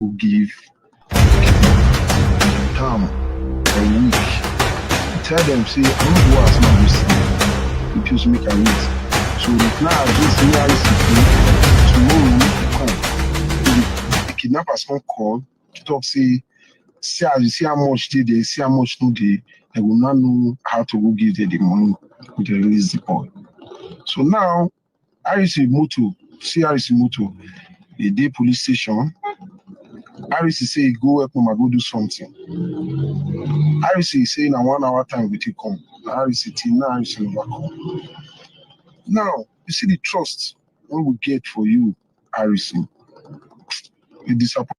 will give time a week. Tell them, say, I'm not what now you see. If you make a wait. So now this year is tomorrow come. The kidnappers can call to talk, say see how much they see how much no they will not know how to go give them the money to release the boy. So now Harris Moto, see Harris Moto, the day police station. Harris is say go help mama go do something. Harris is saying a 1 hour time with you come. Harris is now Harris never come. Now you see the trust when we get for you, Harris. You disappoint.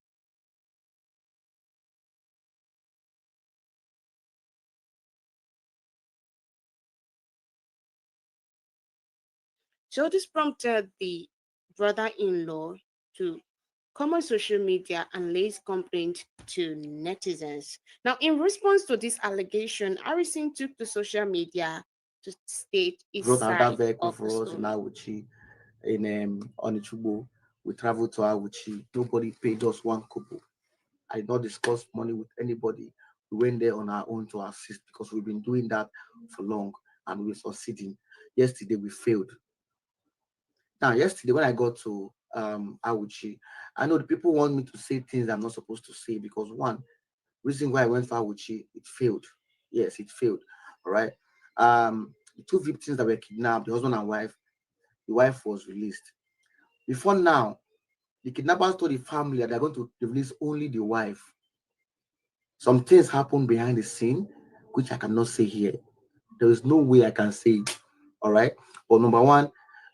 So this prompted the brother-in-law to come on social media and lays complaint to netizens. Now, in response to this allegation, Harrison took to social media to state his Brought another side vehicle of the for us in story. Awuchi, in Onichubo. We traveled to Awuchi. Nobody paid us one kobo. I did not discuss money with anybody. We went there on our own to assist because we've been doing that for long and we're succeeding. Yesterday we failed. Now, yesterday when I got to Awuchi, I know the people want me to say things I'm not supposed to say because one reason why I went for Awuchi, it failed. Yes, it failed. All right. The two victims that were kidnapped, the husband and wife, the wife was released. Before now, the kidnappers told the family that they're going to release only the wife. Some things happen behind the scene, which I cannot say here. There is no way I can say it. All right. But number one,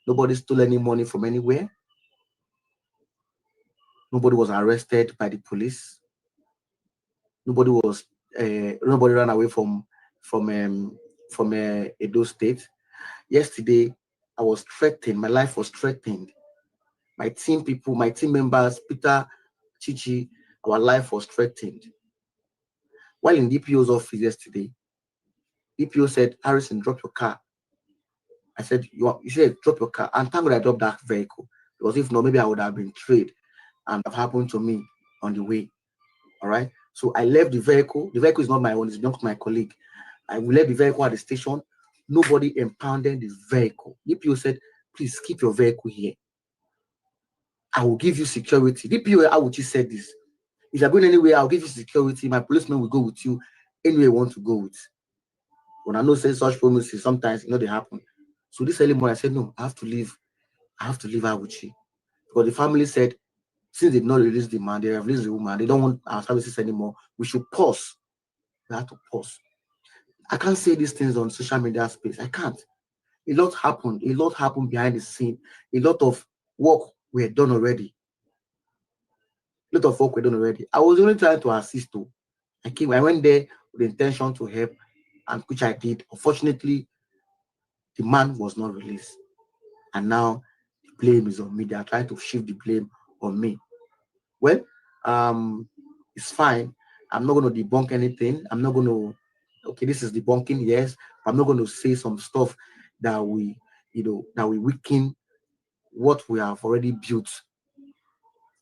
nobody stole any money from anywhere. Nobody was arrested by the police. Nobody was. Nobody ran away from um, from Edo State. Yesterday, I was threatened. My life was threatened. My team people, my team members, Peter, Chichi, our life was threatened. While in DPO's office yesterday, DPO said, Harrison, drop your car. I said, you said, drop your car. And thank God I dropped that vehicle. Because if not, maybe I would have been trade and have happened to me on the way. All right. So I left the vehicle. The vehicle is not my own, it belongs to my colleague. I left the vehicle at the station. Nobody impounded the vehicle. DPO said, please keep your vehicle here. I will give you security. DPO, how would you say this? If you're going anywhere, I'll give you security. My policeman will go with you anywhere you want to go with. When I know say such promises, sometimes they happen. So this early morning, I said, no, I have to leave. I have to leave Awuchi. Because the family said, since they did not release the man, they have released the woman, they don't want our services anymore. We should pause. We have to pause. I can't say these things on social media space. I can't. A lot happened. A lot happened behind the scene. A lot of work were done already. A lot of work were done already. I was only trying to assist too. I went there with the intention to help, and which I did. Unfortunately, the man was not released. And now the blame is on me. They are trying to shift the blame on me. Well, um, it's fine. I'm not going to debunk anything. I'm not going to, okay, this is debunking, yes. But I'm not going to say some stuff that that we weaken what we have already built.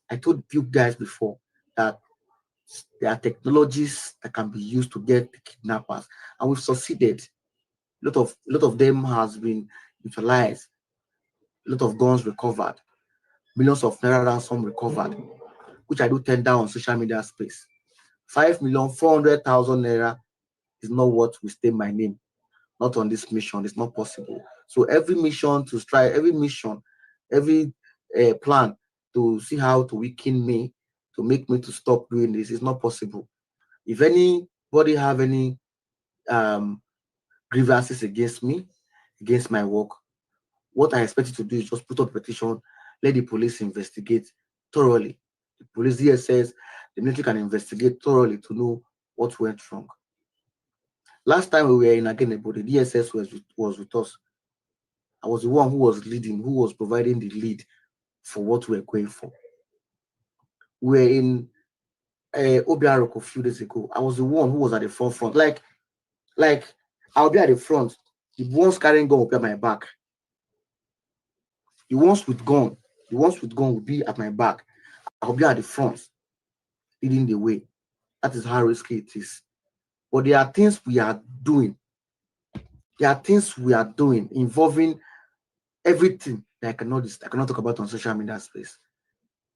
I told you guys before that there are technologies that can be used to get the kidnappers, and we've succeeded. A lot of them has been utilized. A lot of guns recovered, millions of naira ransom recovered, which I do tender on social media space. 5,400,000 naira is not what will stay my name. Not on this mission. It's not possible. So every mission to strike, every mission, every plan to see how to weaken me, to make me to stop doing this is not possible. If anybody have any um, grievances against me, against my work, what I expect you to do is just put up a petition, let the police investigate thoroughly. The police DSS, the military can investigate thoroughly to know what went wrong. Last time we were in Agenebo, the DSS was with us. I was the one who was leading, who was providing the lead for what we were going for. We were in Obiarok a few days ago. I was the one who was at the front. Like I'll be at the front. The ones carrying gun will be at my back. The ones with gun will be at my back. I'll be at the front. leading the way. That is how risky it is. But there are things we are doing. There are things we are doing involving everything that I cannot talk about on social media space.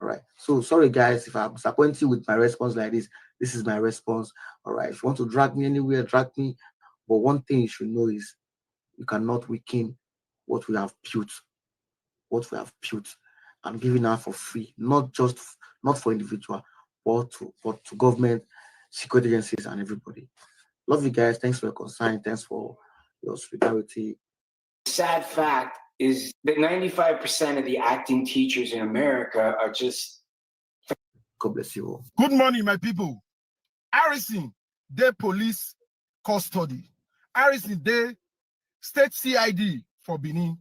All right. So sorry guys if I'm disappointing you with my response like this. This is my response. All right. If you want to drag me anywhere, drag me. But one thing you should know is you cannot weaken what we have built. What we have built and giving out for free, not for individual, but to government, security agencies, and everybody. Love you guys. Thanks for your concern. Thanks for your solidarity. Sad fact is that 95% of the acting teachers in America are just. God bless you all. Good morning, my people. Harrison, they police custody. Harrison, they state CID for Benin.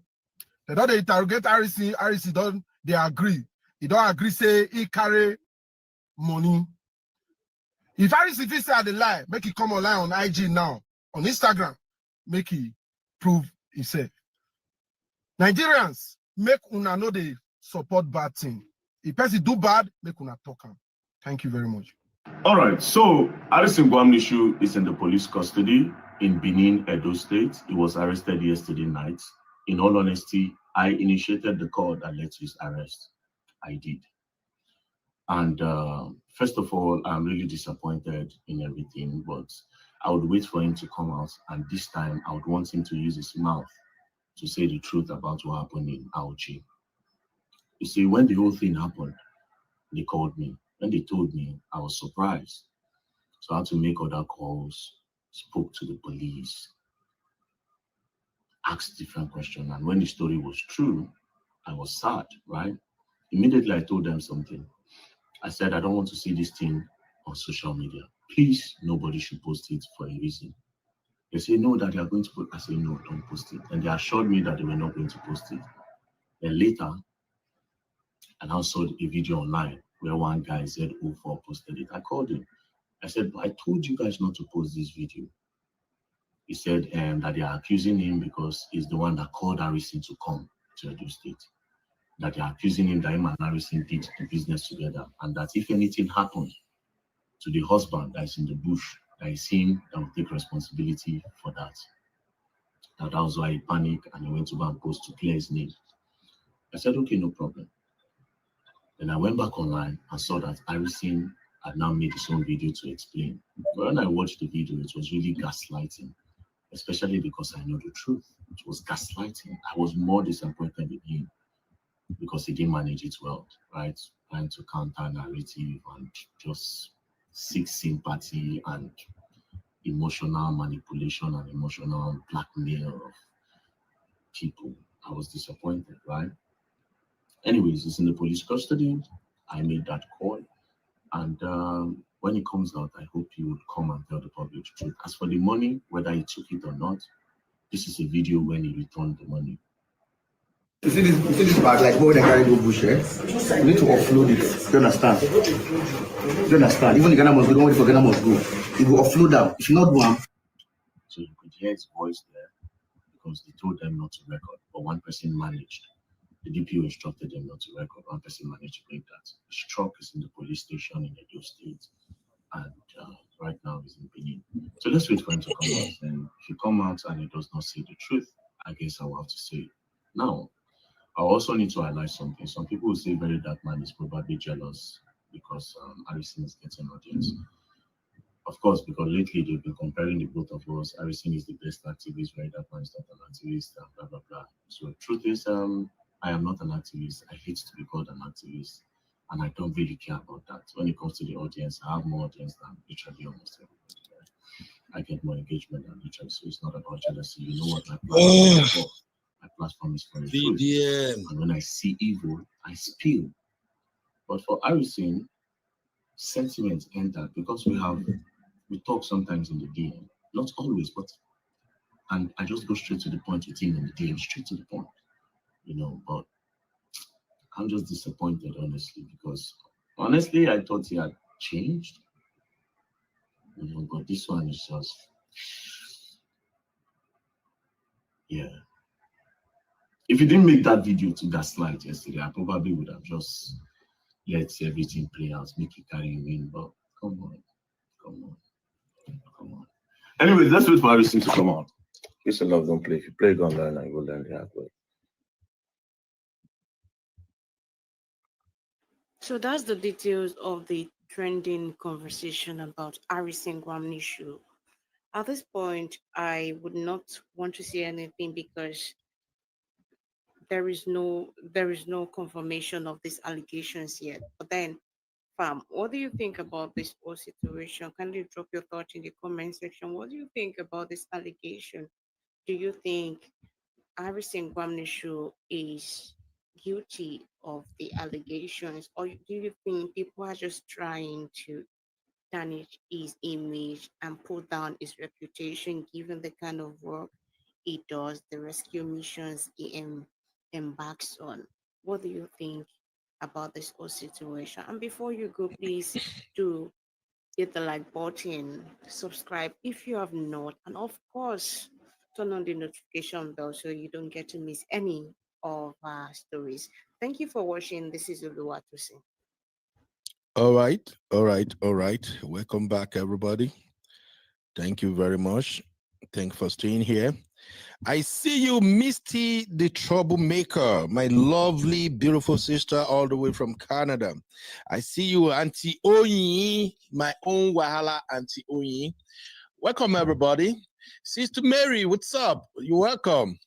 They don't interrogate Harrison. Harrison don't, they agree. He don't agree, say he carry money. If Harrison say the lie, make it come online on IG now, on Instagram, make it prove himself. Nigerians, make una know they support bad thing. If person do bad, make una talk him. Thank you very much. All right, so Harrison Gwamnishu is in the police custody in Benin, Edo State. He was arrested yesterday night. In all honesty, I initiated the call that led to his arrest. I did. And first of all, I'm really disappointed in everything, but I would wait for him to come out. And this time, I would want him to use his mouth to say the truth about what happened in Auchi. You see, when the whole thing happened, they called me. When they told me, I was surprised. So I had to make other calls, spoke to the police, asked different questions. And when the story was true, I was sad, right? Immediately, I told them something. I said, I don't want to see this thing on social media. Please, nobody should post it for a reason. They say, no, that they are going to post. I say, no, don't post it. And they assured me that they were not going to post it. Then later, I now saw a video online where one guy said, "04 posted it." I called him. I said, but I told you guys not to post this video. He said that they are accusing him because he's the one that called Harrison to come to Edo State. That they are accusing him that him and Harrison did the business together. And that if anything happened to the husband that is in the bush, that is him that will take responsibility for that. That was why he panicked and he went to go and post to clear his name. I said, okay, no problem. Then I went back online and saw that Harrison had now made his own video to explain. But when I watched the video, it was really gaslighting, especially because I know the truth. It was gaslighting. I was more disappointed with him because he didn't manage it well, right? Trying to counter narrative and just seek sympathy and emotional manipulation and emotional blackmail of people. I was disappointed, right? Anyways, it's in the police custody. I made that call. And when it comes out, I hope you would come and tell the public the truth. As for the money, whether he took it or not, this is a video when he returned the money. You see this bag, like more than carry go bush, eh? You need to offload it. Do you understand? Do you understand? Even the Ghana must go, don't wait for Ghana must go. You go offload them. If you not do them. So you could hear his voice there because they told them not to record, but one person managed. The DPO instructed them not to record. One person managed to make that. His truck is in the police station in Edo State, and right now he's in Benin. So let's wait for him to come out. And if he come out and he does not say the truth, I guess I will have to say it. Now, I also need to highlight something. Some people will say Very Dark Man is probably jealous because Harrison is getting audience. Of course, because lately they've been comparing the both of us. Harrison is the best activist, Very Dark Man is not an activist, and blah, blah, blah. So the truth is, I am not an activist. I hate to be called an activist, and I don't really care about that. When it comes to the audience, I have more audience than literally almost everybody. Right? I get more engagement than literally, so it's not about jealousy. You know what my platform is for. My platform is for the truth. And when I see evil, I spill. But for Harrison, sentiments enter because we talk sometimes in the DM. Not always, but and I just go straight to the point with him in the DM, straight to the point. You know, but I'm just disappointed, honestly, because honestly, I thought he had changed. You know, but this one is just, yeah. If he didn't make that video to gaslight yesterday, I probably would have just let everything play out, make it carry you in. But come on, come on, come on. Anyways, let's wait for Harrison to come out. Peace and love, don't play. If you play gun learn and go learn the hard way. So that's the details of the trending conversation about Harrison Guam issue. At this point, I would not want to say anything because there is no confirmation of these allegations yet. But then, fam, what do you think about this whole situation? Can you drop your thoughts in the comment section? What do you think about this allegation? Do you think Harrison Guamnishu is guilty of the allegations, or do you think people are just trying to tarnish his image and put down his reputation, given the kind of work he does, the rescue missions he embarks on? What do you think about this whole situation? And before you go, please do hit the like button, subscribe if you have not, and of course, turn on the notification bell so you don't get to miss any of our stories. Thank you for watching. This is Oluwatosin. All right, all right, all right. Welcome back, everybody. Thank you very much. Thanks for staying here. I see you, Misty the Troublemaker, my lovely, beautiful sister, all the way from Canada. I see you, Auntie Oyi, my own Wahala Auntie Oyi. Welcome, everybody. Sister Mary, what's up? You're welcome.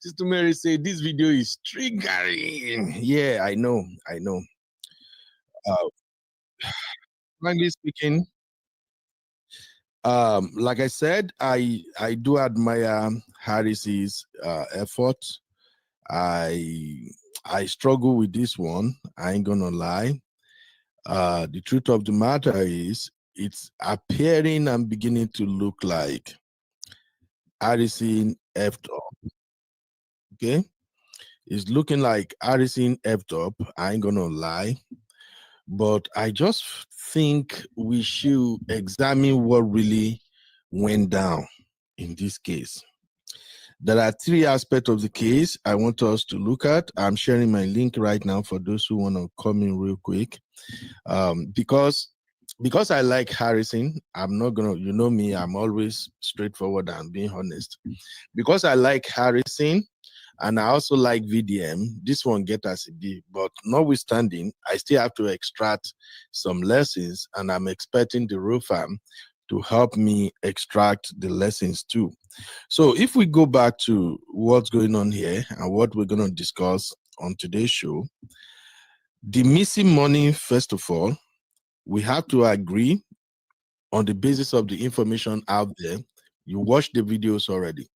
Sister Mary said this video is triggering. Yeah, I know. Frankly speaking, like I said, I do admire Harris's effort. I struggle with this one. I ain't gonna lie. The truth of the matter is, it's appearing and beginning to look like Harrison effed up. Okay, it's looking like Harrison effed up. I ain't gonna lie. But I just think we should examine what really went down in this case. There are three aspects of the case I want us to look at. I'm sharing my link right now for those who want to come in real quick. Because I like Harrison, I'm not gonna, you know me, I'm always straightforward and being honest. Because I like Harrison, and I also like VDM. This one get as a B, but notwithstanding, I still have to extract some lessons, and I'm expecting the real fam to help me extract the lessons too. So if we go back to what's going on here and what we're going to discuss on today's show, the missing money, first of all, we have to agree on the basis of the information out there. You watched the videos already.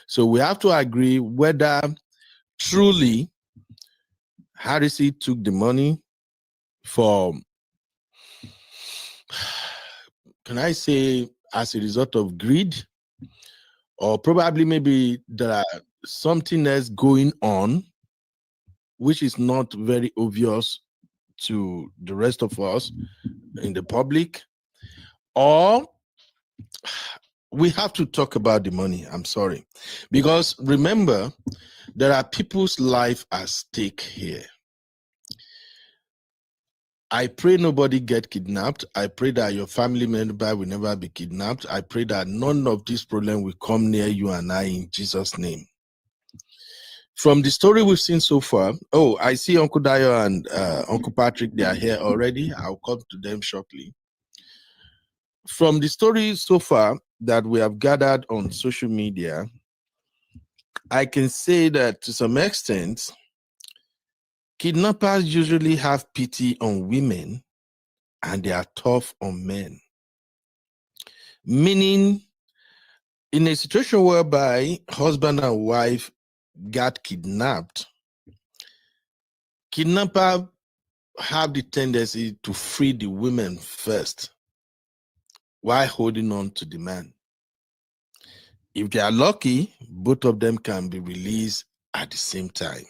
So we have to agree whether truly Harrison took the money for, can I say, as a result of greed, or probably maybe there are something else going on which is not very obvious to the rest of us in the public, or we have to talk about the money. I'm sorry, because remember, there are people's life at stake here. I pray nobody get kidnapped. I pray that your family member will never be kidnapped. I pray that none of this problem will come near you and I, in Jesus' name. From the story we've seen so far, oh, I see Uncle Dayo and Uncle Patrick, they are here already. I'll come to them shortly. From the story so far that we have gathered on social media, I can say that to some extent, kidnappers usually have pity on women and they are tough on men. Meaning, in a situation whereby husband and wife got kidnapped, kidnapper have the tendency to free the women first while holding on to the man. If they are lucky, both of them can be released at the same time.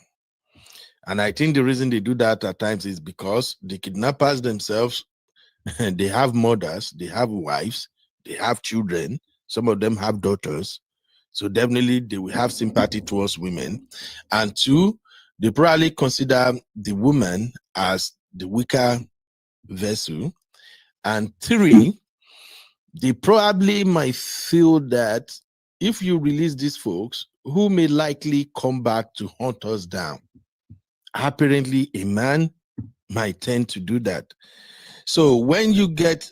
And I think the reason they do that at times is because the kidnappers themselves, they have mothers, they have wives, they have children, some of them have daughters. So definitely they will have sympathy towards women. And two, they probably consider the woman as the weaker vessel. And three, they probably might feel that if you release these folks who may likely come back to hunt us down, apparently a man might tend to do that. So when you get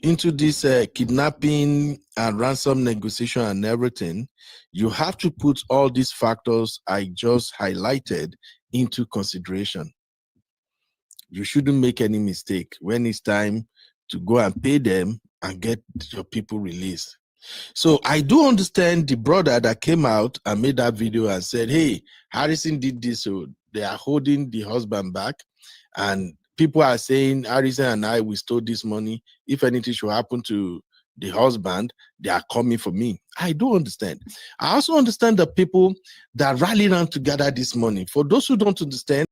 into this kidnapping and ransom negotiation and everything, you have to put all these factors I just highlighted into consideration. You shouldn't make any mistake when it's time to go and pay them and get your people released. So I do understand the brother that came out and made that video and said, hey, Harrison did this, so they are holding the husband back. And people are saying, Harrison and I, we stole this money. If anything should happen to the husband, they are coming for me. I do understand. I also understand the people that rally around to gather this money. For those who don't understand,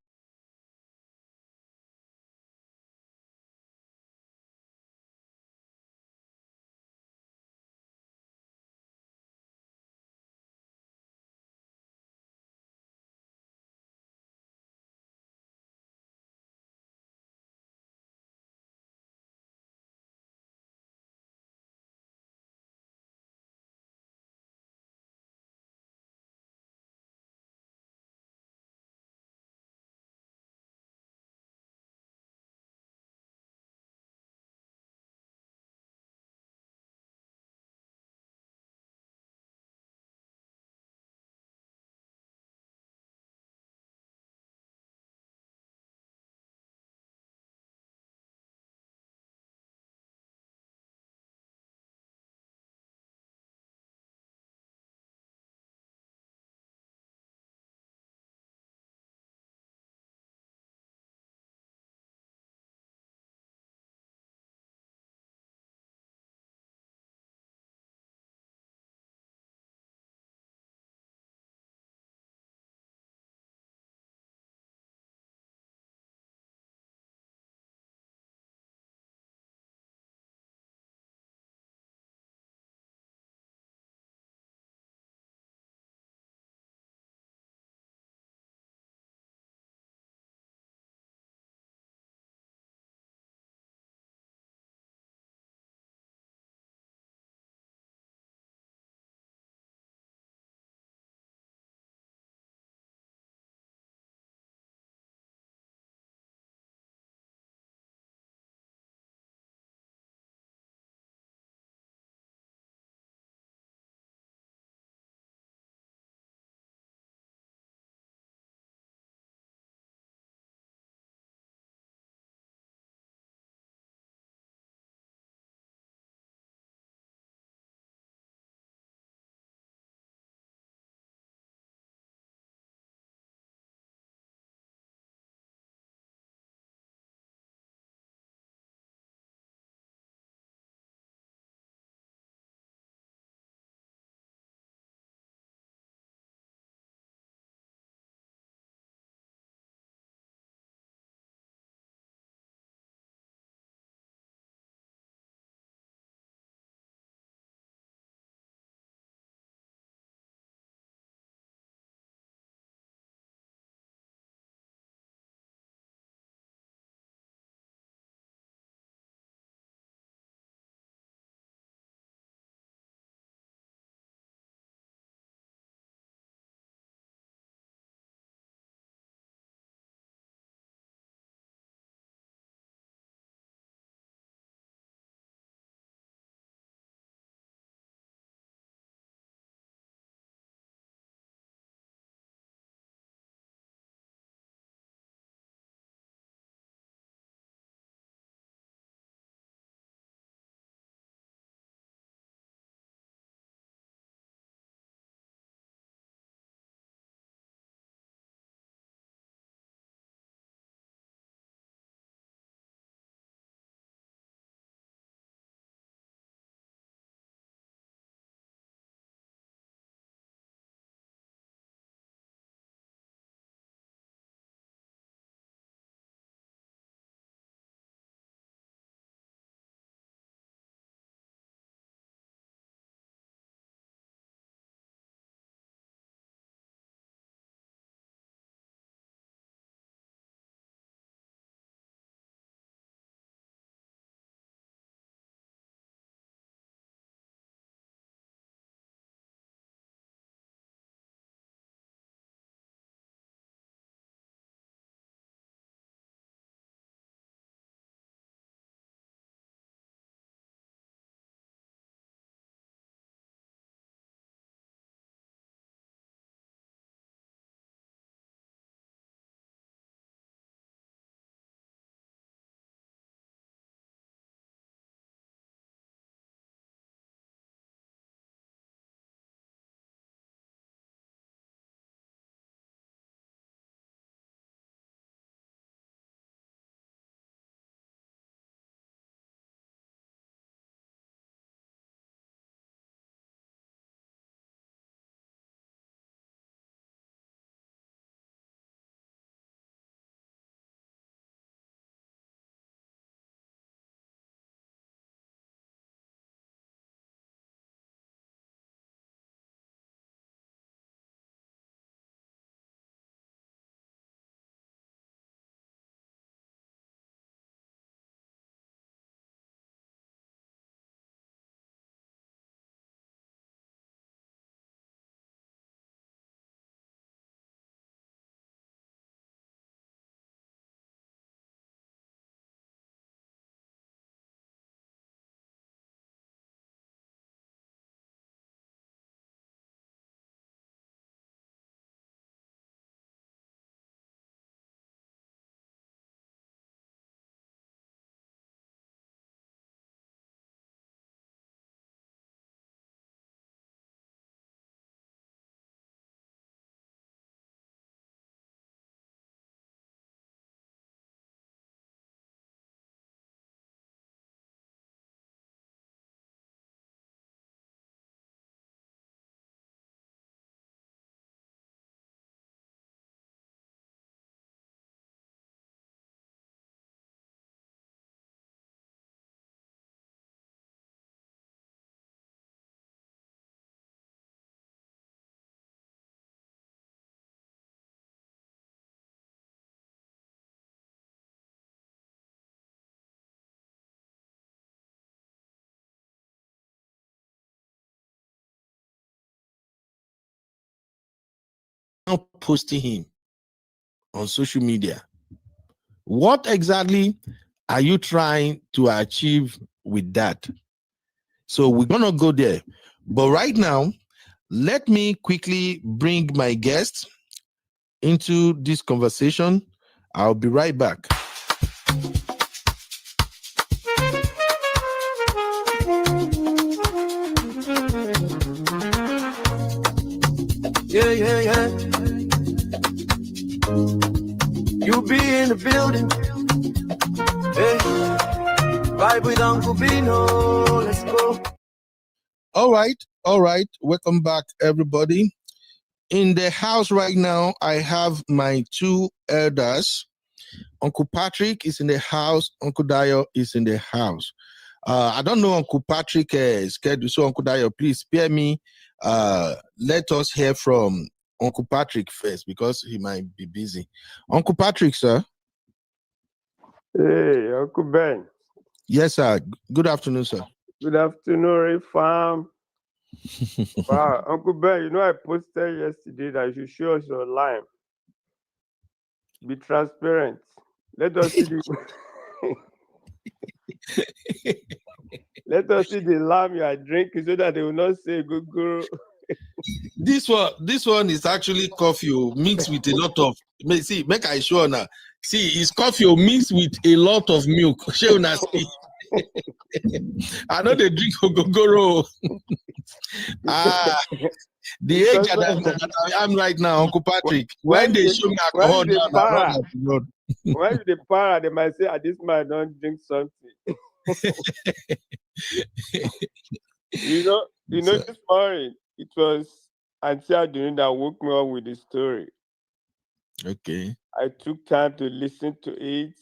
posting him on social media. What exactly are you trying to achieve with that? So we're going to go there. But right now, let me quickly bring my guest into this conversation. I'll be right back. Yeah, yeah, yeah. You be in the building. Hey, vibe with Uncle Bino. Let's go. All right. Welcome back, everybody. In the house right now, I have my two elders. Uncle Patrick is in the house. Uncle Dio is in the house. I don't know Uncle Patrick schedule. So Uncle Dio, please spare me. Let us hear from Uncle Patrick first because he might be busy. Uncle Patrick, sir. Hey, Uncle Ben. Yes, sir. Good afternoon, sir. Good afternoon, Farm. Wow, Uncle Ben, you know I posted yesterday that you should show us your line. Be transparent. Let us see the let us see the lamb you are drinking so that they will not say guru. This one is actually coffee mixed with a lot of. See, make I show now. See, it's coffee mixed with a lot of milk. Show now. I know they drink ogogoro. The age that I am right now, Uncle Patrick. When they show me alcohol now, when you the para, they might say, this man don't drink something. you know, this morning it was Auntie Aduni that woke me up with the story. Okay. I took time to listen to it.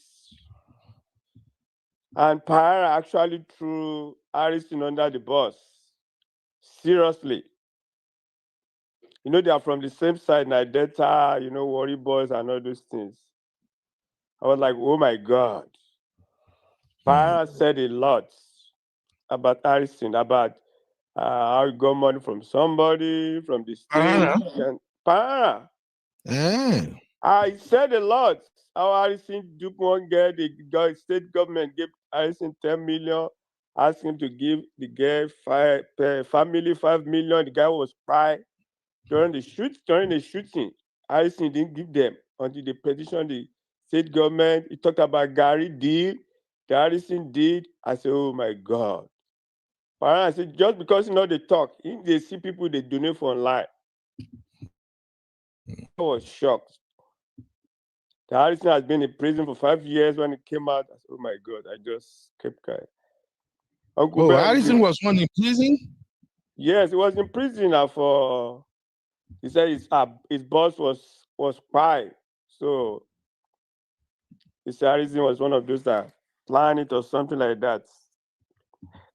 And Para actually threw Harrison under the bus. Seriously. You know, they are from the same side, Delta, Worry Boys and all those things. I was like, oh my God. Para said a lot about Harrison, about how he got money from somebody, from the state. Para. I said a lot. How Harrison duped one girl, the state government gave Harrison 10 million, asked him to give the girl family 5 million. The guy was spy. During the shooting, Harrison didn't give them until they petitioned the state government. He talked about Gary deal, the Harrison did. I said, oh my God. I said, just because they talk, if they see people they donate for online. I was shocked. The Harrison has been in prison for 5 years. When it came out, I said, oh my God, I just kept quiet. Uncle Ben, Harrison was one in prison? Yes, he was in prison for, he said his boss was spy. So his Harrison was one of those that planned it or something like that.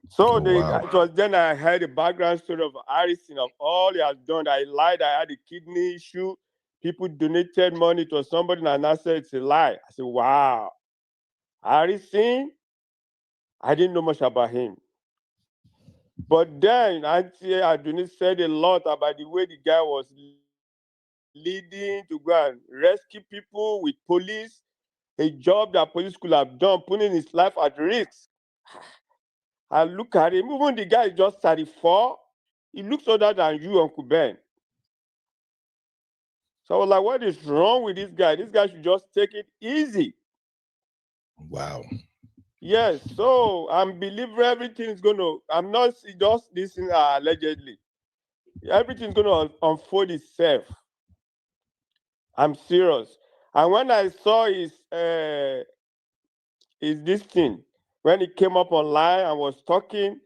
So it was then I heard the background story of Harrison, of all he has done. I lied, I had a kidney issue. People donated money to somebody and I said it's a lie. I said, wow. Harrison, I didn't know much about him. But then Auntie Aduni said a lot about the way the guy was leading to go and rescue people with police, a job that police could have done, putting his life at risk. I look at him, even the guy is just 34, he looks older than you, Uncle Ben. So I was like, what is wrong with this guy? This guy should just take it easy. Wow. Yes, so I'm believing everything is going to, I'm not just listening allegedly. Everything's going to unfold itself. I'm serious. And when I saw his this thing, when he came up online and was talking,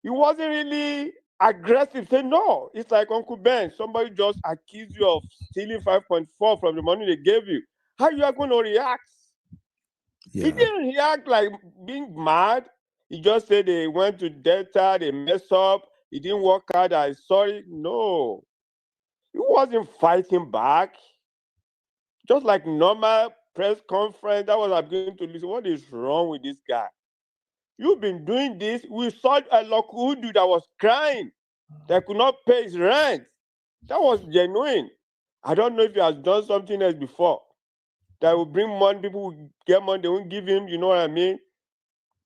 he wasn't really aggressive. Say no, it's like Uncle Ben. Somebody just accused you of stealing 5.4 from the money they gave you. How you are going to react? Yeah. He didn't react like being mad. He just said they went to Delta, they messed up. He didn't work hard. I'm sorry. No, he wasn't fighting back. Just like normal press conference, that was I'm going to listen. What is wrong with this guy? You've been doing this. We saw a local dude that was crying, that could not pay his rent. That was genuine. I don't know if he has done something else before that will bring money. People will get money, they won't give him. You know what I mean?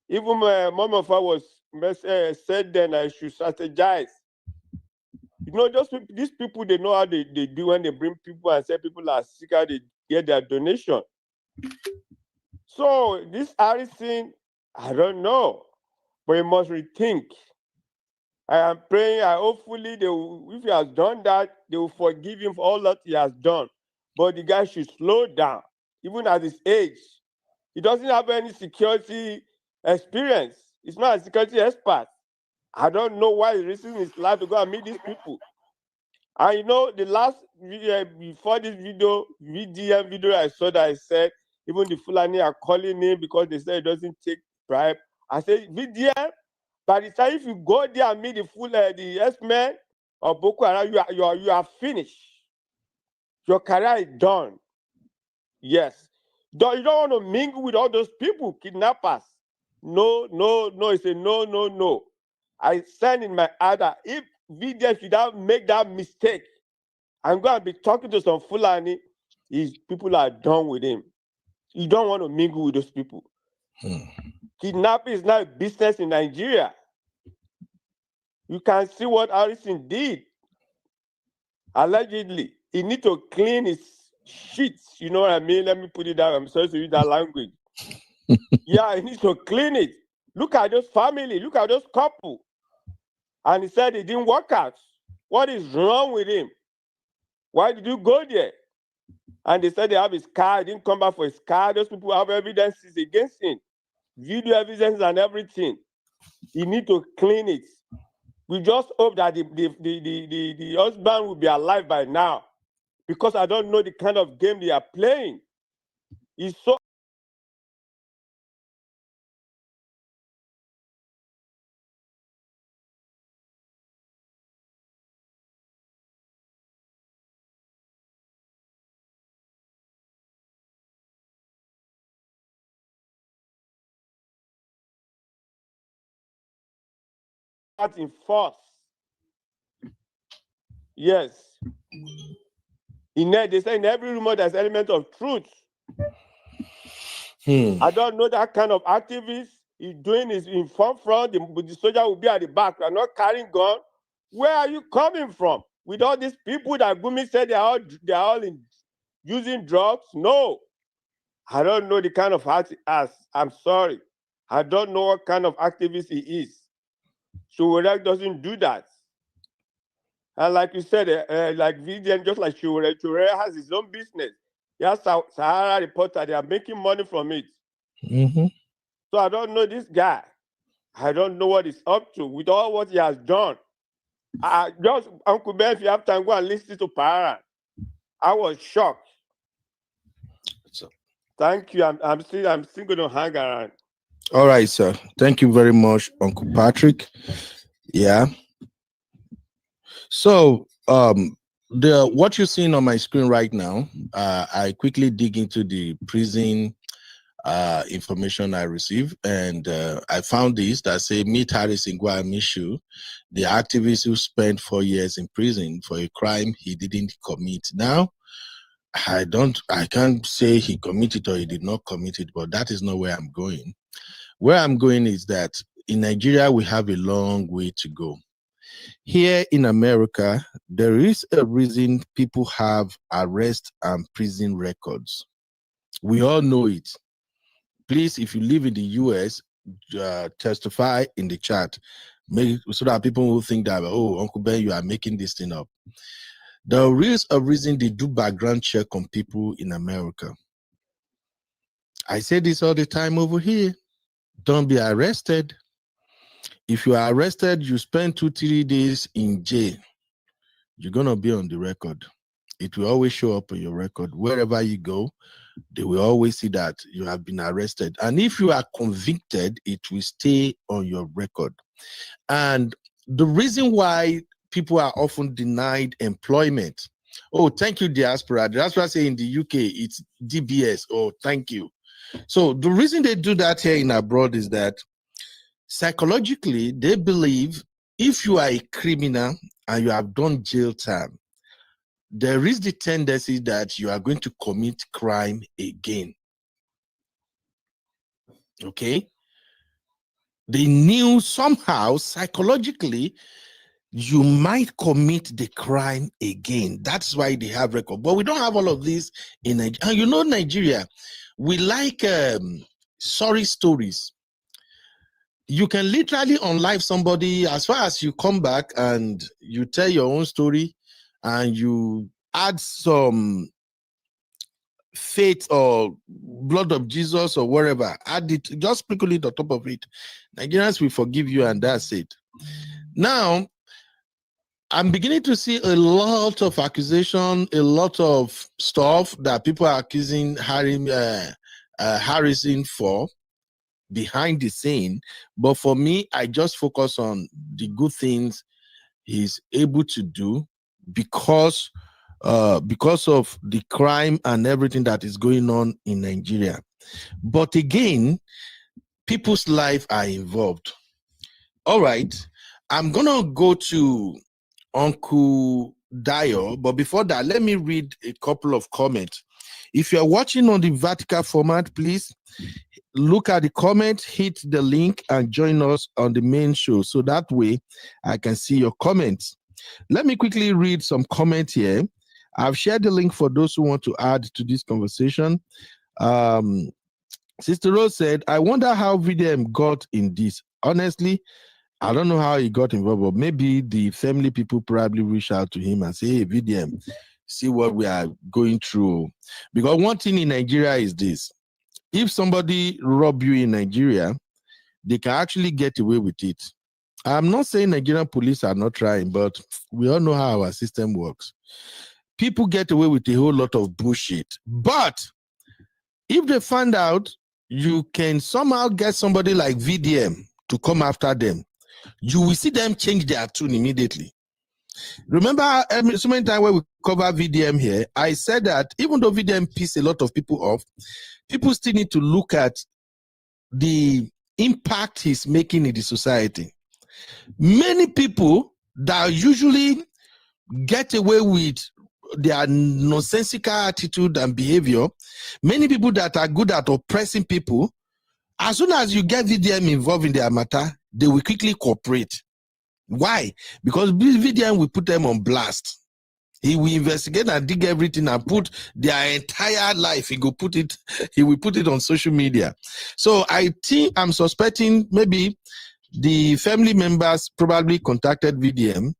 Even my mom of her was said then I should strategize. You know, these people, they know how they do when they bring people and say people are sick, how they get their donation. So this Harrison, I don't know, but he must rethink. I am praying, hopefully if he has done that, they will forgive him for all that he has done. But the guy should slow down, even at his age. He doesn't have any security experience. He's not a security expert. I don't know why he's risking his life to go and meet these people. And you know, the last video, before this video, VDM video I saw that I said, even the Fulani are calling him because they say he doesn't take bribe. I said, VDM, by the time if you go there and meet the S-men or Boko Haram, you are finished. Your career is done. Yes. You don't want to mingle with all those people, kidnappers. No. It's a no. I said in my other, if VDM should not make that mistake, I'm going to be talking to some Fulani. People are done with him. You don't want to mingle with those people. Kidnapping is not a business in Nigeria. You can see what Harrison did. Allegedly, he need to clean his sheets. You know what I mean? Let me put it down. I'm sorry to use that language. Yeah, he needs to clean it. Look at those family. Look at those couple. And he said it didn't work out. What is wrong with him? Why did you go there? And they said they have his car. He didn't come back for his car. Those people have evidences against him. Video evidence and everything. He need to clean it. We just hope that the husband will be alive by now. Because I don't know the kind of game they are playing. He's so in force. Yes. They say in every rumor there's element of truth. I don't know that kind of activist. He's doing his in front, the soldier will be at the back. They're not carrying gun. Where are you coming from? With all these people that Gumi said they're all using drugs? No. I don't know the kind of heart he has. I'm sorry. I don't know what kind of activist he is. Shuwarek doesn't do that. And like you said, like VDN, just like Shuwarek has his own business. He has Sahara Reporter. They are making money from it. So I don't know this guy. I don't know what he's up to with all what he has done. Just Uncle Ben, if you have time, go and listen to Para. I was shocked. Thank you. I'm still going to hang around. All right, sir. Thank you very much, Uncle Patrick. Yeah. So what you're seeing on my screen right now, I quickly dig into the prison information I received, and I found this that say meet Harrison Mishu, the activist who spent 4 years in prison for a crime he didn't commit. Now, I can't say he committed or he did not commit it, but that is not where I'm going. Where I'm going is that in Nigeria, we have a long way to go. Here in America, there is a reason people have arrest and prison records. We all know it. Please, if you live in the US, testify in the chat, so that people will think that, oh, Uncle Ben, you are making this thing up. There is a reason they do background check on people in America. I say this all the time over here. Don't be arrested. If you are arrested, you spend 2-3 days in jail. You're going to be on the record. It will always show up on your record. Wherever you go, they will always see that you have been arrested. And if you are convicted, it will stay on your record. And the reason why people are often denied employment. Oh, thank you, diaspora. Diaspora say in the UK, it's DBS. Oh, thank you. So the reason they do that here in abroad is that psychologically, they believe if you are a criminal and you have done jail time, there is the tendency that you are going to commit crime again. Okay? They knew somehow psychologically you might commit the crime again. That's why they have record. But we don't have all of this in Nigeria. And you know, Nigeria, we like sorry stories. You can literally unlife somebody as far as you come back and you tell your own story and you add some faith or blood of Jesus or whatever, add it, just sprinkle it on top of it. Nigerians will forgive you and that's it. Now, I'm beginning to see a lot of accusation, a lot of stuff that people are accusing Harrison for behind the scene. But for me, I just focus on the good things he's able to do because of the crime and everything that is going on in Nigeria. But again, people's lives are involved. All right, I'm gonna go to Uncle Dio, but before that, let me read a couple of comments. If you're watching on the vertical format, please look at the comment, hit the link, and join us on the main show. So that way I can see your comments. Let me quickly read some comments here. I've shared the link for those who want to add to this conversation. Sister Rose said, I wonder how VDM got in this. Honestly, I don't know how he got involved, but maybe the family people probably reach out to him and say, hey, VDM, see what we are going through. Because one thing in Nigeria is this. If somebody rob you in Nigeria, they can actually get away with it. I'm not saying Nigerian police are not trying, but we all know how our system works. People get away with a whole lot of bullshit. But if they find out you can somehow get somebody like VDM to come after them, you will see them change their tune immediately. Remember, so many times when we cover VDM here, I said that even though VDM pissed a lot of people off, people still need to look at the impact he's making in the society. Many people that usually get away with their nonsensical attitude and behavior, many people that are good at oppressing people, as soon as you get VDM involved in their matter, they will quickly cooperate. Why? Because VDM will put them on blast. He will investigate and dig everything and put their entire life. He will put it on social media. So I think I'm suspecting maybe the family members probably contacted VDM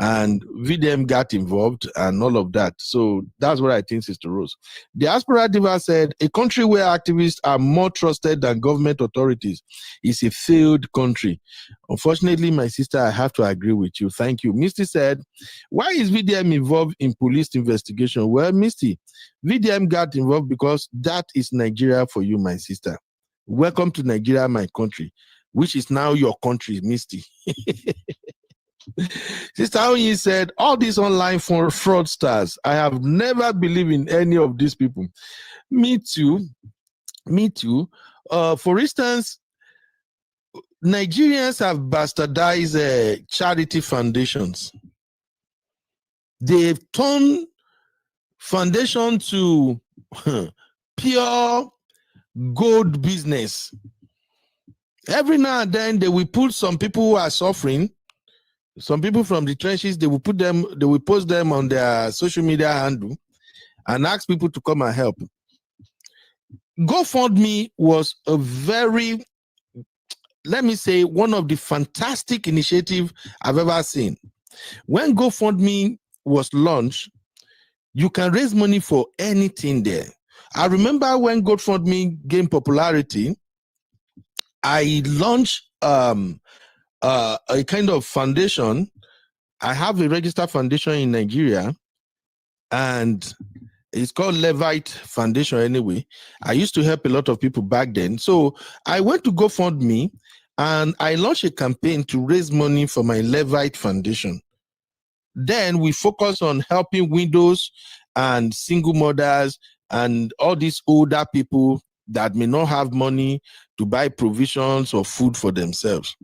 and VDM got involved and all of that. So that's what I think, Sister Rose. The Diaspora Diva said, a country where activists are more trusted than government authorities is a failed country. Unfortunately, my sister, I have to agree with you. Thank you. Misty said, why is VDM involved in police investigation? Well, Misty, VDM got involved because that is Nigeria for you, my sister. Welcome to Nigeria, my country, which is now your country, Misty. Sister Oyin said, all these online fraudsters, I have never believed in any of these people. Me too. For instance, Nigerians have bastardized charity foundations. They've turned foundation to pure gold business. Every now and then they will put some people who are suffering, some people from the trenches, they will post them on their social media handle and ask people to come and help. GoFundMe was a very, let me say, one of the fantastic initiatives I've ever seen. When GoFundMe was launched, you can raise money for anything there. I remember when GoFundMe gained popularity, I launched a kind of foundation. I have a registered foundation in Nigeria, and it's called Levite Foundation anyway. I used to help a lot of people back then. So I went to GoFundMe and I launched a campaign to raise money for my Levite Foundation. Then we focus on helping widows and single mothers and all these older people that may not have money to buy provisions or food for themselves.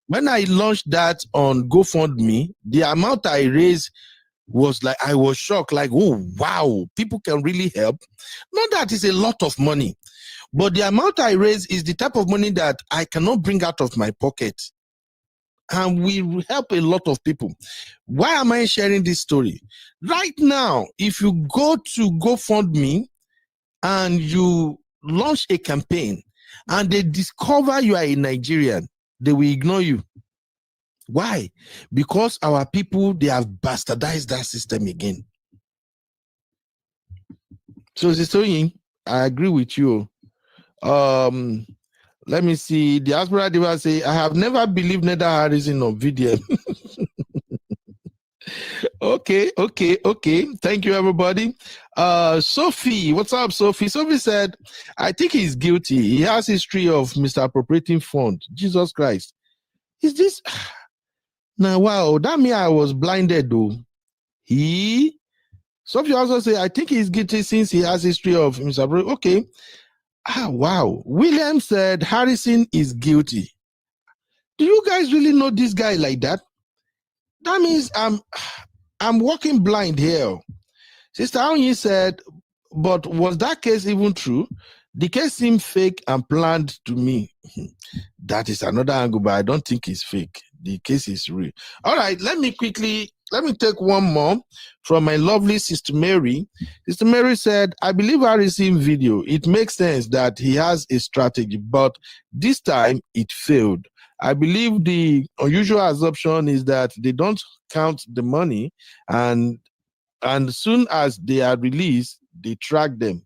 When I launched that on GoFundMe, the amount I raised was like, I was shocked, like, oh, wow, people can really help. Not that it's a lot of money, but the amount I raise is the type of money that I cannot bring out of my pocket. And we help a lot of people. Why am I sharing this story? Right now, if you go to GoFundMe and you launch a campaign and they discover you are a Nigerian, they will ignore you. Why? Because our people, they have bastardized that system again. So, Sister Yin, I agree with you. Let me see. The Diaspora Diva say, I have never believed Neda Harrison or VDM. Okay. Thank you, everybody. Sophie, what's up, Sophie? Sophie said, I think he's guilty. He has history of misappropriating funds. Jesus Christ. Is this now? Wow, that means I was blinded though. Sophie also say, I think he's guilty since he has history of misappropriating. Okay. Wow. William said Harrison is guilty. Do you guys really know this guy like that? That means I'm walking blind here. Sister Aoyin said, but was that case even true? The case seemed fake and planned to me. That is another angle, but I don't think it's fake. The case is real. All right, let me take one more from my lovely Sister Mary. Sister Mary said, I believe I received video. It makes sense that he has a strategy, but this time it failed. I believe the unusual assumption is that they don't count the money, and as soon as they are released, they track them.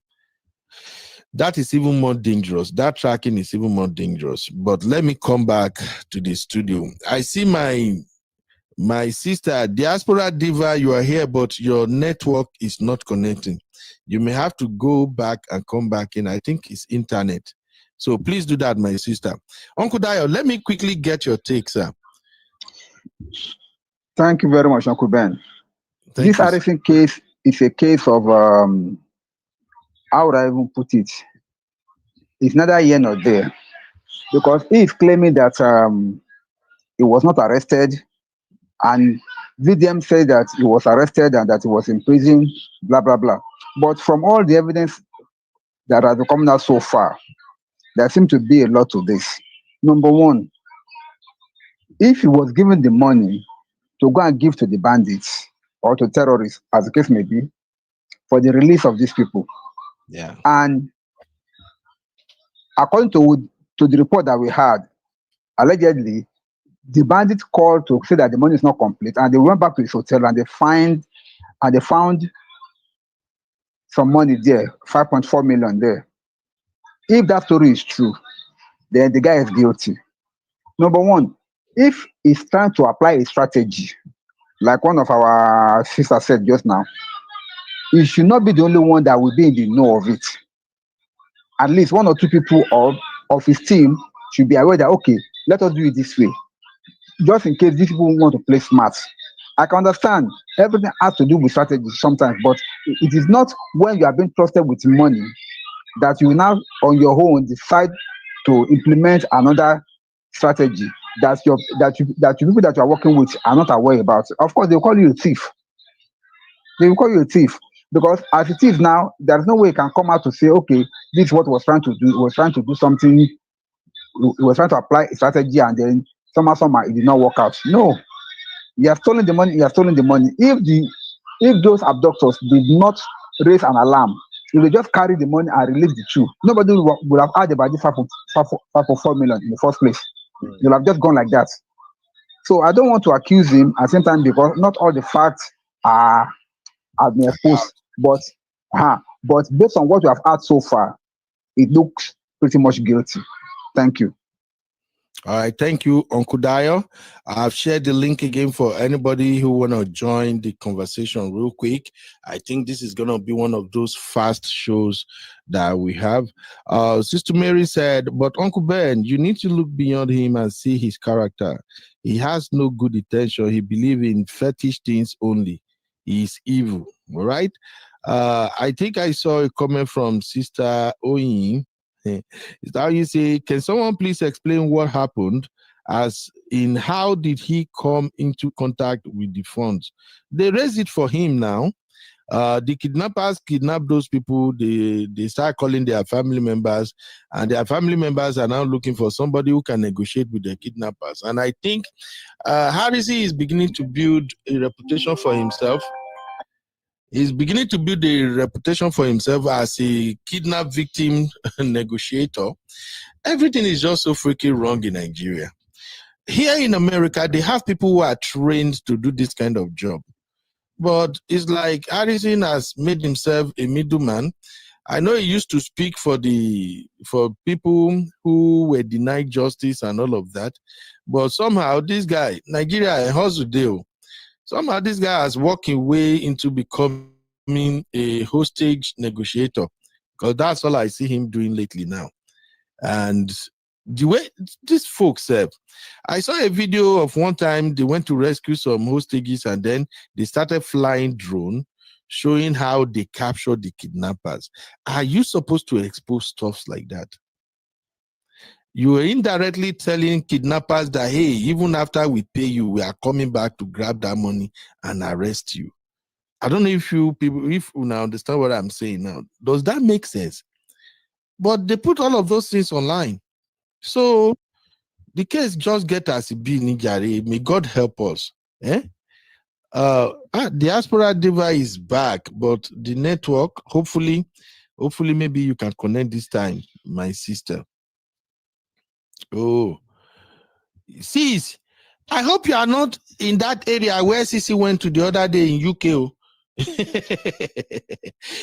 That is even more dangerous. That tracking is even more dangerous. But let me come back to the studio. I see my sister, Diaspora Diva, you are here, but your network is not connecting. You may have to go back and come back in. I think it's internet. So please do that, my sister. Uncle Dio, let me quickly get your take, sir. Thank you very much, Uncle Ben. Thank This Harrison case is a case of, how would I even put it? It's neither here nor there. Because he is claiming that he was not arrested, and VDM said that he was arrested and that he was in prison, blah, blah, blah. But from all the evidence that has come out so far, there seems to be a lot to this. Number one, if he was given the money to go and give to the bandits or to terrorists, as the case may be, for the release of these people. Yeah. And according to the report that we had, allegedly, the bandits called to say that the money is not complete, and they went back to his hotel and they found some money there, 5.4 million there. If that story is true, then the guy is guilty. Number one, if he's trying to apply a strategy, like one of our sisters said just now, he should not be the only one that will be in the know of it. At least one or two people of his team should be aware that, okay, let us do it this way, just in case these people want to play smart. I can understand everything has to do with strategy sometimes, but it is not when you are being trusted with money that you now on your own decide to implement another strategy that you people that you are working with are not aware about. Of course, they will call you a thief. They will call you a thief because as it is now, there is no way you can come out to say, okay, this is what he was trying to do. He was trying to do something. He was trying to apply a strategy, and then somehow it did not work out. No, you have stolen the money. You have stolen the money. If those abductors did not raise an alarm, if they just carry the money and release the two, nobody would have heard about this 5.4 million in the first place. You'll have just gone like that. So I don't want to accuse him at the same time because not all the facts have been exposed. But based on what we have had so far, it looks pretty much guilty. Thank you. All right, thank you, Uncle Dio. I've shared the link again for anybody who want to join the conversation real quick. I think this is going to be one of those fast shows that we have. Sister Mary said, but Uncle Ben, you need to look beyond him and see his character. He has no good intention. He believes in fetish things only. He is evil, all right? I think I saw a comment from Sister Oyin. Is that you say, can someone please explain what happened? as in how did he come into contact with the funds. They raise it for him now. The kidnappers kidnap those people. They start calling their family members, and their family members are now looking for somebody who can negotiate with the kidnappers. And I think Harrison is beginning to build a reputation for himself. He's beginning to build a reputation for himself as a kidnap victim negotiator. Everything is just so freaking wrong in Nigeria. Here in America, they have people who are trained to do this kind of job. But it's like Harrison has made himself a middleman. I know he used to speak for people who were denied justice and all of that. But somehow this guy, Nigeria, hustle deal. Somehow this guy has worked his way into becoming a hostage negotiator, because that's all I see him doing lately now. And the way these folks said, I saw a video of one time they went to rescue some hostages and then they started flying drone, showing how they captured the kidnappers. Are you supposed to expose stuff like that? You are indirectly telling kidnappers that, hey, even after we pay you, we are coming back to grab that money and arrest you. I don't know if you now understand what I'm saying now. Does that make sense? But they put all of those things online. So the case just get as it be, Nijari. May God help us. Diaspora Diva is back, but the network, hopefully maybe you can connect this time, my sister. Oh, sis, I hope you are not in that area where Sisi went to the other day in UK.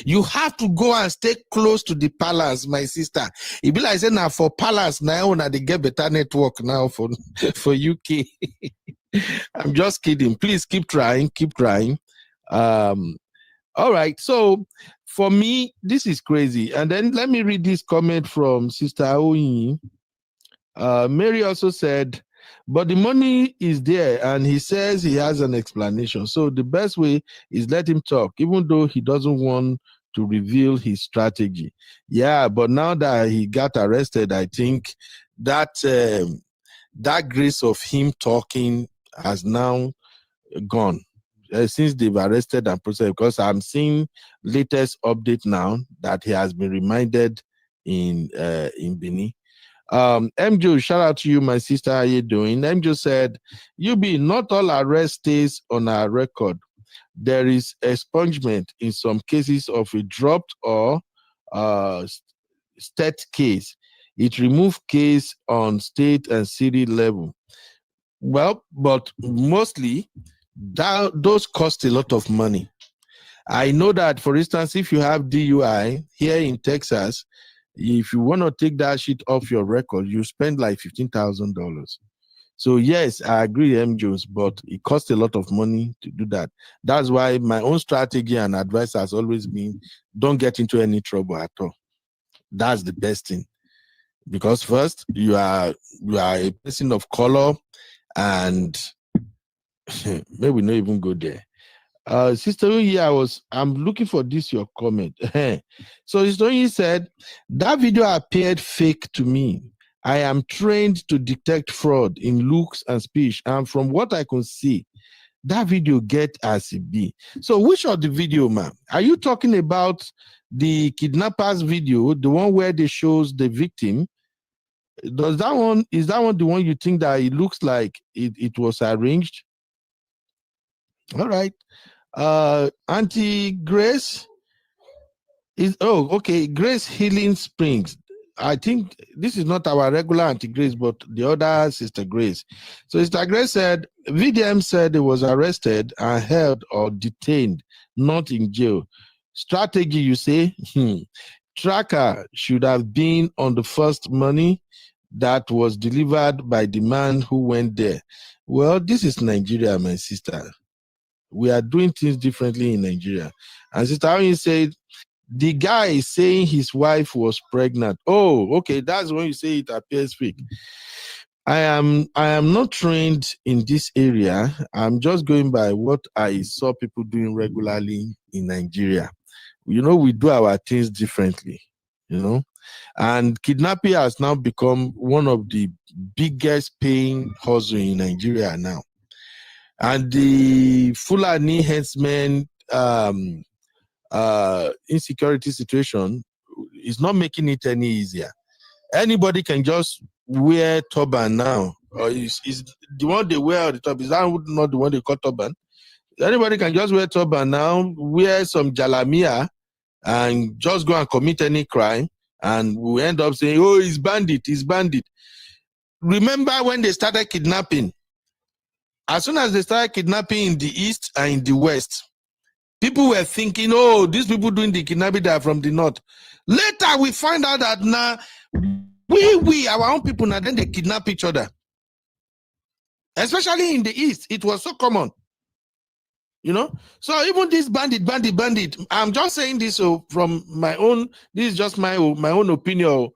You have to go and stay close to the palace, my sister. It be like saying now for palace now they get better network now for UK. I'm just kidding. Please keep trying. All right. So for me, this is crazy. And then let me read this comment from Sister Oyin. Mary also said, but the money is there and he says he has an explanation. So the best way is let him talk, even though he doesn't want to reveal his strategy. Yeah, but now that he got arrested, I think that that grace of him talking has now gone. Since they've arrested and processed, because I'm seeing latest update now that he has been reminded in Benin. MJ, shout out to you, my sister. How you doing? MJ said, not all arrest stays on our record. There is expungement in some cases of a dropped or state case. It removed case on state and city level. Well, but mostly those cost a lot of money. I know that, for instance, if you have DUI here in Texas, if you want to take that shit off your record, you spend like $15,000. So yes, I agree, M. Jones, but it costs a lot of money to do that. That's why my own strategy and advice has always been, don't get into any trouble at all. That's the best thing. Because first, you are a person of color, and maybe not even go there. Sister Oyi, I'm looking for your comment. So Sister Oyi said, that video appeared fake to me. I am trained to detect fraud in looks and speech, and from what I can see, that video get as it be. So which of the video, ma'am? Are you talking about the kidnappers video, the one where they shows the victim? Is that one the one you think that it looks like it was arranged? All right. Auntie Grace is okay. Grace Healing Springs. I think this is not our regular Auntie Grace, but the other Sister Grace. So Sister Grace said VDM said he was arrested and held or detained, not in jail. Strategy, you say? Tracker should have been on the first money that was delivered by the man who went there. Well, this is Nigeria, my sister. We are doing things differently in Nigeria. And Sister Oyin said, the guy is saying his wife was pregnant. Oh, okay. That's when you say it appears fake. I am not trained in this area. I'm just going by what I saw people doing regularly in Nigeria. We do our things differently, And kidnapping has now become one of the biggest paying hustle in Nigeria now. And the Fulani headsmen insecurity situation is not making it any easier. Anybody can just wear turban now. Or is the one they wear on the top, is that not the one they call turban? Anybody can just wear turban now, wear some jalamia, and just go and commit any crime, and we end up saying, oh, it's bandit. Remember when they started kidnapping? As soon as they started kidnapping in the east and in the west, people were thinking, oh, these people doing the kidnapping, they are from the north. Later, we find out that now, our own people, now then they kidnap each other. Especially in the east, it was so common. You know, so even this bandit, I'm just saying this from my own, this is just my own opinion.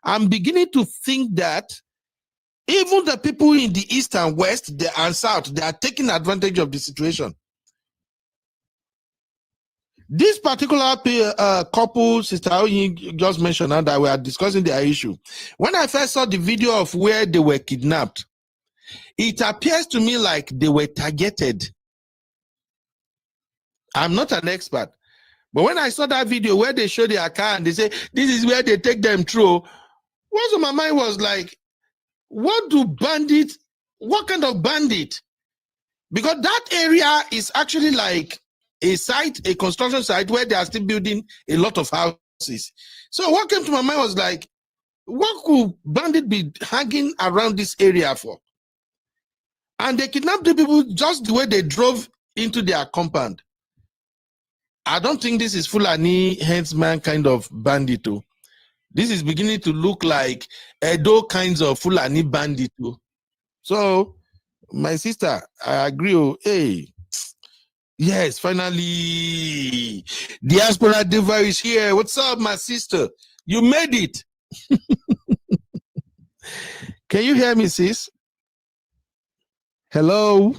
I'm beginning to think that even the people in the east and west, and south, they are taking advantage of the situation. This particular couple, Sister Oyin just mentioned that we are discussing their issue. When I first saw the video of where they were kidnapped, it appears to me like they were targeted. I'm not an expert, but when I saw that video where they show their car and they say, this is where they take them through, what's on my mind was like, what kind of bandit? Because that area is actually like a construction site where they are still building a lot of houses. So what came to my mind was like, what could bandit be hanging around this area for? And they kidnapped the people just the way they drove into their compound. I don't think this is Fulani headsman kind of bandit. This is beginning to look like Edo kinds of Fulani bandit. So, my sister, I agree. Hey, yes, finally, Diaspora Diva is here. What's up, my sister? You made it. Can you hear me, sis? Hello?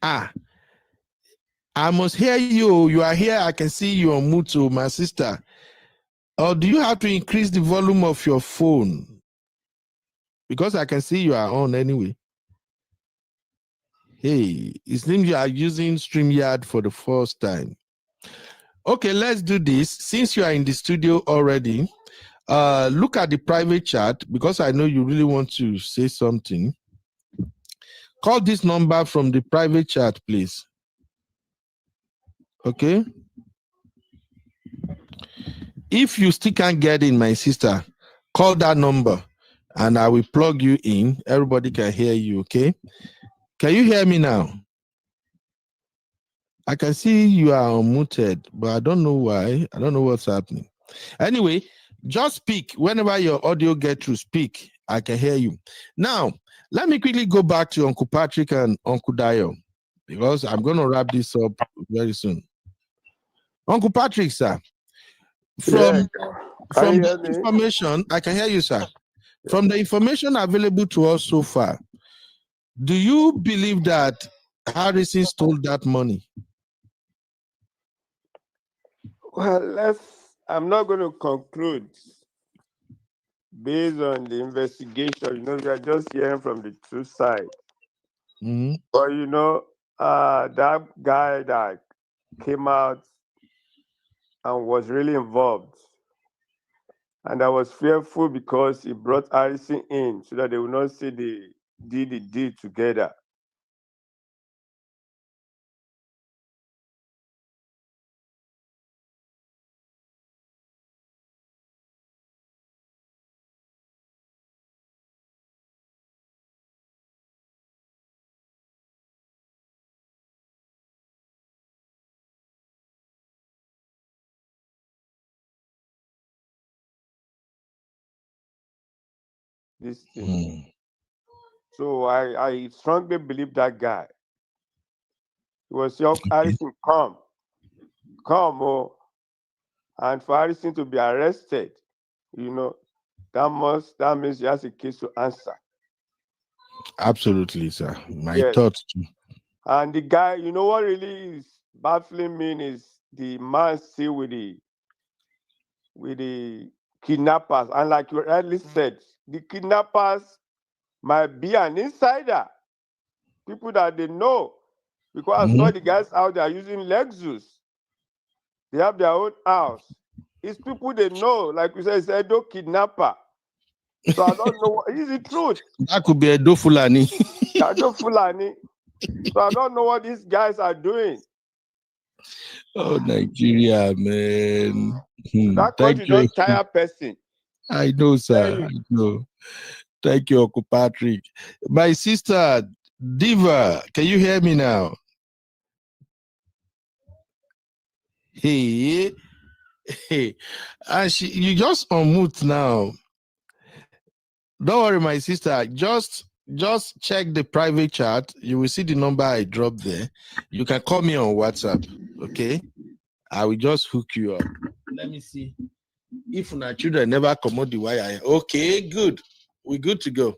I must hear you. You are here. I can see you on mute, my sister. Or do you have to increase the volume of your phone? Because I can see you are on anyway. Hey, it seems you are using StreamYard for the first time. Okay, let's do this. Since you are in the studio already, look at the private chat because I know you really want to say something. Call this number from the private chat, please. Okay? If you still can't get in, my sister, call that number and I will plug you in. Everybody can hear you, okay? Can you hear me now? I can see you are unmuted, but I don't know why. I don't know what's happening. Anyway, just speak. Whenever your audio gets to speak, I can hear you. Now, let me quickly go back to Uncle Patrick and Uncle Dio, because I'm going to wrap this up very soon. Uncle Patrick, sir, from the information, I can hear you, sir. From the information available to us so far, do you believe that Harrison stole that money? Well, I'm not going to conclude based on the investigation. You know, we are just hearing from the two sides. Mm-hmm. But you know, that guy that came out and was really involved, and I was fearful because he brought Harrison in so that they would not say they did the deal together. This thing. Mm. So I strongly believe that guy. It was your Harrison, come, oh, and for Harrison to be arrested, you know, that means he has a case to answer. Absolutely, sir. My Yes. thoughts too. And the guy, you know what really is baffling me is the man still with with the kidnappers. And like you rightly said, the kidnappers might be an insider, people that they know. Because I saw the guys out there using Lexus. They have their own house. It's people they know, like we said, it's Edo kidnapper. So I don't know what is the truth. That could be Edo Fulani. Edo Fulani. So I don't know what these guys are doing. Oh, Nigeria, man. That Thank country you. don't tire person. I know, sir. I know. Thank you, Uncle Patrick. My sister, Diva, can you hear me now? Hey, hey. And you just unmute now. Don't worry, my sister. Just check the private chat. You will see the number I dropped there. You can call me on WhatsApp. Okay, I will just hook you up. Let me see if my children never commode the wire. Okay, good. We're good to go.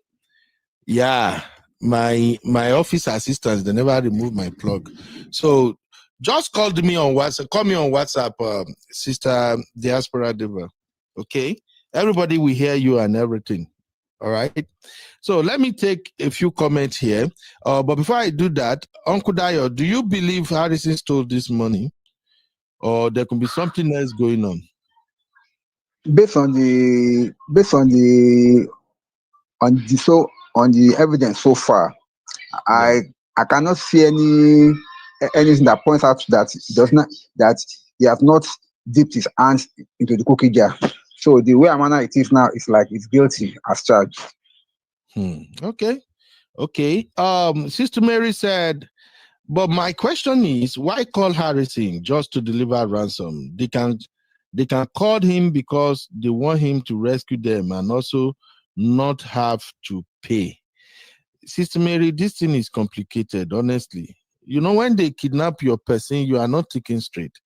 Yeah, my office assistants, they never remove my plug. So just call me on WhatsApp. Call me on WhatsApp, Sister Diaspora Diva. Okay, everybody will hear you and everything. All right. So let me take a few comments here. But before I do that, Uncle Dayo, do you believe Harrison stole this money, or there could be something else going on? Based on the evidence so far, I cannot see anything that points out that he has not dipped his hands into the cookie jar. So the way Amana it is now is like it's guilty as charged. Okay. Sister Mary said, but my question is, why call Harrison just to deliver ransom? They can call him because they want him to rescue them and also not have to pay. Sister Mary, this thing is complicated, honestly. You know, when they kidnap your person, you are not thinking straight.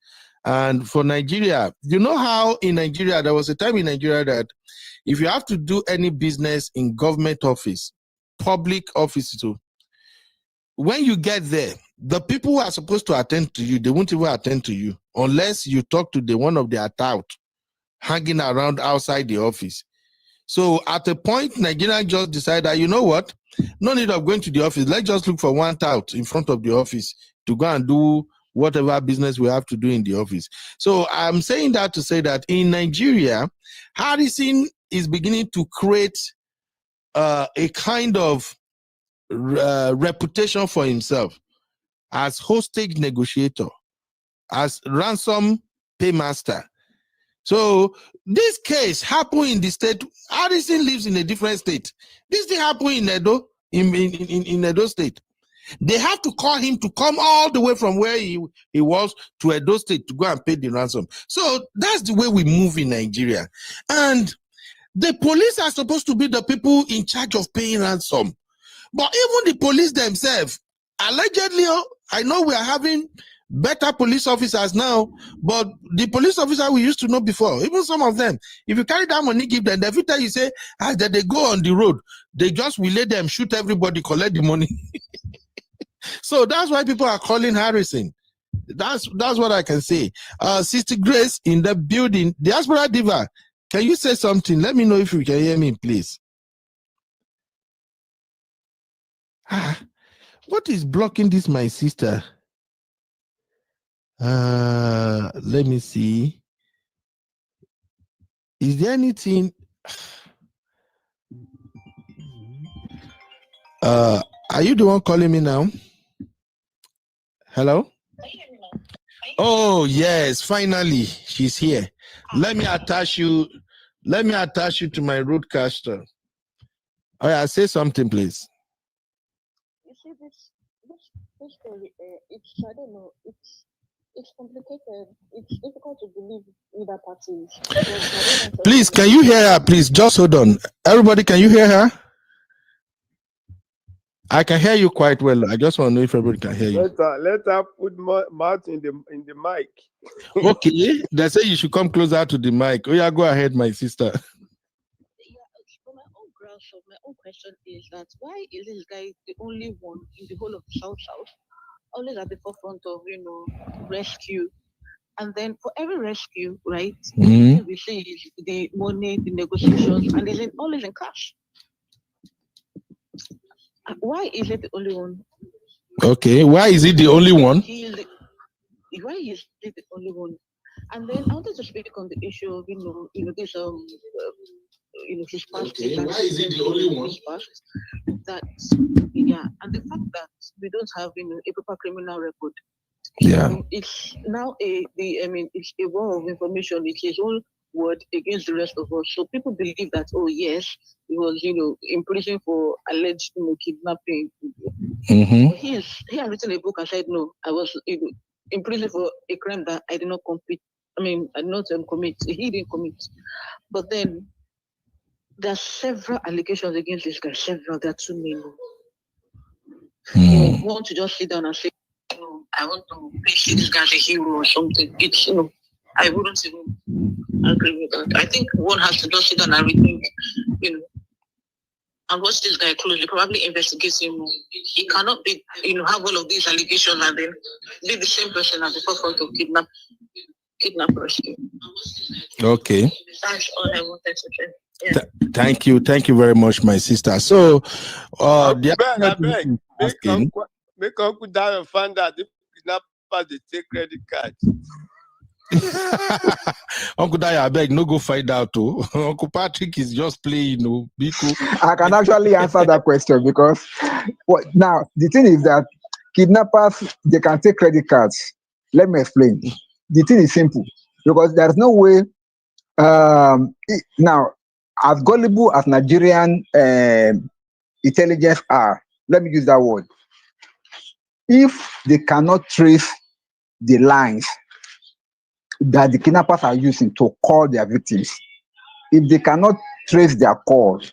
And for Nigeria, you know how in Nigeria, there was a time in Nigeria that if you have to do any business in government office, public office too, when you get there, the people who are supposed to attend to you, they won't even attend to you unless you talk to the one of their tout hanging around outside the office. So at a point, Nigeria just decided that, you know what, no need of going to the office. Let's just look for one tout in front of the office to go and do whatever business we have to do in the office. So I'm saying that to say that in Nigeria, Harrison is beginning to create a kind of reputation for himself as hostage negotiator, as ransom paymaster. So this case happened in the state. Harrison lives in a different state. This thing happened in Edo, in Edo State. They have to call him to come all the way from where he was to Edo State to go and pay the ransom. So that's the way we move in Nigeria. And the police are supposed to be the people in charge of paying ransom. But even the police themselves, allegedly, I know we are having better police officers now, but the police officer we used to know before, even some of them, if you carry that money, give them, every time you say, as they go on the road, they just will let them shoot everybody, collect the money. So that's why people are calling Harrison. That's what I can say. Sister Grace in the building, Diaspora Diva, can you say something? Let me know if you can hear me, please. What is blocking this, my sister? Let me see. Is there anything? Are you the one calling me now? Hello? Oh, yes, finally, she's here. Let me attach you to my roadcaster. Oh, yeah, say something, please. You see, this story, I don't know, it's complicated. It's difficult to believe either parties. Please, can you hear her? Please, just hold on. Everybody, can you hear her? I can hear you quite well. I just want to know if everybody can hear you. Let her put mouth in the mic. Okay, they say you should come closer to the mic. Oh yeah, go ahead, my sister. For my own grasp of my own question is that why is this guy the only one in the whole of the South always at the forefront of rescue? And then for every rescue, right, Mhm. we see is the money, the negotiations, and it's always in cash. Why is it the only one? Okay, why is it the only one? Why is it the only one? And then I wanted to speak on the issue of this his past. Okay, why is it the only one? His past, that and the fact that we don't have a proper criminal record. Yeah. It's now it's a war of information. It's his own word against the rest of us. So people believe that, oh yes, he was in prison for alleged kidnapping. Mm-hmm. He has written a book and said, no, I was in prison for a crime that I did not commit. I did not commit. He didn't commit. But then there are several allegations against this guy. Several. There are too many. You want to just sit down and say, I want to see this guy as a hero or something. It's I wouldn't even agree with that. I think one has to just sit down and rethink, and watch this guy closely. Probably investigate him. He cannot be, have all of these allegations and then be the same person at the forefront of kidnappers. Okay. That's all I wanted to say. Yeah. Thank you very much, my sister. So, I the beg, make Uncle Dayo find out if kidnappers they take credit cards. Uncle Dayo, I beg, no go find out too. Uncle Patrick is just playing, Biko. I can actually answer that question because now the thing is that kidnappers, they can take credit cards. Let me explain. The thing is simple because there's no way. Now, as gullible as Nigerian intelligence are, let me use that word. If they cannot trace the lines that the kidnappers are using to call their victims, if they cannot trace their calls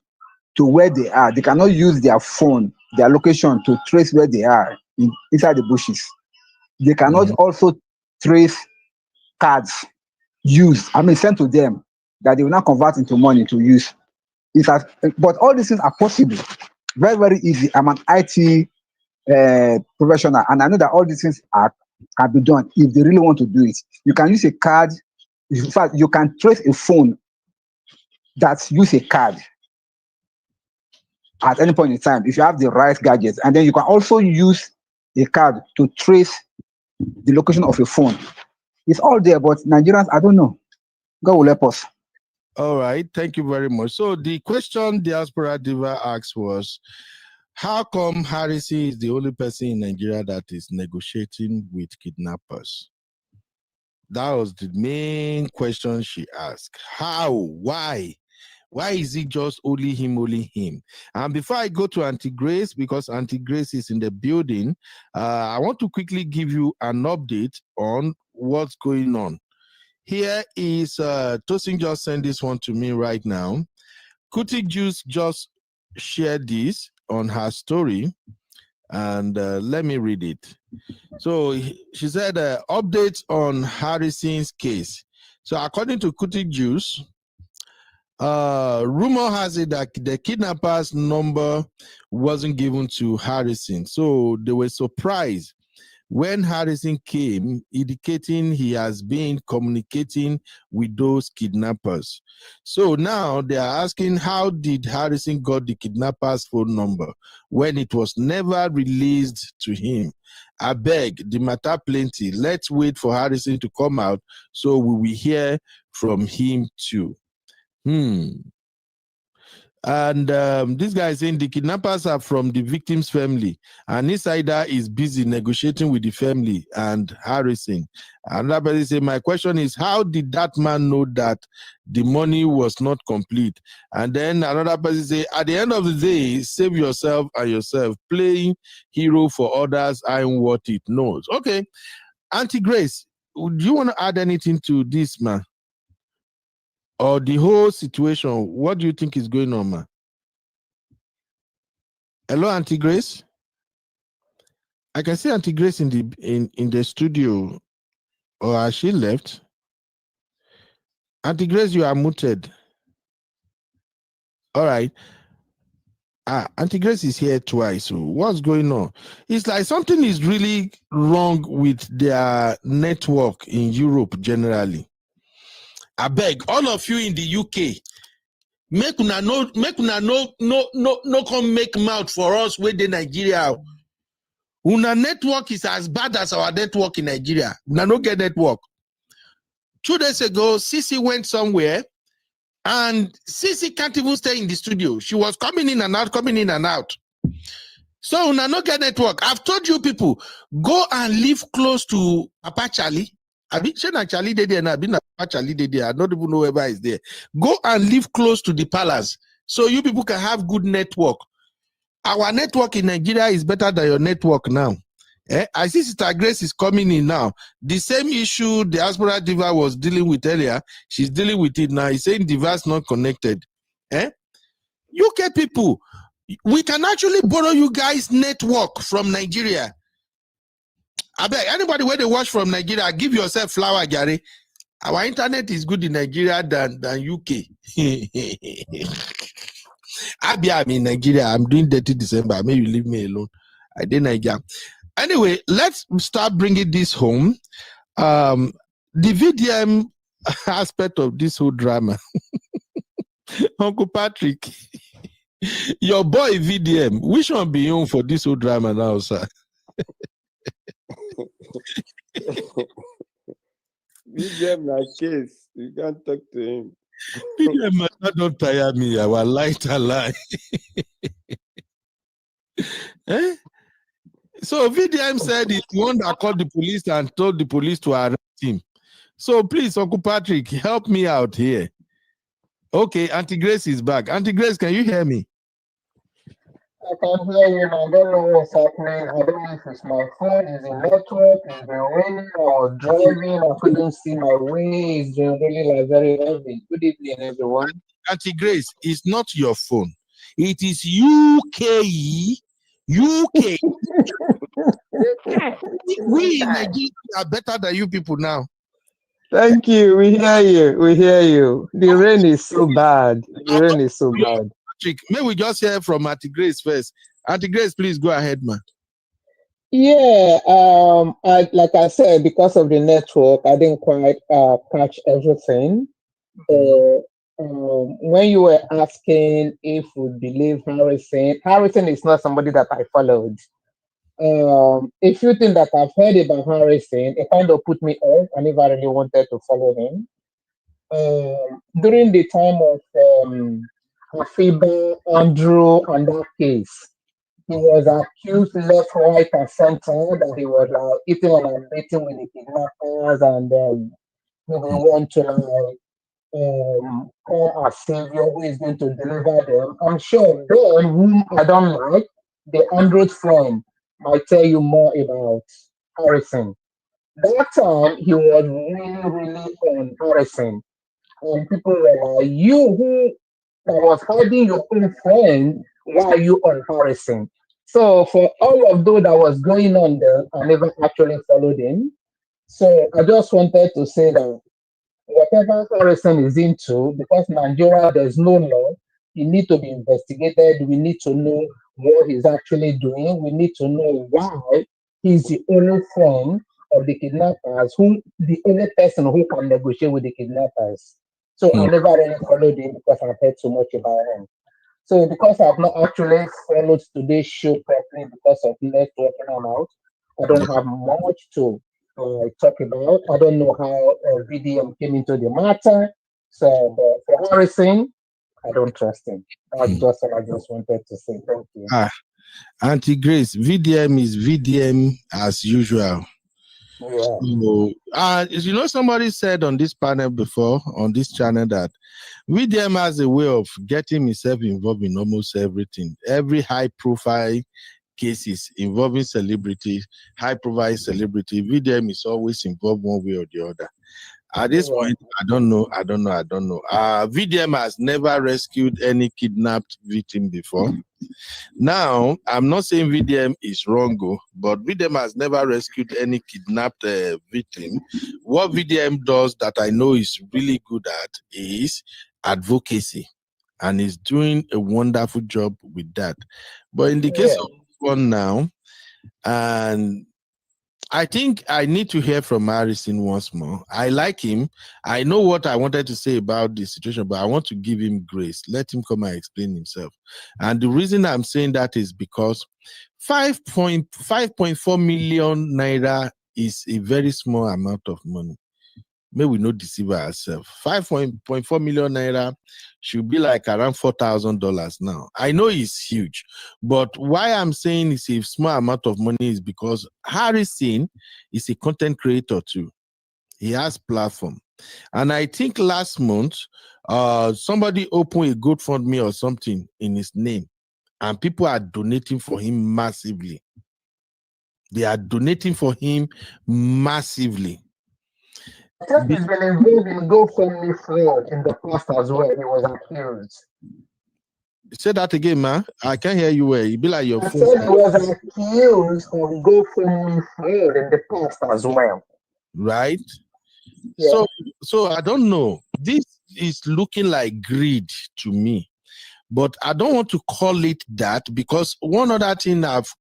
to where they are, they cannot use their phone, their location to trace where they are inside the bushes. They cannot also trace cards used, sent to them that they will not convert into money to use. But all these things are possible. Very, very easy. I'm an IT professional, and I know that all these things can be done if they really want to do it. You can use a card. In fact, you can trace a phone that use a card at any point in time if you have the right gadgets, and then you can also use a card to trace the location of a phone. It's all there, but Nigerians, I don't know. God will help us. All right, thank you very much. So the question Diaspora Diva asked was, how come Harrison is the only person in Nigeria that is negotiating with kidnappers? That was the main question she asked. How? Why? Why is it just only him? And before I go to Auntie Grace, because Auntie Grace is in the building, I want to quickly give you an update on what's going on. Here is, Tosin just sent this one to me right now. Kuti Juice just shared this on her story, and let me read it. So she said, updates on Harrison's case. So according to Kuti Juice, rumor has it that the kidnappers' number wasn't given to Harrison. So they were surprised when Harrison came, indicating he has been communicating with those kidnappers. So now they are asking, how did Harrison got the kidnappers' phone number when it was never released to him? I beg, the matter plenty. Let's wait for Harrison to come out so we will hear from him too. And this guy is saying the kidnappers are from the victim's family. An insider is busy negotiating with the family and Harrison. Another person say, my question is, how did that man know that the money was not complete? And then another person say, at the end of the day, save yourself and yourself. Playing hero for others ain't what it knows. Okay, Auntie Grace, do you want to add anything to this, man? Or the whole situation? What do you think is going on, man? Hello, Auntie Grace. I can see Auntie Grace in the studio, or has she left? Auntie Grace, you are muted. All right. Auntie Grace is here twice. So what's going on? It's like something is really wrong with their network in Europe generally. I beg all of you in the UK, make una no come make mouth for us with the Nigeria. Una network is as bad as our network in Nigeria. Una no get network. 2 days ago, Sisi went somewhere and Sisi can't even stay in the studio. She was coming in and out. So una no get network. I've told you people, go and live close to Papa Charlie. I mean, Charlie did there, and Papa Charlie did there. I don't even know whoever is there. Go and live close to the palace so you people can have good network. Our network in Nigeria is better than your network now. I see Sister Grace is coming in now. The same issue the Diaspora Diva was dealing with earlier, she's dealing with it now. He's saying Diva's not connected. UK people, we can actually borrow you guys network from Nigeria. I beg anybody where they watch from Nigeria, give yourself flower, Gary. Our internet is good in Nigeria than UK. I'm in Nigeria. I'm doing 30 December. Maybe leave me alone. I did Nigeria. Anyway, let's start bringing this home. The VDM aspect of this whole drama. Uncle Patrick, your boy VDM, which one be on for this whole drama now, sir? VDM na case. You can't talk to him. VDM don't tire me. I will lie to lie. So VDM said he's the one that called the police and told the police to arrest him. So please, Uncle Patrick, help me out here. Okay, Auntie Grace is back. Auntie Grace, can you hear me? I can hear you. I don't know what's happening. I don't know if it's my phone, is it network, is it raining or driving. I couldn't see my way. It's been really like very heavy. Good evening, everyone. Auntie Grace, it's not your phone. It is UK. We in Nigeria are better than you people now. Thank you. We hear you. We hear you. The rain is so bad. The rain is so bad. Patrick, may we just hear from Auntie Grace first? Auntie Grace, please go ahead, man. Yeah, like I said, because of the network, I didn't quite catch everything. When you were asking if we believe Harrison is not somebody that I followed. A few things that I've heard about Harrison, it kind of put me off. I never really wanted to follow him. During the time of Afiba, Andrew, and that case, he was accused left, right, and center that he was eating and beating with the kidnappers, and he will want to call a savior who is going to deliver them. I'm sure Ben, whom I don't like, the Android friend, might tell you more about Harrison. That time, he was really on Harrison. And people were like, you who was hiding your own friend, why are you on Harrison? So for all of those that was going on there, I never actually followed him. So I just wanted to say that whatever Harrison is into, because Nigeria, there's no law, he need to be investigated. We need to know what he's actually doing. We need to know why he's the only friend of the kidnappers, the only person who can negotiate with the kidnappers. So I never really followed him because I've heard so much about him. So because I've not actually followed today's show properly because of networking I'm out, I don't have much to talk about. I don't know how VDM came into the matter. So for Harrison, I don't trust him. That's just what I just wanted to say. Thank you. Auntie Grace, VDM is VDM as usual. Yeah. So, somebody said on this panel before, on this channel, that VDM has a way of getting himself involved in almost everything. Every high-profile cases involving celebrity, high-profile celebrity, VDM is always involved one way or the other. At this point, I don't know. VDM has never rescued any kidnapped victim before. Now, I'm not saying VDM is wrong, but VDM has never rescued any kidnapped victim. What VDM does that I know is really good at is advocacy. and he's doing a wonderful job with that. But in the case of one now, and I think I need to hear from Harrison once more. I like him. I know what I wanted to say about the situation, but I want to give him grace. Let him come and explain himself. And the reason I'm saying that is because 5.4 million naira is a very small amount of money. May we not deceive ourselves. 5.4 million naira should be like around $4,000 now. I know it's huge, but why I'm saying it's a small amount of money is because Harrison is a content creator too. He has platform. And I think last month, somebody opened a GoFundMe or something in his name, and people are donating for him massively. They are donating for him massively. I thought he's been involved in GoFundMe fraud in the past as well. He was accused. Say that again, man. I can't hear you well. You be like your I phone. said he was accused of GoFundMe fraud in the past as well. Right? Yeah. So I don't know. This is looking like greed to me, but I don't want to call it that, because one other thing I've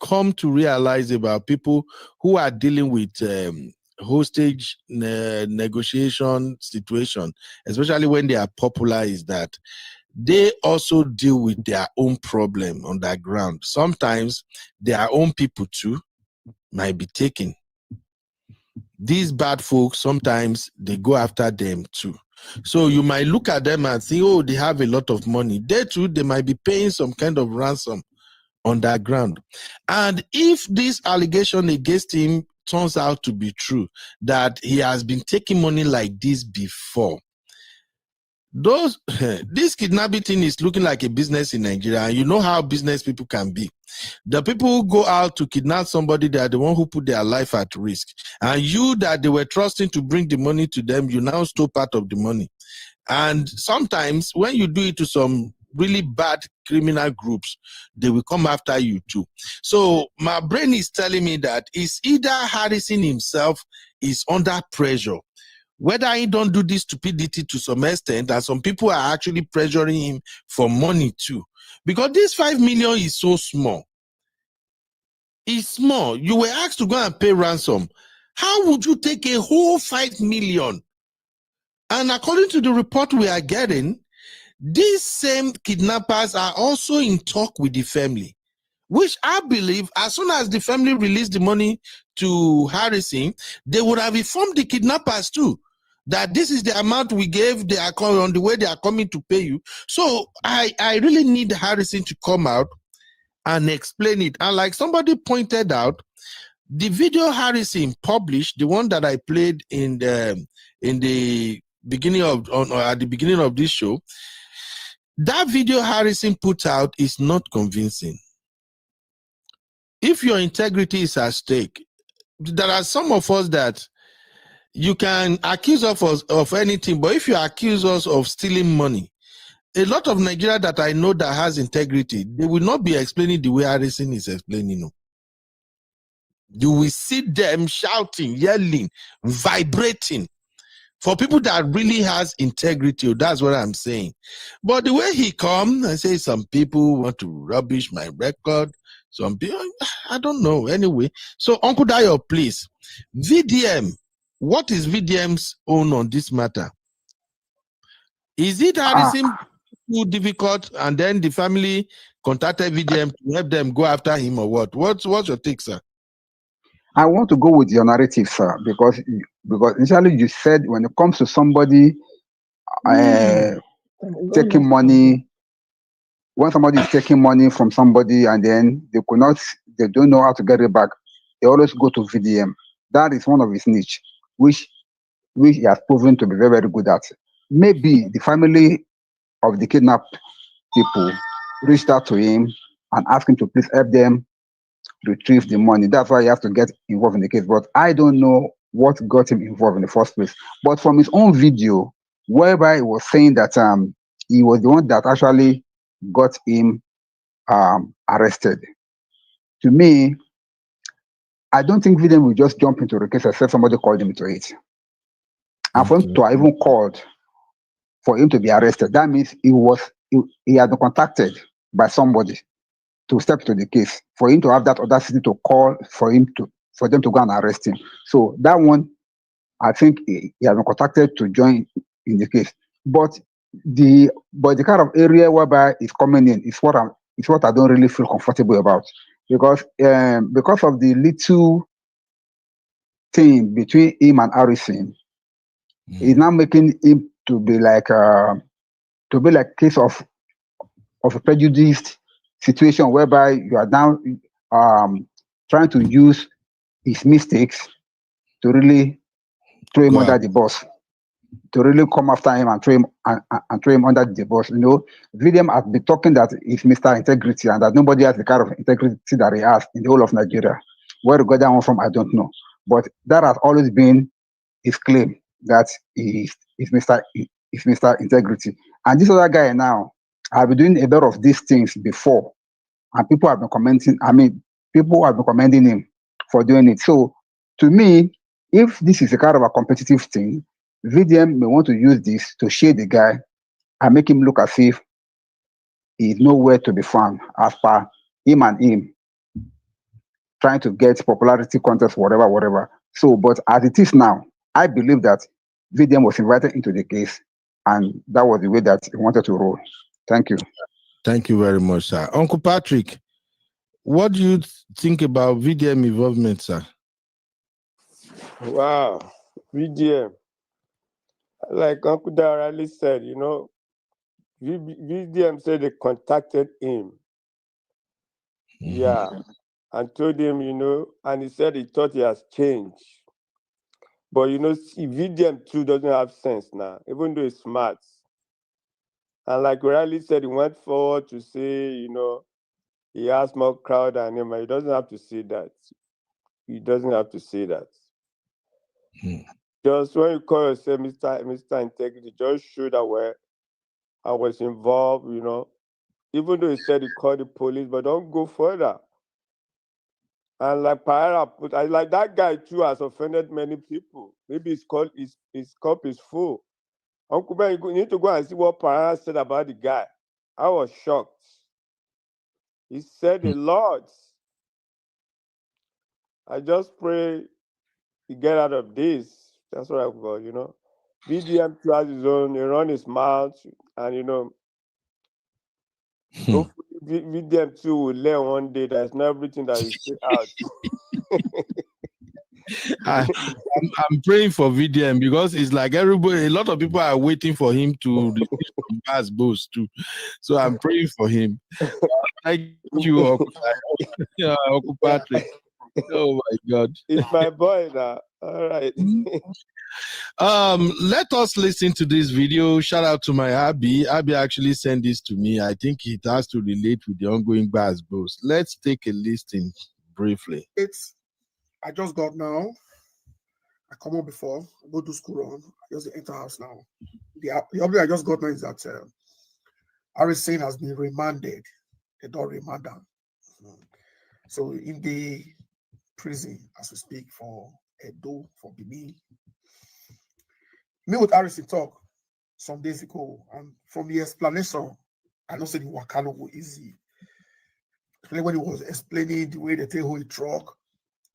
come to realize about people who are dealing with hostage negotiation situation, especially when they are popular, is that they also deal with their own problem on the ground. Sometimes their own people too might be taken. These bad folks, sometimes they go after them too. So you might look at them and think, oh, they have a lot of money. They too, they might be paying some kind of ransom underground. And if this allegation against him turns out to be true, that he has been taking money like this before, this kidnapping thing is looking like a business in Nigeria. And you know how business people can be. The people who go out to kidnap somebody, they are the one who put their life at risk. And you that they were trusting to bring the money to them, you now stole part of the money. And sometimes when you do it to some really bad criminal groups, they will come after you too. So my brain is telling me that it's either Harrison himself is under pressure, whether he don't do this stupidity to some extent, and some people are actually pressuring him for money too. Because this 5 million is so small. It's small. You were asked to go and pay ransom. How would you take a whole 5 million? And according to the report we are getting, these same kidnappers are also in talk with the family, which I believe as soon as the family released the money to Harrison, they would have informed the kidnappers too that this is the amount we gave, they are coming on the way, they are coming to pay you. So I really need Harrison to come out and explain it. And like somebody pointed out, the video Harrison published, the one that I played in the beginning of or at the beginning of this show, that video Harrison put out is not convincing. If your integrity is at stake, there are some of us that you can accuse us of anything, but if you accuse us of stealing money, a lot of Nigeria that I know that has integrity, they will not be explaining the way Harrison is explaining. You will see them shouting, yelling, vibrating. For people that really has integrity, that's what I'm saying. But the way he come and say some people want to rubbish my record, some people, I don't know. Anyway, so Uncle Dayo, please, VDM, what is VDM's own on this matter? Is it Harrison too difficult, and then the family contacted VDM to help them go after him, or what? What's your take, sir? I want to go with your narrative, sir, because initially you said when it comes to somebody taking money, when somebody is taking money from somebody and then they don't know how to get it back, they always go to VDM. That is one of his niche, which he has proven to be very, very good at. Maybe the family of the kidnapped people reached out to him and asked him to please help them retrieve the money. That's why he has to get involved in the case. But I don't know what got him involved in the first place. But from his own video, whereby he was saying that he was the one that actually got him arrested. To me, I don't think VDM will just jump into the case except somebody called him to it. And for him to have even called for him to be arrested. That means he had been contacted by somebody to step to the case for him to have that audacity to call for them to go and arrest him. So that one, I think he has been contacted to join in the case. But the kind of area whereby it's coming in is what I don't really feel comfortable about, because of the little thing between him and Harrison, is now making him to be like case of a prejudiced situation whereby you are now trying to use his mistakes to really throw him Go under out. the bus, to really come after him and throw him under the bus. William has been talking that he's Mr. Integrity and that nobody has the kind of integrity that he has in the whole of Nigeria. Where he got that one from, I don't know. But that has always been his claim, that he's Mr. Integrity. And this other guy now, I've been doing a lot of these things before, and people have been commending him for doing it. So to me, if this is a kind of a competitive thing, VDM may want to use this to shade the guy and make him look as if he's nowhere to be found, as per him trying to get popularity contest, whatever. So, but as it is now, I believe that VDM was invited into the case, and that was the way that he wanted to roll. Thank you. Thank you very much, sir. Uncle Patrick, what do you think about VDM involvement, sir? Wow, VDM. Like Uncle Darali said, VDM said they contacted him. Yeah, and told him, and he said he thought he has changed. But VDM too doesn't have sense now, even though he's smart. And like Riley said, he went forward to say, he has more crowd than him. He doesn't have to say that. He doesn't have to say that. Just when you call yourself Mr. Integrity, just show that I was involved, Even though he said he called the police, but don't go further. And like Parra put, like that guy too has offended many people. Maybe his cup is full. Uncle Ben, you need to go and see what Parra said about the guy. I was shocked. He said a lot. I just pray he get out of this. That's what I've got, VDM too has his own, he run his mouth, and hopefully VDM too will learn one day that it's not everything that you say out. I'm praying for VDM because it's like a lot of people are waiting for him to receive some bars boost too. So I'm praying for him. Thank you, Uncle Patrick. Oh my God. It's my boy now. All right. Let us listen to this video. Shout out to my Abby. Abby actually sent this to me. I think it has to relate with the ongoing bars boost. Let's take a listen briefly. I just got now. I come on before, I go to school run, I just enter house now. The update I just got now is that Harrison has been remanded. They don't remand him. So in the prison, as we speak, for Edo, for Benin. Me with Harrison talk some days ago, and from the explanation, I don't say the Wakano go easy. When he was explaining the way they take hold truck,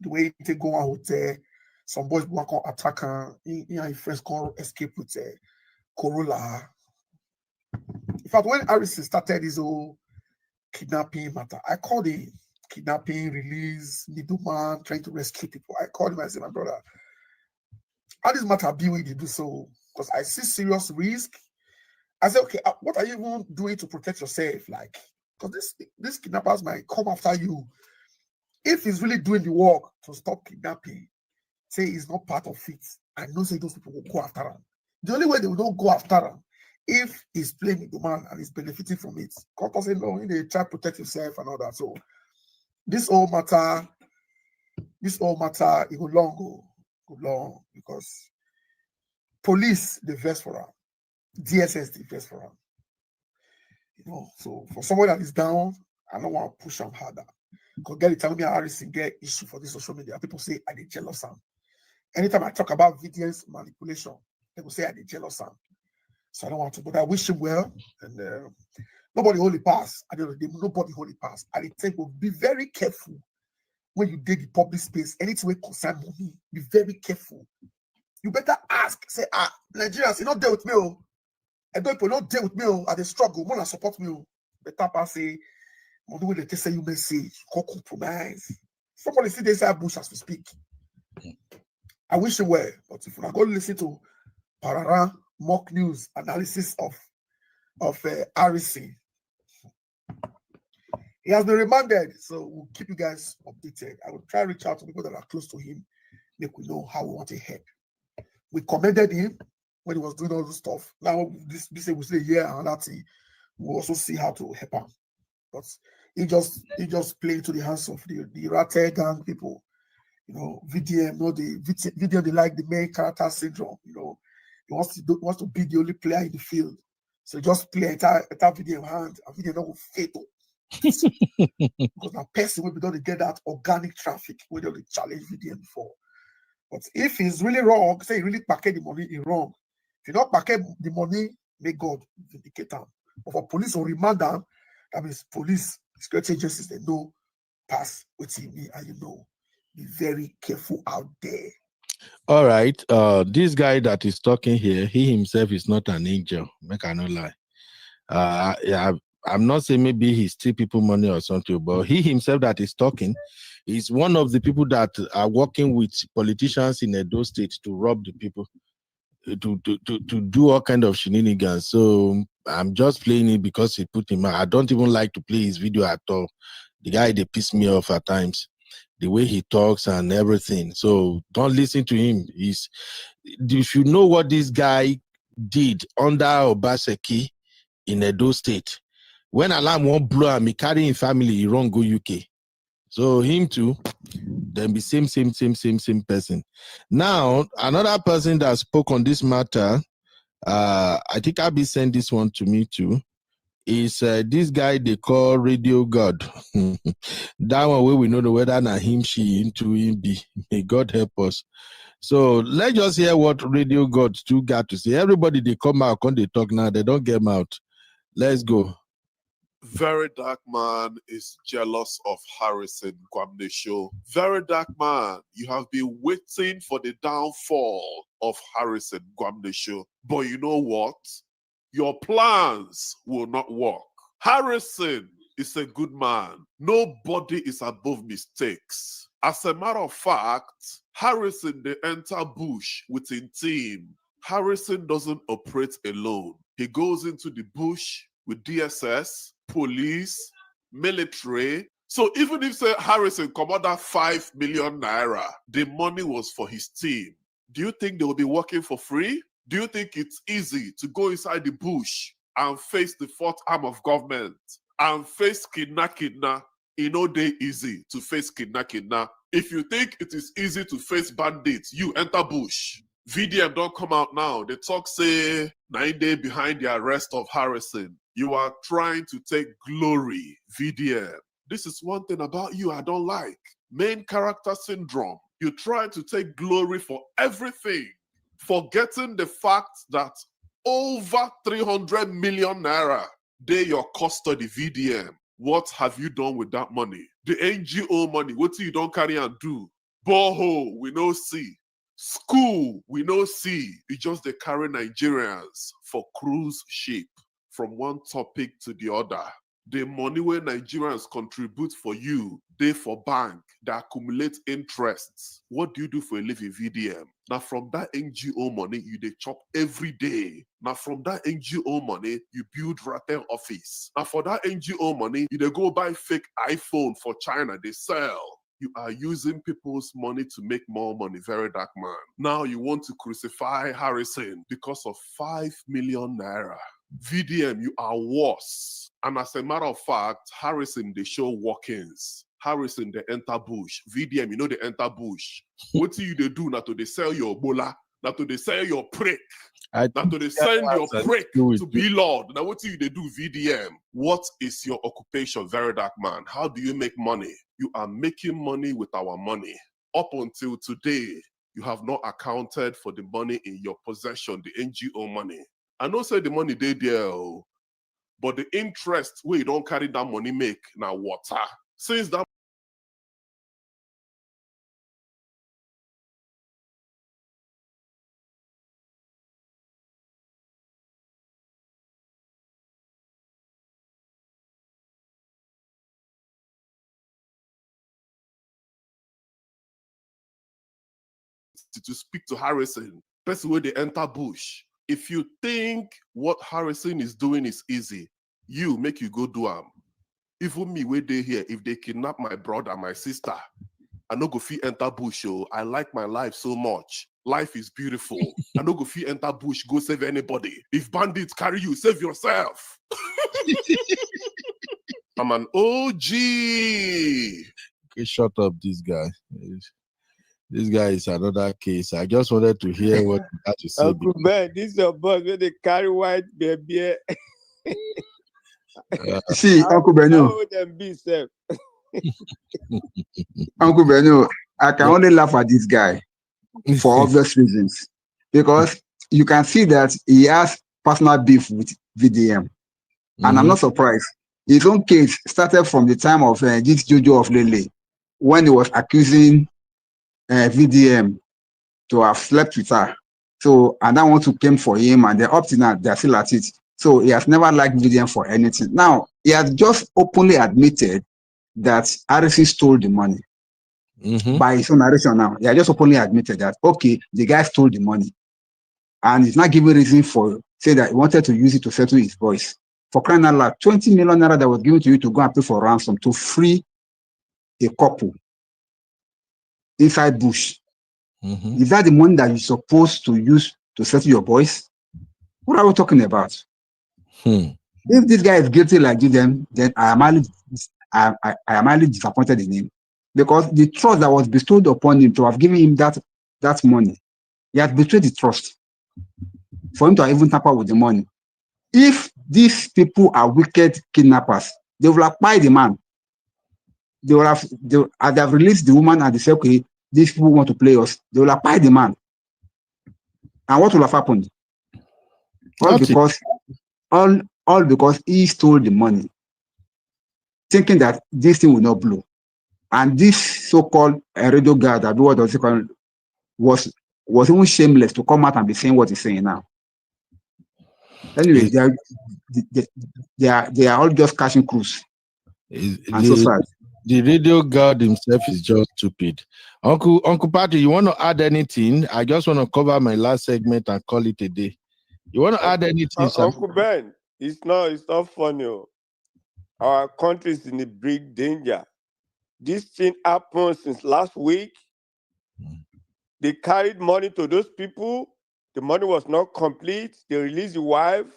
the way they go on hotel, some boys work on attacker, his friends call escape with Corolla. In fact, when Harrison started his whole kidnapping matter, I called the kidnapping, release, middleman, trying to rescue people. I called him and said, my brother, how this matter be when you do so? Because I see serious risk. I said, okay, what are you even doing to protect yourself? Like, because this kidnappers might come after you. If he's really doing the work to stop kidnapping, say he's not part of it, I know say those people will go after him. The only way they will not go after him if he's playing with the man and he's benefiting from it. Because say no, they try to protect himself and all that. So this whole matter, it will go long because police the vest for him, DSS the vest for him. So for someone that is down, I don't want to push him harder. Because get it, tell me Harrison get issue for this social media. People say I did jealous him. Anytime I talk about VDM's manipulation, they will say I did jealous him. So I don't want to, but I wish him well. And nobody hold it pass. I don't know, nobody hold it pass. And I think we'll be very careful when you dig the public space. Anything we concern money, be very careful. You better ask, say, Nigerians, you not deal with me. And don't not deal with me. At the struggle, want to support me. Better pass say, money will they say you message, call compromise. Somebody see this bush as we speak. I wish you well, but if you are going to listen to Parara mock news analysis of RC, he has been remanded, so we'll keep you guys updated. I will try to reach out to people that are close to him, make we know how we want to help. We commended him when he was doing all this stuff. Now this we say and that we'll also see how to help him. But he just played to the hands of the Rate gang people. You know, VDM, VDM, they like the main character syndrome. You know, he wants to be the only player in the field. So just play entire VDM hand, and VDM not go fatal. Because now person will be done to get that organic traffic where they challenge VDM before. But if he's really wrong, say he really packet the money, he's wrong. If you not packet the money, may God vindicate him. But for police or remand them, that means police, security agencies, they know pass with me, and you know. Be very careful out there. All right. This guy that is talking here, he himself is not an angel. Make I not lie. I'm not saying maybe he steal people money or something, but he himself that is talking is one of the people that are working with politicians in Edo State to rob the people, to do all kind of shenanigans. So I'm just playing it because he put him out. I don't even like to play his video at all. The guy, they piss me off at times. The way he talks and everything. So don't listen to him. If you know what this guy did under Obaseki in Edo State, when alarm won't blow and he carry in family, he run go UK. So him too, then be same person. Now, another person that spoke on this matter, I think I'll be send this one to me too. Is this guy they call Radio God. That one way we know whether na him, she, into him be. May God help us. So let's just hear what Radio God too got to say. Everybody they come out, when they talk now, they don't get them out. Let's go. Very Dark Man is jealous of Harrison Gwamne Show. Very Dark Man, you have been waiting for the downfall of Harrison Gwamne Show. But you know what? Your plans will not work. Harrison is a good man. Nobody is above mistakes. As a matter of fact, Harrison, they enter bush with a team. Harrison doesn't operate alone. He goes into the bush with DSS, police, military. So even if say Harrison come out that 5 million naira, the money was for his team. Do you think they will be working for free? Do you think it's easy to go inside the bush and face the fourth arm of government and face kidna? It no dey easy to face kidna. If you think it is easy to face bandits, you enter bush. VDM don't come out now. They talk say 9 days behind the arrest of Harrison. You are trying to take glory, VDM. This is one thing about you I don't like. Main character syndrome. You try to take glory for everything, forgetting the fact that over 300 million naira, they your custody, VDM. What have you done with that money? The NGO money, what you don't carry and do? Borehole, we no see. School, we no see. It's just they carry Nigerians for cruise ship from one topic to the other. The money where Nigerians contribute for you, they for bank, they accumulate interests. What do you do for a living, VDM? Now from that NGO money, you they chop every day. Now from that NGO money, you build retail office. Now for that NGO money, you they go buy fake iPhone for China, they sell. You are using people's money to make more money, Very Dark Man. Now you want to crucify Harrison because of 5 million naira. VDM, you are worse. And as a matter of fact, Harrison, they show walk-ins. Harrison, they enter bush. VDM, you know they enter bush. What do you they do? Now to they sell your bola. Now to they sell your prick. Now to they send your prick to be Lord. Now what do you they do, VDM? What is your occupation, Very Dark Man? How do you make money? You are making money with our money. Up until today, you have not accounted for the money in your possession, the NGO money. I know say the money they there, oh, but the interest where you don't carry that money make now water. Since that to speak to Harrison, person where they enter bush. If you think what Harrison is doing is easy, you make you go do am. Even me where they here, if they kidnap my brother, my sister, I no go fit enter bush. Oh, I like my life so much. Life is beautiful. I no go fit enter bush, go save anybody. If bandits carry you, save yourself. I'm an OG. Okay, shut up, this guy. This guy is another case. I just wanted to hear what you had to say. Uncle Ben, this is your boss where they carry white baby. See, Uncle Benno. How would them be, sir? Uncle Benno, I can only laugh at this guy for obvious reasons. Because you can see that he has personal beef with VDM. And I'm not surprised. His own case started from the time of this Jojo of Lele, when he was accusing VDM to have slept with her. So, and that one too came for him, and they're up to now, they're still at it. So he has never liked VDM for anything. Now, he has just openly admitted that RC stole the money. By his own narration now. He has just openly admitted that, okay, the guy stole the money. And he's not giving reason for, say that he wanted to use it to settle his voice. For crying out loud, 20 million naira that was given to you to go and pay for ransom to free a couple inside bush. Is that the money that you're supposed to use to settle your voice? What are we talking about? If this guy is guilty like this, then I am highly disappointed in him, because the trust that was bestowed upon him to have given him that money, he has betrayed the trust for him to even tamper with the money. If these people are wicked kidnappers, they will have paid the man. They have released the woman and they say, okay, these people want to play us. They will have paid the man. And what will have happened? All because he stole the money, thinking that this thing will not blow. And this so-called radio guard, what does it call, was even shameless to come out and be saying what he's saying now. Anyway, they are all just catching cruise. So sad. The radio guard himself is just stupid. Uncle Patty, you want to add anything? I just want to cover my last segment and call it a day. You want to add anything, sir? Uncle Ben, it's not funny. Our country is in a big danger. This thing happened since last week. They carried money to those people. The money was not complete. They released the wife,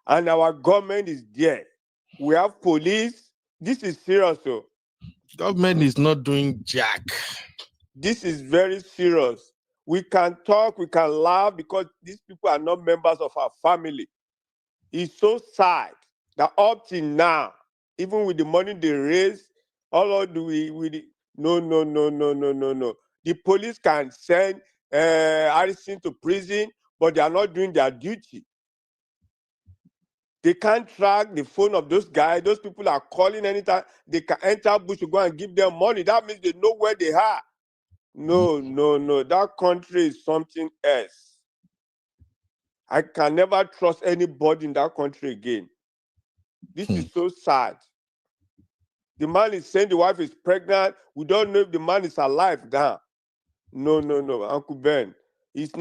and our government is there. We have police. This is serious, though. Government is not doing jack. This is very serious. We can talk, we can laugh, because these people are not members of our family. It's so sad that up till now, even with the money they raise, no. The police can send Harrison to prison, but they are not doing their duty. They can't track the phone of those guys. Those people are calling anytime. They can enter bush to go and give them money. That means they know where they are. No. That country is something else. I can never trust anybody in that country again. This is so sad. The man is saying the wife is pregnant. We don't know if the man is alive now. No. Uncle Ben, it's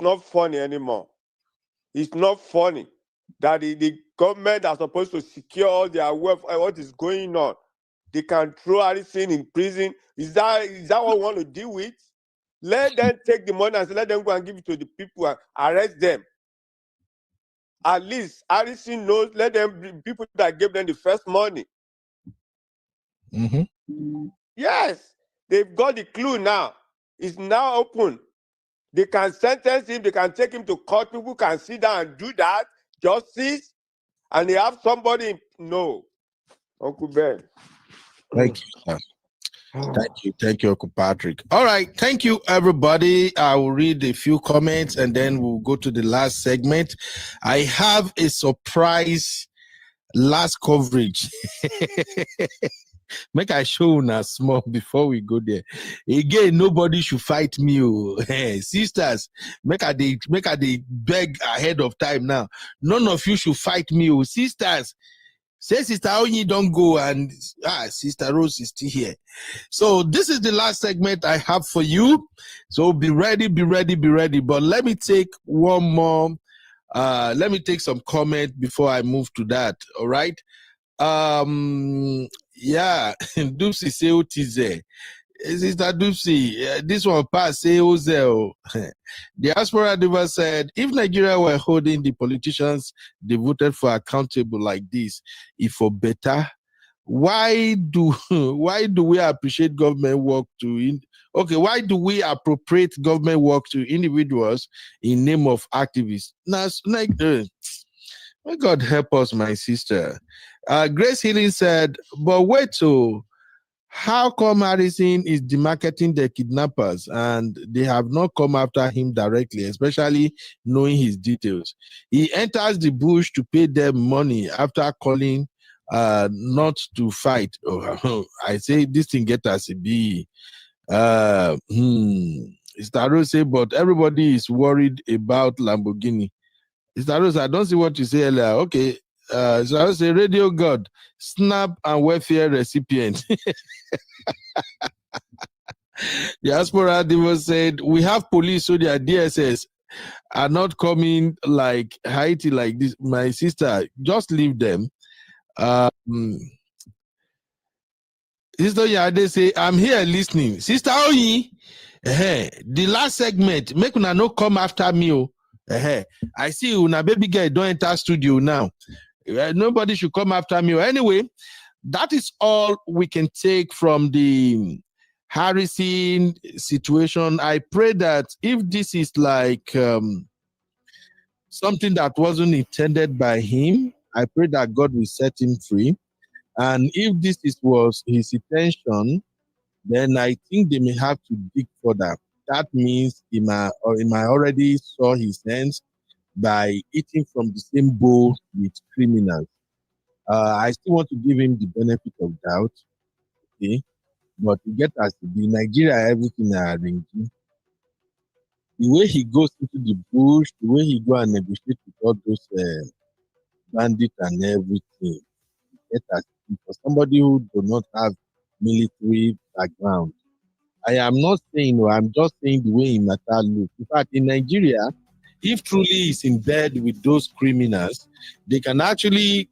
not funny anymore. It's not funny that the government are supposed to secure all their wealth. What is going on? They can throw Harrison in prison. Is that what we want to deal with? Let them take the money and let them go and give it to the people and arrest them. At least Harrison knows, let them be people that gave them the first money. Yes, they've got the clue now. It's now open. They can sentence him, they can take him to court. People can sit down and do that. Justice. And they have somebody. No. Uncle Ben. Thank you, sir. Thank you, Uncle Patrick. All right, thank you, everybody. I will read a few comments and then we'll go to the last segment. I have a surprise last coverage. Make I show una small before we go there. Again, nobody should fight me. Sisters, make I dey beg ahead of time now. None of you should fight me. Sisters, say Sister Onyi don't go, and Sister Rose is still here. So this is the last segment I have for you. So be ready. But let me take one more. Let me take some comment before I move to that. All right. Yeah, Dupsy say Otize. Sister Dupsy, this one pass say Ozel. Diaspora Diva said, if Nigeria were holding the politicians they voted for accountable like this, if for better, why do we appreciate government work to why do we appropriate government work to individuals in name of activists? Now, like, may God help us, my sister. Grace Healing said, but wait, how come Harrison is demarketing the kidnappers and they have not come after him directly, especially knowing his details? He enters the bush to pay them money after calling not to fight. I say this thing get us a B. Staro say, but everybody is worried about Lamborghini. Staro, I don't see what you say earlier. Okay. So I would say radio god, SNAP and welfare recipient. Diaspora Diva said, we have police, so their DSS are not coming like Haiti like this. My sister, just leave them. Sister Yade say, I'm here listening. Sister Oyi, the last segment, make una no come after me. I see una baby girl don't enter studio now. Nobody should come after me. Anyway, that is all we can take from the Harrison situation. I pray that if this is like something that wasn't intended by him, I pray that God will set him free. And if this was his intention, then I think they may have to dig further. That means he might already saw his hands by eating from the same bowl with criminals. I still want to give him the benefit of doubt, okay? But to get us to be Nigeria, everything arranging. The way he goes into the bush, the way he go and negotiate with all those bandits and everything, get us for somebody who do not have military background. I am not saying, I'm just saying the way in matter look. In fact, in Nigeria, if truly is in bed with those criminals, they can actually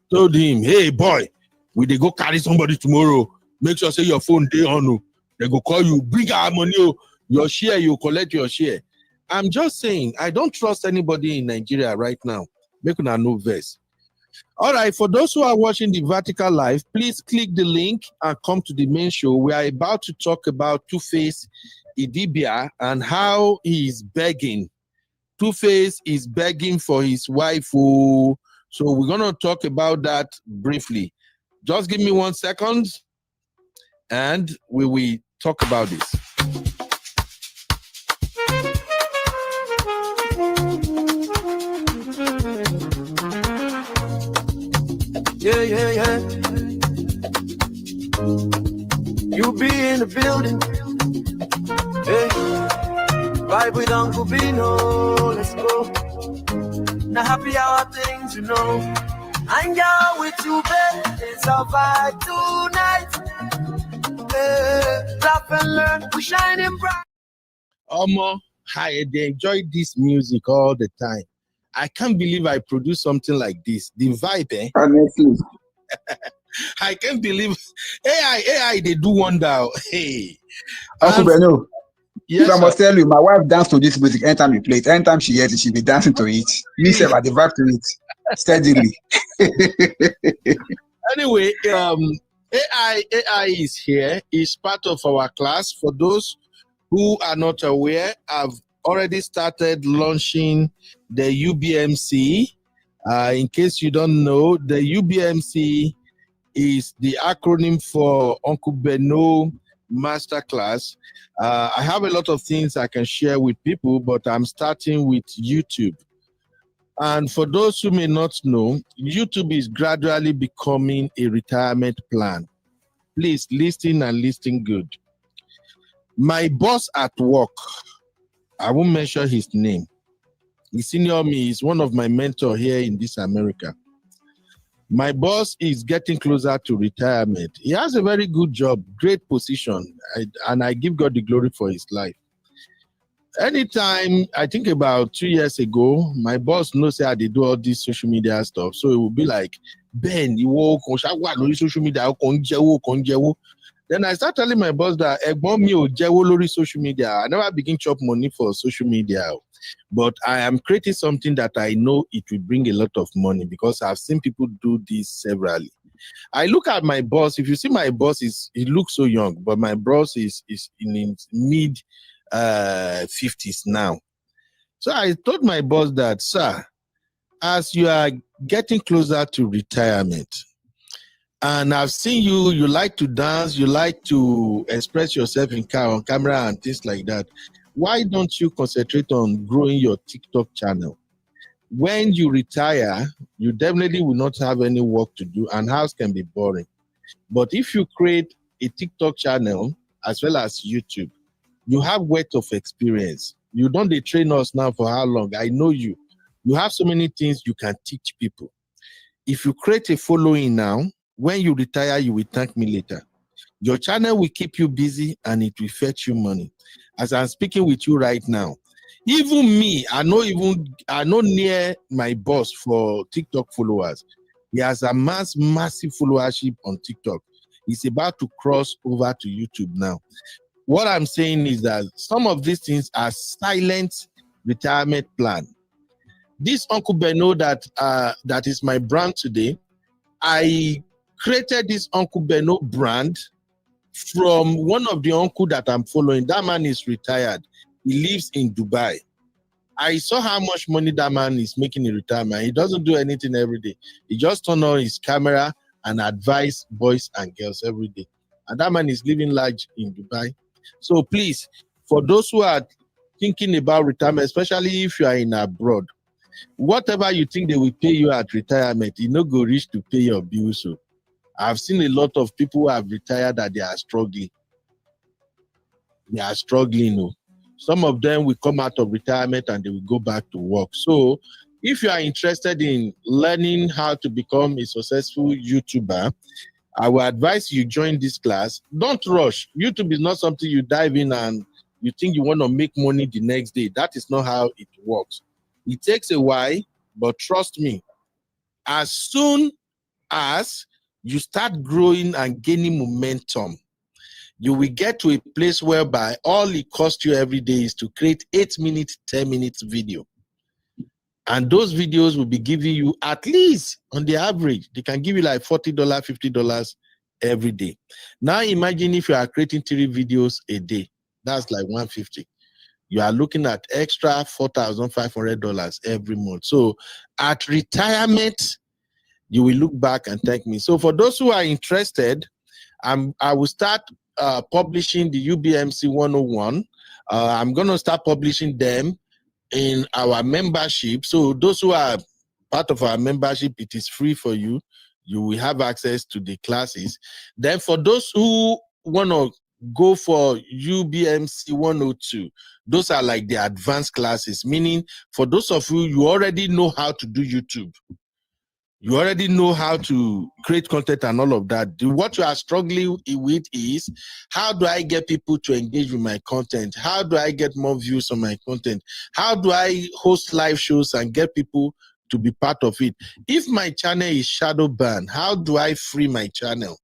told him, hey boy, we they go carry somebody tomorrow. Make sure say your phone day on. They go call you, bring our money, your share, you collect your share. I'm just saying, I don't trust anybody in Nigeria right now. Make una no verse. All right, for those who are watching the vertical live, please click the link and come to the main show. We are about to talk about Two-Face Idibia and how he is begging. Two-Face is begging for his wife. So we're going to talk about that briefly. Just give me 1 second and we will talk about this. Yeah. You be in the building. Hey, vibe with Uncle Bino. Let's go. Now happy hour things, you know. Hang out with you, babe. It's a vibe tonight. Hey, laugh and learn. We shining bright. Hi, they enjoy this music all the time. I can't believe I produced something like this. The vibe, Honestly. I can't believe AI, they do wonder. Hey. Uncle Beno, yes, I must tell you, my wife danced to this music anytime you play it. Anytime she hears it, she'll be dancing to it. Me, self, I vibe to it steadily. Anyway, AI is here. It's part of our class. For those who are not aware, I've already started launching the UBMC. In case you don't know, the UBMC is the acronym for Uncle Beno Masterclass. I have a lot of things I can share with people, but I'm starting with YouTube. And for those who may not know, YouTube is gradually becoming a retirement plan. Please listen and listen good. My boss at work, I won't mention his name. He senior me is one of my mentors here in this America. My boss is getting closer to retirement. He has a very good job, great position, and I give God the glory for his life. Anytime, I think about 2 years ago, my boss knows how they do all this social media stuff. So it will be like, Ben, you walk on social media, then I start telling my boss that social media. I never begin chop money for social media. But I am creating something that I know it will bring a lot of money because I've seen people do this severally. I look at my boss. If you see my boss, he looks so young, but my boss is in his mid 50s now. So I told my boss that, sir, as you are getting closer to retirement, and I've seen you like to dance, you like to express yourself on camera and things like that. Why don't you concentrate on growing your TikTok channel? When you retire, you definitely will not have any work to do and house can be boring. But if you create a TikTok channel as well as YouTube, you have wealth of experience. You don't train us now for how long? I know you. You have so many things you can teach people. If you create a following now, when you retire, you will thank me later. Your channel will keep you busy and it will fetch you money. As I'm speaking with you right now, even me, I know near my boss for TikTok followers. He has amassed massive followership on TikTok. He's about to cross over to YouTube now. What I'm saying is that some of these things are silent retirement plan. This Uncle Beno that is my brand today, I created this Uncle Beno brand from one of the uncle that I'm following. That man is retired. He lives in Dubai. I saw how much money that man is making in retirement. He doesn't do anything every day. He just turn on his camera and advise boys and girls every day. And that man is living large in Dubai. So please, for those who are thinking about retirement, especially if you are in abroad, whatever you think they will pay you at retirement, you no go reach to pay your bills. So I've seen a lot of people who have retired that they are struggling. They are struggling. No. Some of them will come out of retirement and they will go back to work. So if you are interested in learning how to become a successful YouTuber, I will advise you join this class. Don't rush. YouTube is not something you dive in and you think you want to make money the next day. That is not how it works. It takes a while, but trust me, as soon as you start growing and gaining momentum, you will get to a place whereby all it costs you every day is to create 8 minutes, 10 minutes video. And those videos will be giving you, at least on the average, they can give you like $40, $50 every day. Now imagine if you are creating 3 videos a day, that's like $150. You are looking at extra $4,500 every month. So at retirement, you will look back and thank me. So for those who are interested, I will start publishing the UBMC 101. I'm going to start publishing them in our membership. So those who are part of our membership, it is free for you. You will have access to the classes. Then for those who want to go for UBMC 102, those are like the advanced classes, meaning for those of you already know how to do YouTube. You already know how to create content and all of that. What you are struggling with is, how do I get people to engage with my content? How do I get more views on my content? How do I host live shows and get people to be part of it? If my channel is shadow banned, how do I free my channel?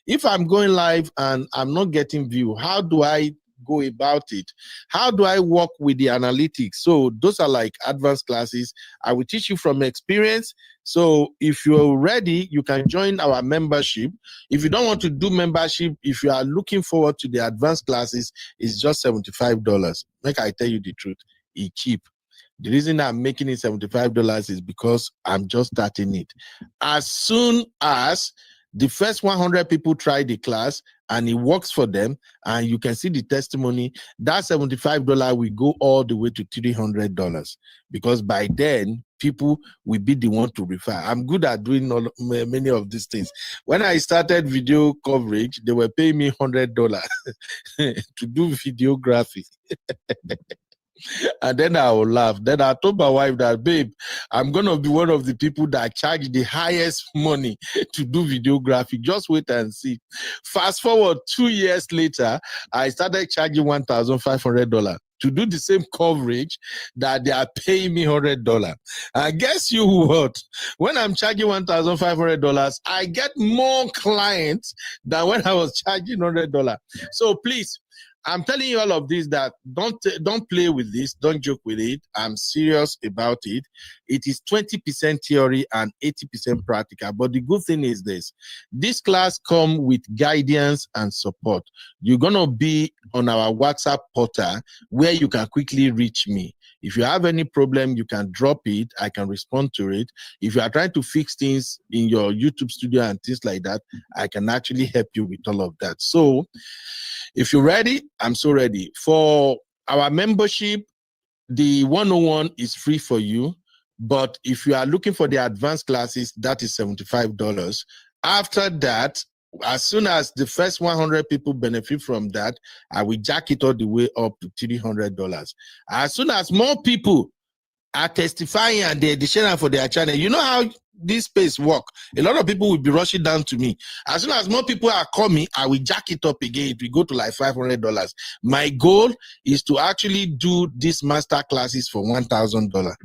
If I'm going live and I'm not getting view, how do I go about it? How do I work with the analytics? So those are like advanced classes. I will teach you from experience. So if you're ready, you can join our membership. If you don't want to do membership, if you are looking forward to the advanced classes, it's just $75. Make I tell you the truth, it's cheap. The reason I'm making it $75 is because I'm just starting it. As soon as The first 100 people try the class and it works for them, and you can see the testimony. That $75 will go all the way to $300, because by then people will be the one to refer. I'm good at doing many of these things. When I started video coverage, they were paying me $100 to do videography. And then I will laugh. Then I told my wife that, babe, I'm going to be one of the people that charge the highest money to do videography. Just wait and see. Fast forward 2 years later, I started charging $1,500 to do the same coverage that they are paying me $100. And guess you what? When I'm charging $1,500, I get more clients than when I was charging $100. So please, I'm telling you all of this, that don't play with this, don't joke with it. I'm serious about it. It is 20% theory and 80% practical. But the good thing is this class comes with guidance and support. You're gonna be on our WhatsApp portal where you can quickly reach me. If you have any problem, you can drop it. I can respond to it. If you are trying to fix things in your YouTube studio and things like that, I can actually help you with all of that. So if you're ready, I'm so ready. For our membership, the 101 is free for you. But if you are looking for the advanced classes, that is $75. After that, as soon as the first 100 people benefit from that, I will jack it all the way up to $300. As soon as more people are testifying and they're sharing for their channel, you know how this space work. A lot of people will be rushing down to me. As soon as more people are coming, I will jack it up again. It will go to like $500. My goal is to actually do these master classes for $1,000.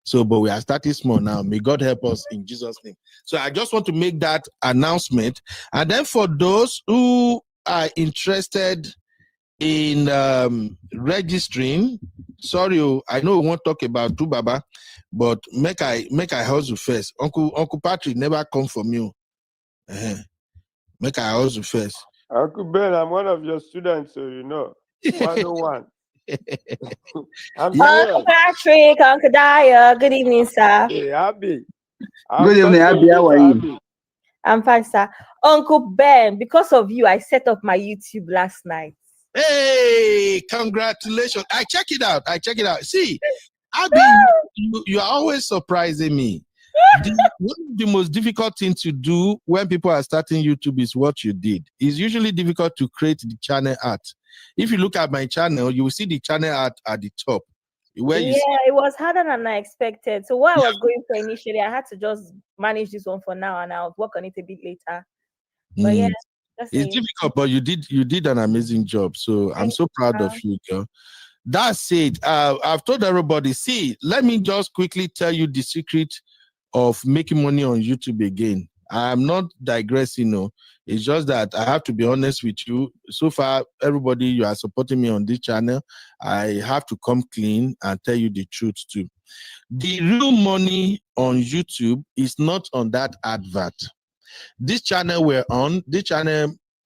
So, but we are starting small now. May God help us in Jesus' name. So I just want to make that announcement. And then for those who are interested in registering, sorry, I know we won't talk about Tu Baba, but make I hustle first. Uncle Patrick never come from you. Make I hustle first. Uncle Ben, I'm one of your students, so you know. 101. I'm Uncle Patrick, Uncle Daya, good evening, sir. Hey, Abby. Good evening, Abby. How are you? I'm fine, sir. Uncle Ben, because of you, I set up my YouTube last night. Hey, congratulations. I check it out. See, Abby, you are always surprising me. One of the most difficult things to do when people are starting YouTube is what you did. It's usually difficult to create the channel art. If you look at my channel, you will see the channel art at the top. Where you it was harder than I expected. So what I was going for initially, I had to just manage this one for now, and I'll work on it a bit later. But yeah, that's it's difficult, but you did an amazing job. So I'm so proud of you, girl. That's it. I've told everybody, see, let me just quickly tell you the secret of making money on YouTube again. I'm not digressing, no. It's just that I have to be honest with you. So far, everybody, you are supporting me on this channel. I have to come clean and tell you the truth too. The real money on YouTube is not on that advert. This channel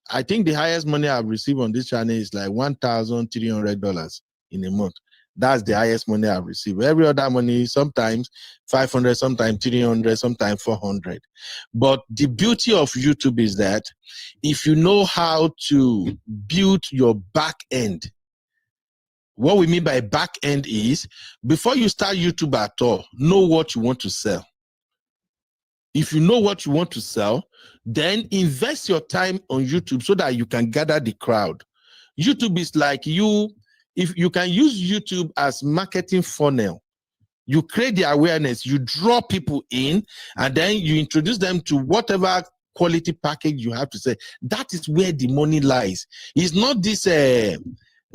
I think the highest money I've received on this channel is like $1,300 in a month. That's the highest money I've received. Every other money, sometimes 500, sometimes 300, sometimes 400. But the beauty of YouTube is that if you know how to build your back end, what we mean by back end is before you start YouTube at all, know what you want to sell. If you know what you want to sell, then invest your time on YouTube so that you can gather the crowd. YouTube is like if you can use YouTube as marketing funnel. You create the awareness, you draw people in, and then you introduce them to whatever quality package you have to say. That is where the money lies. It's not this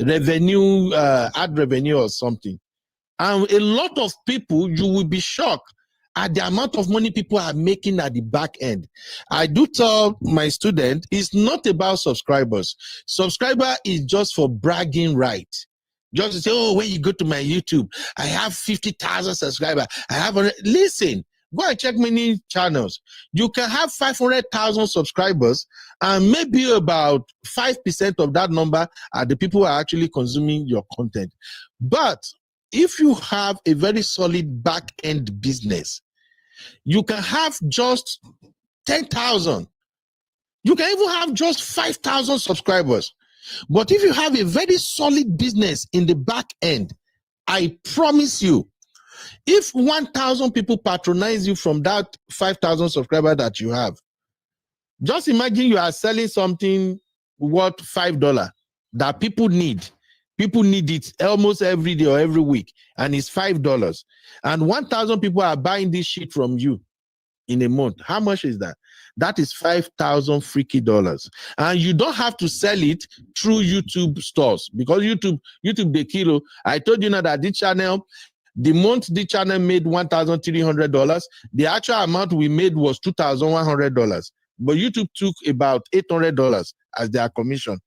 revenue, ad revenue or something. And a lot of people, you will be shocked at the amount of money people are making at the back end. I do tell my students, it's not about subscribers. Subscriber is just for bragging right. Just to say, oh, when you go to my YouTube, I have 50,000 subscribers. Listen, go and check many channels. You can have 500,000 subscribers, and maybe about 5% of that number are the people who are actually consuming your content. But if you have a very solid back-end business, you can have just 10,000 You can even have just 5,000 subscribers. But if you have a very solid business in the back end, I promise you, if 1,000 people patronize you from that 5,000 subscriber that you have, just imagine you are selling something worth $5 that people need. People need it almost every day or every week, and it's $5. And 1,000 people are buying this shit from you in a month. How much is that? That is 5,000 freaky dollars. And you don't have to sell it through YouTube stores, because YouTube the kilo. I told you now that this channel, the month the channel made $1,300, the actual amount we made was $2,100. But YouTube took about $800 as their commission.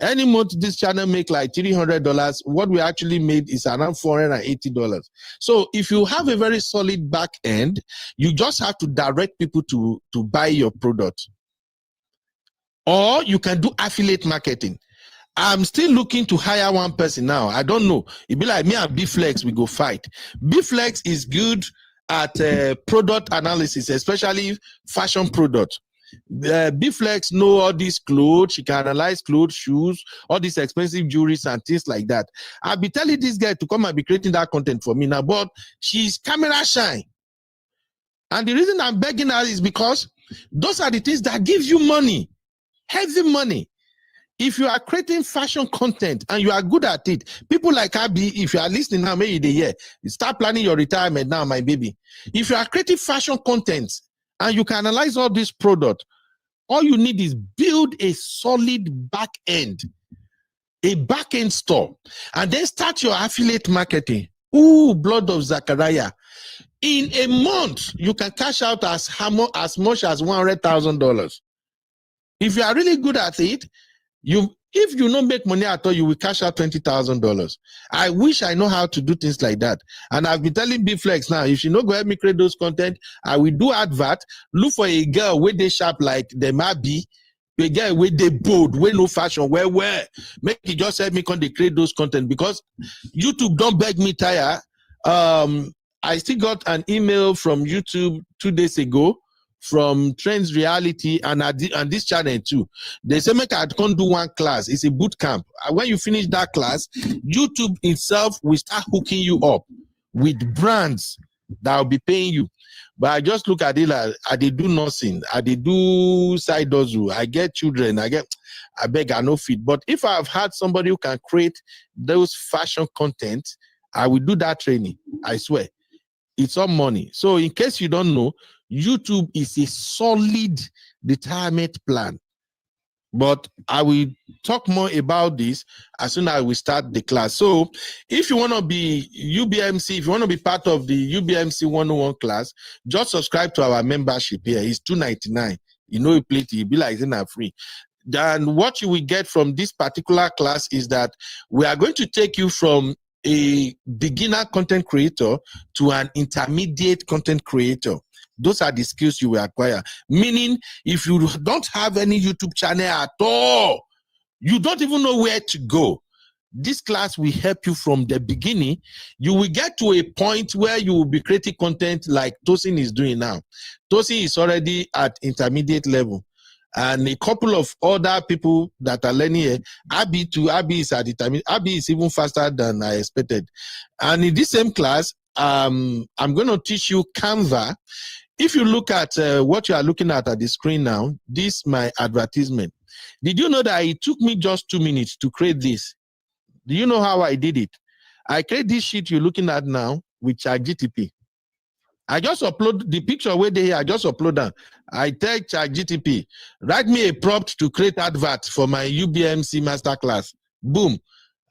Any month this channel make like $300, what we actually made is around $480. So if you have a very solid back end, you just have to direct people to buy your product. Or you can do affiliate marketing. I'm still looking to hire one person now. I don't know. It'd be like me and B-Flex, we go fight. B-Flex is good at product analysis, especially fashion product. B-Flex know all these clothes. She can analyze clothes, shoes, all these expensive jewelries and things like that. I'll be telling this guy to come and be creating that content for me now, but she's camera shy. And the reason I'm begging her is because those are the things that give you money, heavy money. If you are creating fashion content and you are good at it, people like Abby, if you are listening now, maybe the year, start planning your retirement now, my baby. If you are creating fashion content and you can analyze all this product, all you need is build a solid back end, a back end store, and then start your affiliate marketing. Ooh, blood of Zachariah. In a month, you can cash out as much as $100,000. If you are really good at it, if you don't make money at all, you will cash out $20,000. I wish I know how to do things like that. And I've been telling B-Flex now, if she not go help me create those content, I will do advert. Look for a girl where they sharp like they might be, a girl where they bold, where no fashion, where make it just help me come they create those content, because YouTube don't beg me tire. I still got an email from YouTube 2 days ago from Trends Reality and this channel too. They say make I can't do one class. It's a boot camp. When you finish that class, YouTube itself will start hooking you up with brands that will be paying you. But I just look at it like I they do nothing. I they do side hustle. I get children. I beg I no fit. But if I've had somebody who can create those fashion content, I will do that training. I swear. It's all money. So in case you don't know, YouTube is a solid retirement plan. But I will talk more about this as soon as we start the class. So if you want to be UBMC, if you want to be part of the UBMC 101 class, just subscribe to our membership here. It's $2.99. You know, you play it, it'll be like it's not free. Then what you will get from this particular class is that we are going to take you from a beginner content creator to an intermediate content creator. Those are the skills you will acquire. Meaning, if you don't have any YouTube channel at all, you don't even know where to go, this class will help you from the beginning. You will get to a point where you will be creating content like Tosin is doing now. Tosin is already at intermediate level. And a couple of other people that are learning here, Abby is at intermediate. Abby is even faster than I expected. And in this same class, I'm going to teach you Canva. If you look at what you are looking at the screen now, this is my advertisement. Did you know that it took me just 2 minutes to create this? Do you know how I did it? I create this sheet you're looking at now with ChatGPT. I just upload the picture where they here. I just upload them. I tell ChatGPT, write me a prompt to create advert for my UBMC masterclass. Boom.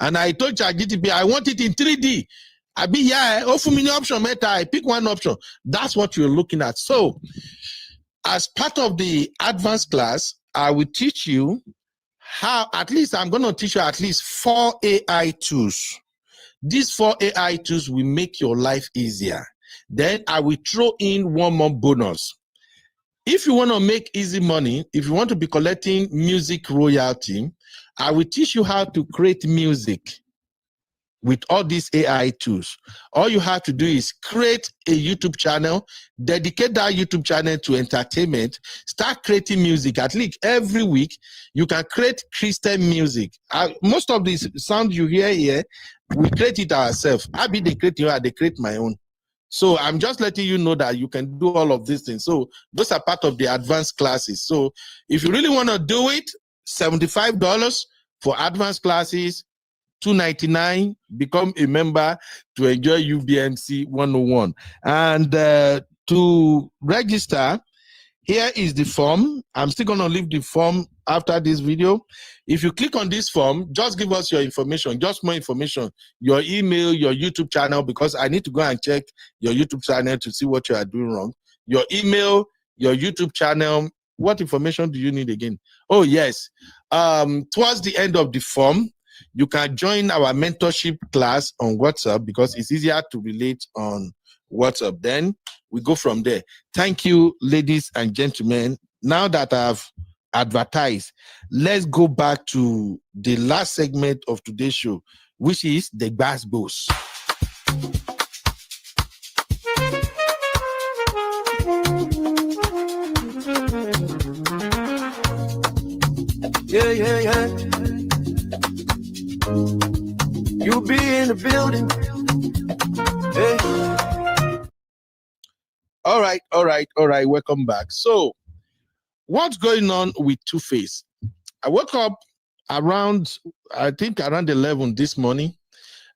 And I told ChatGPT, I want it in 3D. I be offer me an option, meta. I pick one option. That's what you're looking at. So, as part of the advanced class, I will teach you how, at least I'm going to teach you at least 4 AI tools. These 4 AI tools will make your life easier. Then I will throw in one more bonus. If you want to make easy money, if you want to be collecting music royalty, I will teach you how to create music. with all these AI tools. All you have to do is create a YouTube channel, dedicate that YouTube channel to entertainment, start creating music. At least every week, you can create Christian music. Most of these sound you hear here, we create it ourselves. I be the creator, they create my own. So I'm just letting you know that you can do all of these things. So those are part of the advanced classes. So if you really want to do it, $75 for advanced classes, $299, become a member to enjoy UBMC 101. And to register, here is the form. I'm still going to leave the form after this video. If you click on this form, just give us your information, just more information, your email, your YouTube channel, because I need to go and check your YouTube channel to see what you are doing wrong. Your email, your YouTube channel. What information do you need again? Oh, yes. Towards the end of the form, you can join our mentorship class on WhatsApp because it's easier to relate on WhatsApp. Then we go from there. Thank you, ladies and gentlemen. Now that I've advertised, let's go back to the last segment of today's show, which is the Bass Boss. Yeah, yeah, yeah. You be in the building. Hey. All right. Welcome back. So, what's going on with Two-Face? I woke up around 11 this morning,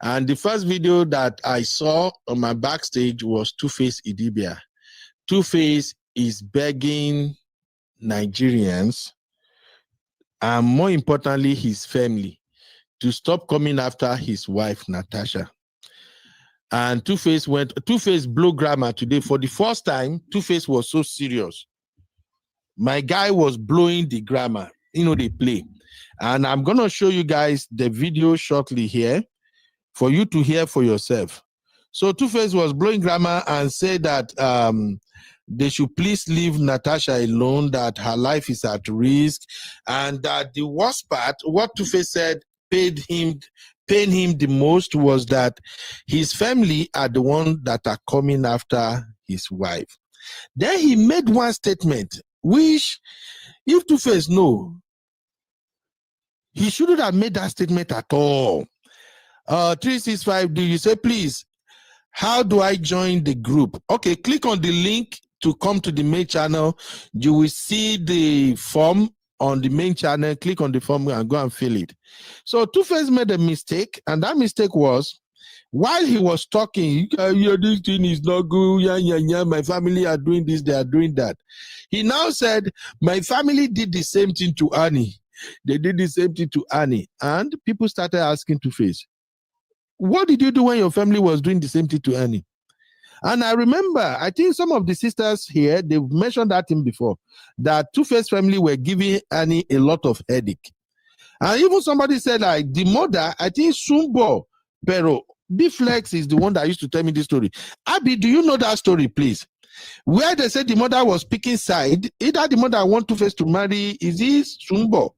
and the first video that I saw on my backstage was Two-Face Idibia. Two-Face is begging Nigerians, and more importantly, his family, to stop coming after his wife, Natasha. And Two-Face blew grammar today. For the first time, Two-Face was so serious. My guy was blowing the grammar. They play. And I'm going to show you guys the video shortly here for you to hear for yourself. So Two-Face was blowing grammar and said that they should please leave Natasha alone, that her life is at risk. And that the worst part, what Two-Face said pained him the most was that his family are the ones that are coming after his wife. Then he made one statement, which if Two-Face know, he shouldn't have made that statement at all. 365, do you say, please, how do I join the group? Okay, click on the link to come to the main channel. You will see the form on the main channel. Click on the form and go and fill it. So Two-Face made a mistake, and that mistake was, while he was talking, this thing is not good, my family are doing this, they are doing that. He now said, my family did the same thing to Annie. They did the same thing to Annie. And people started asking Two-Face, what did you do when your family was doing the same thing to Annie? And I remember, I think some of the sisters here, they've mentioned that thing before, that Two-Face family were giving Annie a lot of headache. And even somebody said, like, the mother, I think Sumbo, pero B-Flex is the one that used to tell me this story. Abby, do you know that story, please? Where they said the mother was picking side, either the mother want Two-Face to marry, is this Sumbo?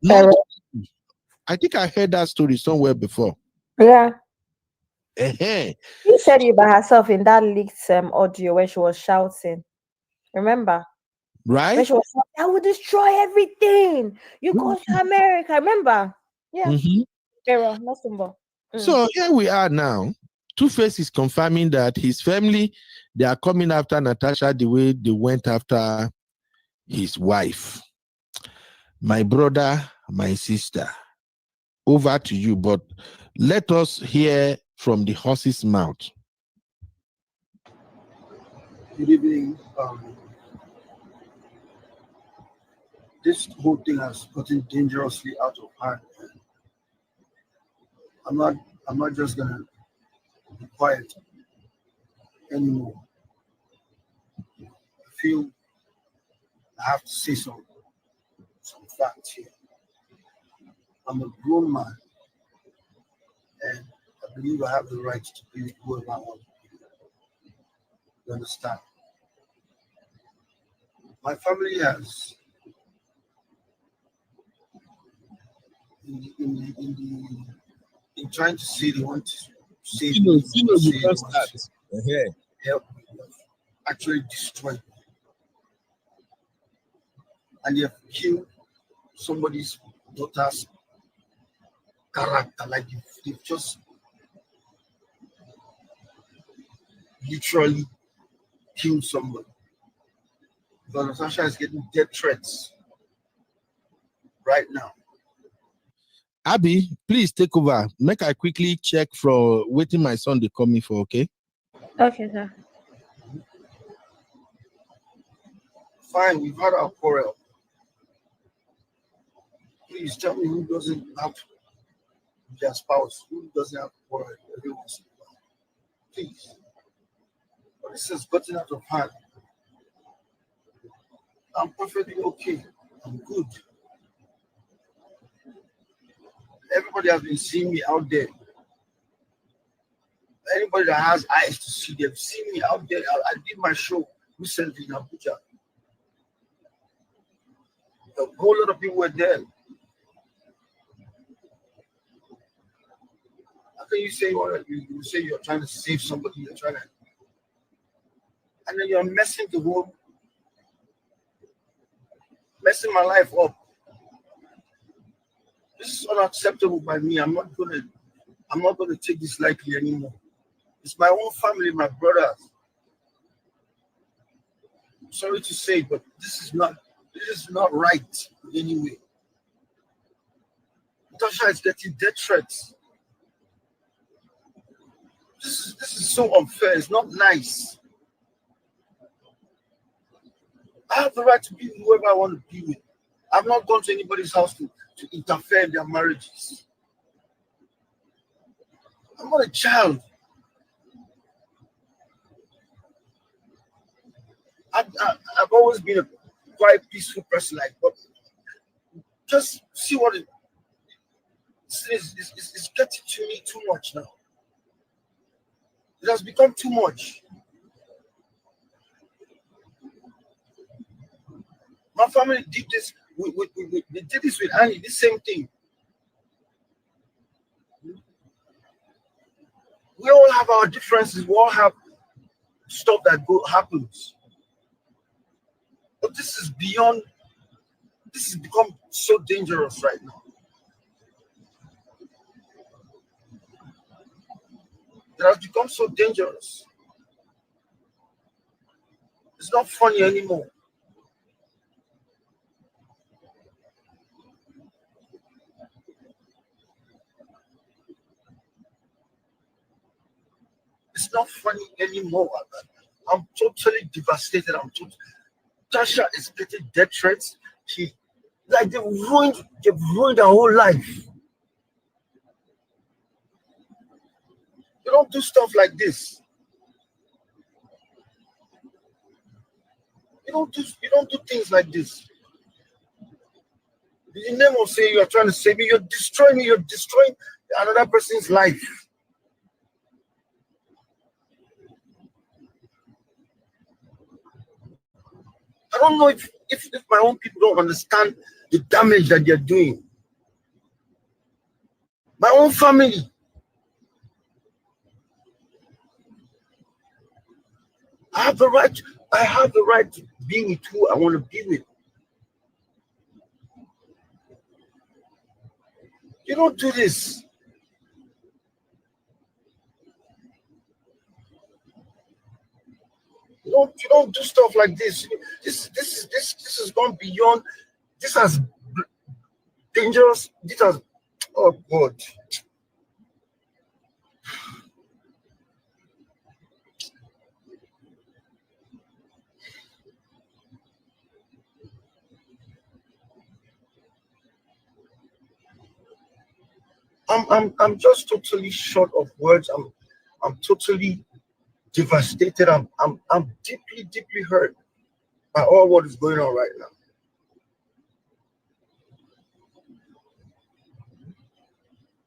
No, I think I heard that story somewhere before. Yeah. He said it by herself in that leaked audio where she was shouting. Remember? Right? Where she was shouting, I will destroy everything. You go to America. Remember? Yeah. Error, not symbol. So here we are now. Two-Face is confirming that his family, they are coming after Natasha the way they went after his wife. My brother, my sister, over to you, but let us hear from the horse's mouth. Good evening. This whole thing has gotten dangerously out of hand. I'm not just gonna be quiet anymore. I feel I have to say some facts here. I'm a grown man, and I believe I have the right to be whoever I want to be. You understand? My family has, in the in trying to say they want to save You know, me, you know, say the they first want start. to help me, actually destroy me. And they have killed somebody's daughter's character. Like they've just literally killed somebody. But Natasha is getting death threats right now. Abby, please take over. Make I quickly check for waiting my son they call me for, okay? Okay, sir. Fine, we've had our quarrel. Please tell me who doesn't have their spouse, who doesn't have a quarrel every once in a while. Please. But this has gotten out of hand. I'm perfectly okay. I'm good. Everybody has been seeing me out there. Anybody that has eyes to see, they've seen me out there. I did my show recently in Abuja. A whole lot of people were there. How can you say you say you're trying to save somebody, you're trying to, and then you're messing my life up. This is unacceptable by me. I'm not gonna take this lightly anymore. It's my own family, my brothers. I'm sorry to say, but this is not right in any way. Natasha is getting death threats. This is so unfair. It's not nice. I have the right to be with whoever I want to be with. I've not gone to anybody's house to interfere in their marriages. I'm not a child. I've always been a quite peaceful person, but just see what it's getting to me too much now. It has become too much. My family did this. They did this with Annie. The same thing. We all have our differences. We all have stuff that happens. But this is beyond. This has become so dangerous right now. It has become so dangerous. It's not funny anymore. It's not funny anymore. I'm totally devastated. Tasha is getting death threats. They've ruined her whole life. You don't do stuff like this. You don't do things like this. In the name of saying you are trying to save me, you're destroying me, you're destroying another person's life. I don't know if my own people don't understand the damage that they're doing. My own family. I have the right to be with who I want to be with. You don't do this. You don't do stuff like this. This has gone beyond. This has dangerous. This has, oh God. I'm just totally short of words. I'm totally devastated. I'm deeply hurt by all what is going on right now.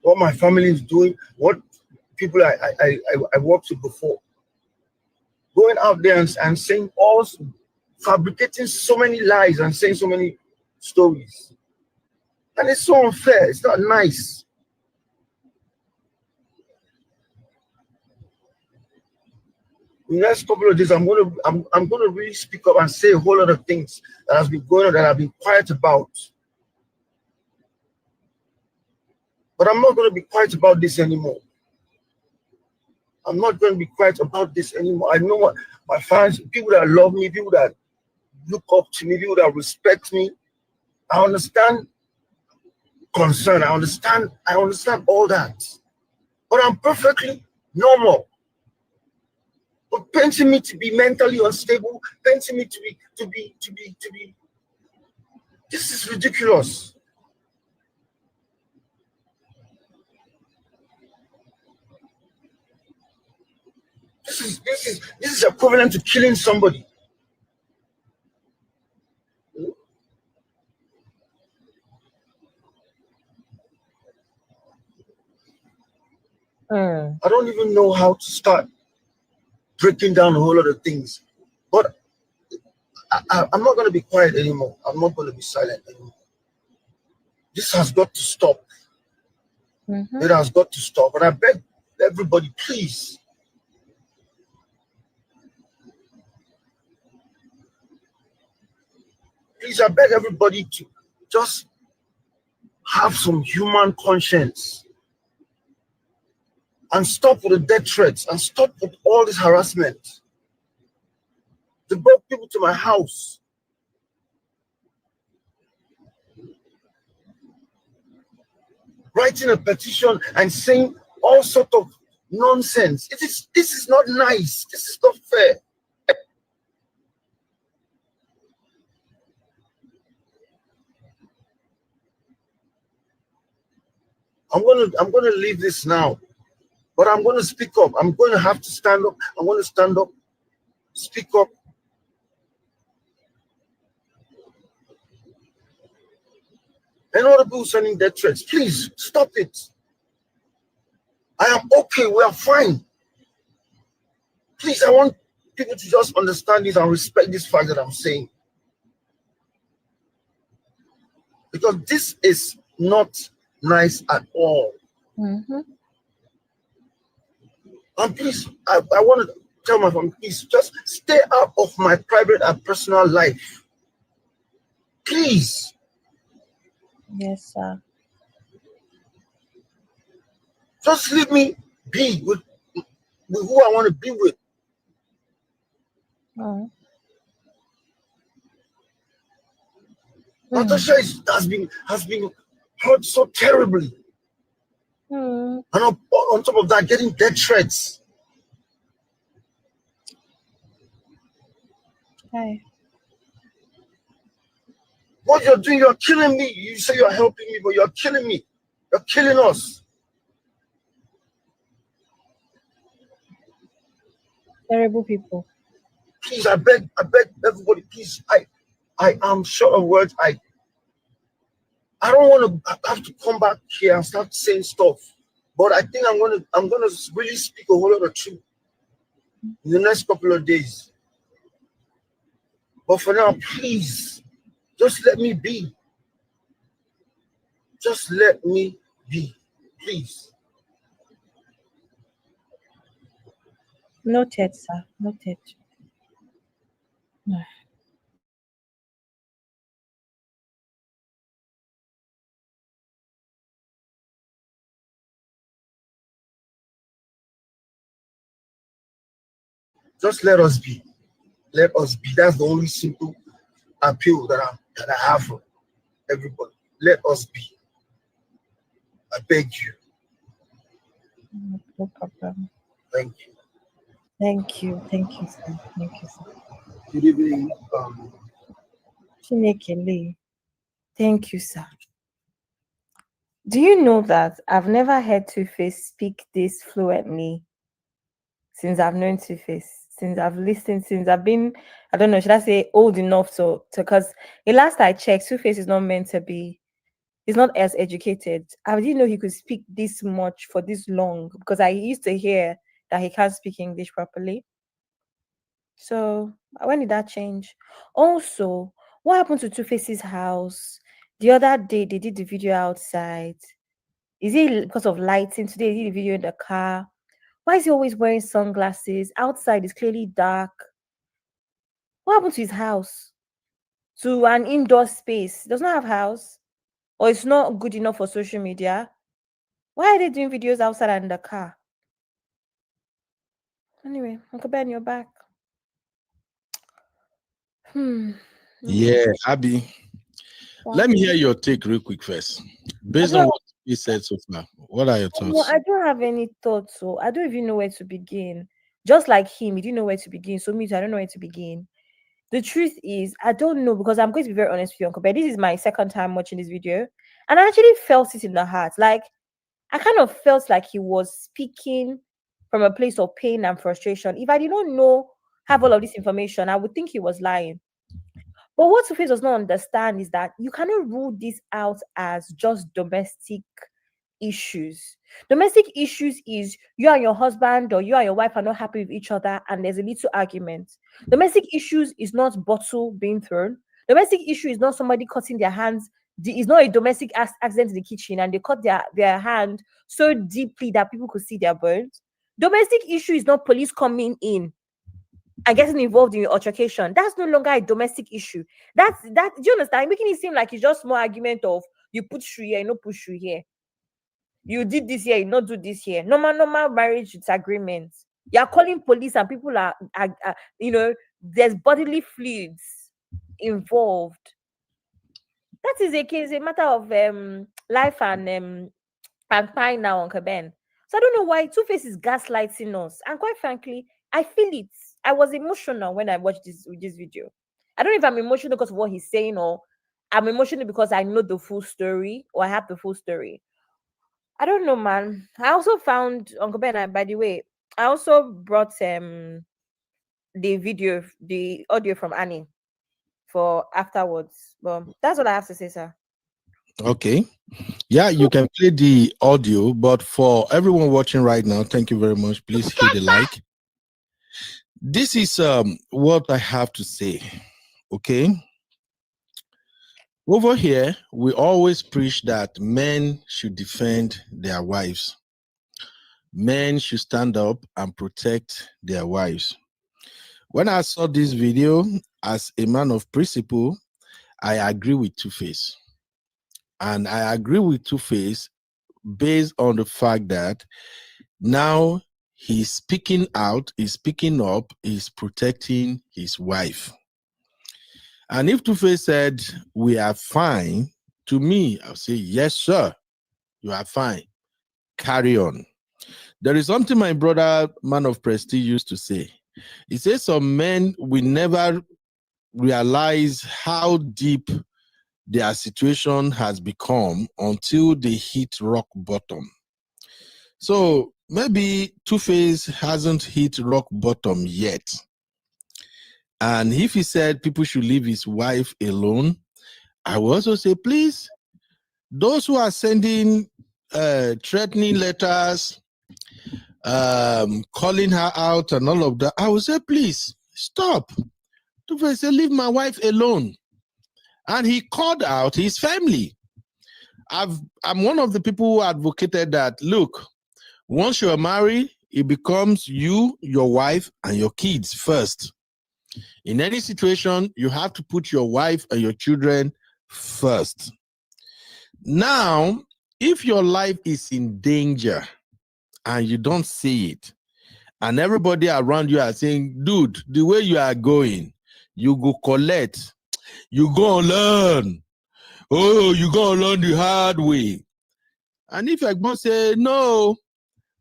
What my family is doing, what people I worked with before, going out there and saying fabricating so many lies and saying so many stories, and it's so unfair. It's not nice. In the next couple of days, I'm gonna really speak up and say a whole lot of things that has been going on that I've been quiet about. But I'm not gonna be quiet about this anymore. I'm not gonna be quiet about this anymore. I know what my fans, people that love me, people that look up to me, people that respect me. I understand concern. I understand all that. But I'm perfectly normal. But painting me to be mentally unstable, painting me to be. This is ridiculous. This is equivalent to killing somebody. I don't even know how to start breaking down a whole lot of things. But I'm not going to be quiet anymore. I'm not going to be silent anymore. This has got to stop. It has got to stop. And I beg everybody, please. Please, I beg everybody to just have some human conscience and stop with the death threats and stop with all this harassment. They brought people to my house. Writing a petition and saying all sort of nonsense. This is not nice. This is not fair. I'm gonna leave this now, but I'm gonna speak up. I'm gonna have to stand up. I'm gonna stand up, speak up. And all the people sending death threats, please stop it. I am okay. We are fine. Please, I want people to just understand this and respect this fact that I'm saying. Because this is not nice at all. And please, I want to tell my family, please just stay out of my private and personal life. Please. Yes, sir. Just leave me be with who I want to be with. Natasha has been hurt so terribly. And on top of that, getting death threats. Hi. What you're doing, you're killing me. You say you're helping me, but you're killing me. You're killing us. Terrible people. Please, I beg everybody, please. I am short of words. I don't want to have to come back here and start saying stuff. But I think I'm gonna really speak a whole lot of truth in the next couple of days. But for now, please, just let me be. Just let me be, please. Noted, sir. Noted. Just let us be. Let us be. That's the only simple appeal that I have for everybody. Let us be. I beg you. No problem. Thank you. Thank you. Thank you, sir. Thank you, sir. Good evening. Chinekele. Thank you, sir. Do you know that I've never heard Two-Face speak this fluently since I've known Two-Face, since I've listened, since I've been, I don't know, should I say old enough to because the last I checked, Two-Face is not meant to be, he's not as educated. I didn't know he could speak this much for this long because I used to hear that he can't speak English properly. So when did that change? Also, what happened to Two-Face's house? The other day they did the video outside. Is it because of lighting? Today they did the video in the car. Why is he always wearing sunglasses? Outside is clearly dark. What happened to his house? To an indoor space? He does not have house, or it's not good enough for social media. Why are they doing videos outside and in the car? Anyway, Uncle Ben, you're back. Yeah, Abby. Wow. Let me hear your take real quick first. Based on what you said so far, what are your thoughts? I don't have any thoughts, so I don't even know where to begin. Just like him, he didn't know where to begin. So me too, I don't know where to begin. The truth is, I don't know, because I'm going to be very honest with you, Uncle Ben. This is my second time watching this video, and I actually felt it in the heart. Like, I kind of felt like he was speaking from a place of pain and frustration. If I did not have all of this information, I would think he was lying. But what Two-Face does not understand is that you cannot rule this out as just domestic issues. Domestic issues is you and your husband or you and your wife are not happy with each other and there's a little argument. Domestic issues is not bottle being thrown. Domestic issue is not somebody cutting their hands. It's not a domestic accident in the kitchen and they cut their hand so deeply that people could see their burns. Domestic issue is not police coming in and getting involved in your altercation. That's no longer a domestic issue. Do you understand? Making it seem like it's just more argument of you put shoe here, you no put shoe here. You did this here, you not do this here. Normal marriage disagreements. You are calling police and people are there's bodily fluids involved. That is a matter of life and pine now, Uncle Ben. So I don't know why Two-Face is gaslighting us. And quite frankly, I feel it. I was emotional when I watched this video. I don't know if I'm emotional because of what he's saying, or I'm emotional because I know the full story, or I have the full story. I don't know, man. I also found Uncle Ben. By the way, I also brought the audio from Annie for afterwards. But that's what I have to say, sir. Okay. Yeah, you can play the audio, but for everyone watching right now, thank you very much. Please hit the like. This is what I have to say. Okay. Over here, we always preach that men should defend their wives. Men should stand up and protect their wives. When I saw this video, as a man of principle, I agree with Two-Face. And I agree with Two-Face based on the fact that now he's speaking out, he's speaking up, he's protecting his wife. And if Two-Face said, we are fine, to me, I'll say, yes, sir, you are fine. Carry on. There is something my brother, man of prestige, used to say. He says some men will never realize how deep their situation has become until they hit rock bottom. So maybe Two-Face hasn't hit rock bottom yet. And if he said people should leave his wife alone, I will also say, please, those who are sending threatening letters, calling her out and all of that, I will say, please, stop. Two-Face said, leave my wife alone. And he called out his family. I'm one of the people who advocated that, look, once you're married, it becomes you, your wife, and your kids first. In any situation, you have to put your wife and your children first. Now, if your life is in danger and you don't see it, and everybody around you are saying, dude, the way you are going, you go collect, you go learn. Oh, you go learn the hard way. And if I go say, no,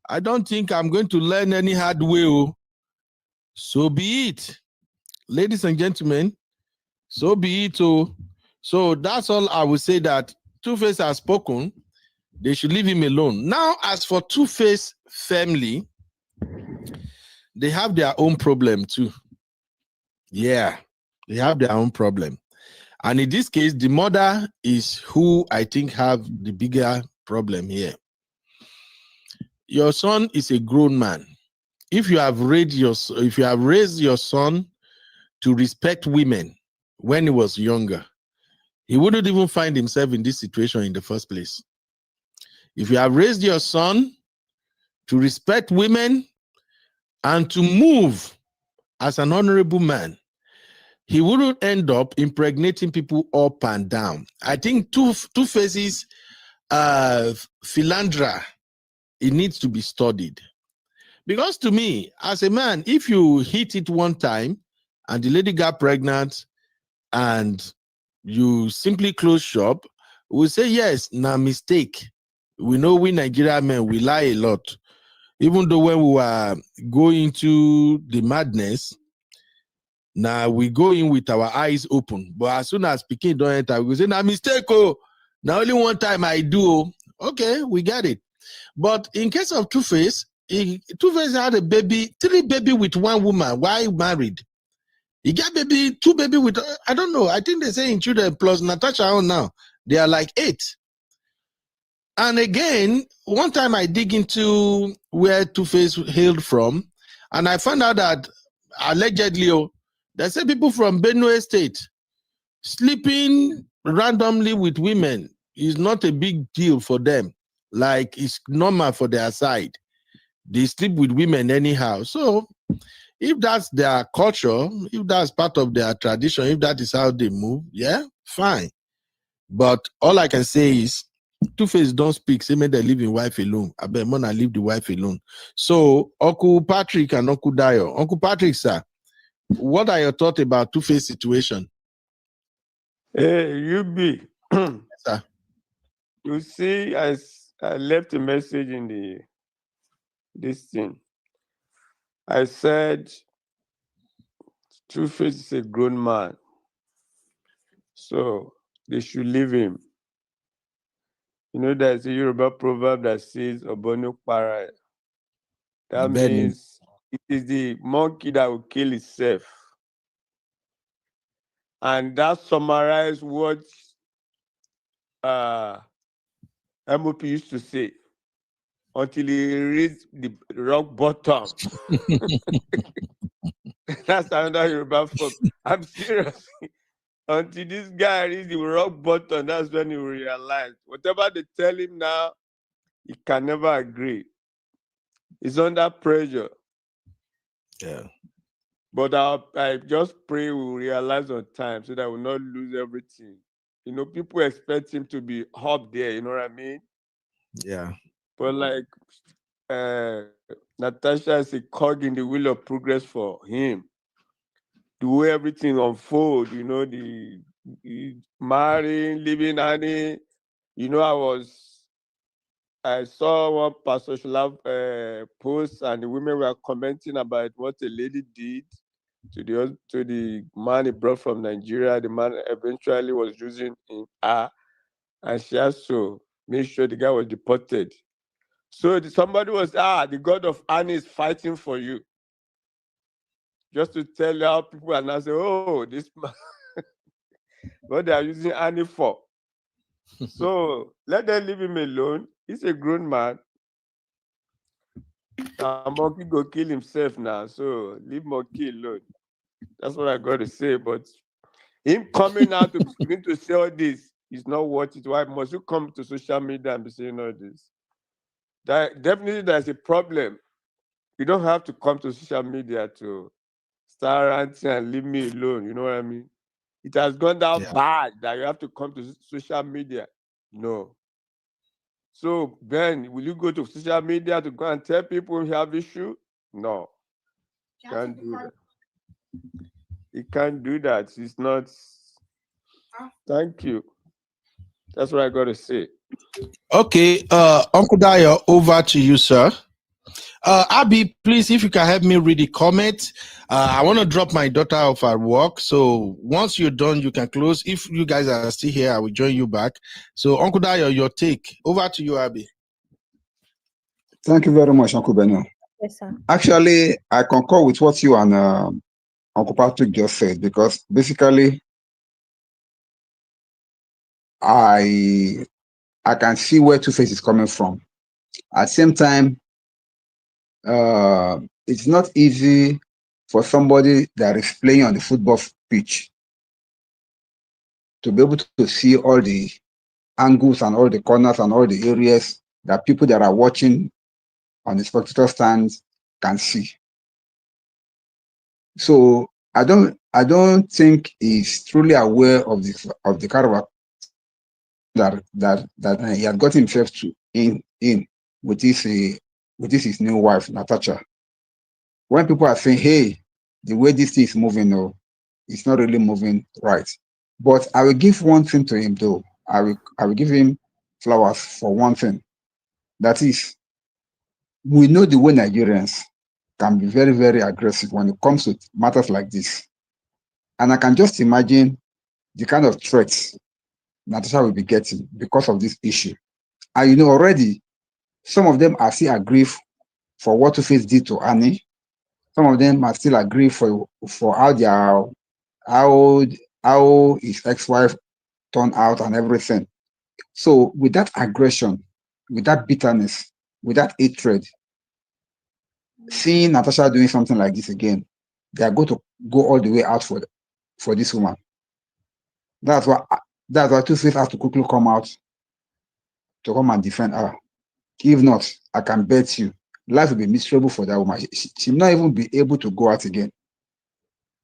I don't think I'm going to learn any hard way, so be it. Ladies and gentlemen, so be it. So that's all I will say, that Two-Face has spoken. They should leave him alone. Now, as for Two-Face family, they have their own problem too. Yeah, they have their own problem. And in this case, the mother is who I think have the bigger problem here. Your son is a grown man. If you have raised your son to respect women when he was younger, he wouldn't even find himself in this situation in the first place. If you have raised your son to respect women and to move as an honorable man, he wouldn't end up impregnating people up and down. I think Two-Face's philandra, it needs to be studied. Because to me, as a man, if you hit it one time and the lady got pregnant and you simply close shop, we say, yes, na mistake. We know we Nigerian men, we lie a lot. Even though when we were going to the madness, now we go in with our eyes open. But as soon as Peking don't enter, we say, na mistake, oh. Now only one time I do. Okay, we get it. But in case of Two-Face, Two-Face had a baby, 3 baby with one woman. Why married? He got 2 baby with, I don't know. I think they say in children plus Natasha on now. They are like 8. And again, one time I dig into where Two-Face hailed from, and I found out that allegedly, they say people from Benue State sleeping randomly with women is not a big deal for them. Like it's normal for their side. They sleep with women anyhow. So if that's their culture, if that's part of their tradition, if that is how they move, yeah, fine. But all I can say is Two-Face don't speak. Say, may they leave his wife alone. I bet Mona leave the wife alone. So Uncle Patrick and Uncle Dio. Uncle Patrick, sir, what are your thoughts about Two-Face situation? Hey, you be. Sir. You see, I left a message in this thing. I said, Two-Face is a grown man, so they should leave him. You know, there's a Yoruba proverb that says, Obonu para. That means it is the monkey that will kill itself. And that summarizes what MOP used to say until he reached the rock bottom. That's another Yoruba folk. I'm serious. Until this guy reached the rock bottom, that's when he realized whatever they tell him now, he can never agree. He's under pressure. Yeah. But I just pray we'll realize on time so that we'll not lose everything. You know, people expect him to be up there, you know what I mean? Yeah. But like Natasha is a cog in the wheel of progress for him. The way everything unfold, you know, the marrying, living, honey. You know, I saw one Pastor Shulav post, and the women were commenting about what a lady did to the man he brought from Nigeria. The man eventually was using her, and she has to make sure the guy was deported. So somebody was, the God of Annie is fighting for you. Just to tell you how people are now saying, oh, this man, what they are using Annie for. So let them leave him alone. He's a grown man. Monkey go kill himself now. So leave Monkey alone. That's what I got to say. But him coming out to begin to say all this is not worth it. Why must you come to social media and be saying all this? Definitely there's a problem. You don't have to come to social media to start ranting and leave me alone. You know what I mean? It has gone down bad that you have to come to social media. No. So, Ben, will you go to social media to go and tell people you have issue? No. Can't do that. You can't do that. It's not. Thank you. That's what I got to say. Okay, Uncle Dio, over to you, sir. Abby, please, if you can help me read the comment. I want to drop my daughter off at work. So once you're done, you can close. If you guys are still here, I will join you back. So Uncle Dio, your take. Over to you, Abby. Thank you very much, Uncle Benno. Yes, sir. Actually, I concur with what you and Uncle Patrick just said, because basically I can see where Two-Face is coming from. At the same time, it's not easy for somebody that is playing on the football pitch to be able to see all the angles and all the corners and all the areas that people that are watching on the spectator stands can see. So I don't think he's truly aware of the kind of that he had got himself in with this his new wife Natasha. When people are saying, "Hey, the way this thing is moving, no, it's not really moving right," but I will give one thing to him though. I will give him flowers for one thing. That is, we know the way Nigerians can be very, very aggressive when it comes to matters like this. And I can just imagine the kind of threats Natasha will be getting because of this issue. And already some of them are still aggrieved for what Two-Face did to Annie. Some of them are still aggrieved for how how his ex-wife turned out and everything. So with that aggression, with that bitterness, with that hatred, seeing Natasha doing something like this again, they are going to go all the way out for this woman. That's why Two-Face has to quickly come out to come and defend her. If not, I can bet you life will be miserable for that woman. She will not even be able to go out again.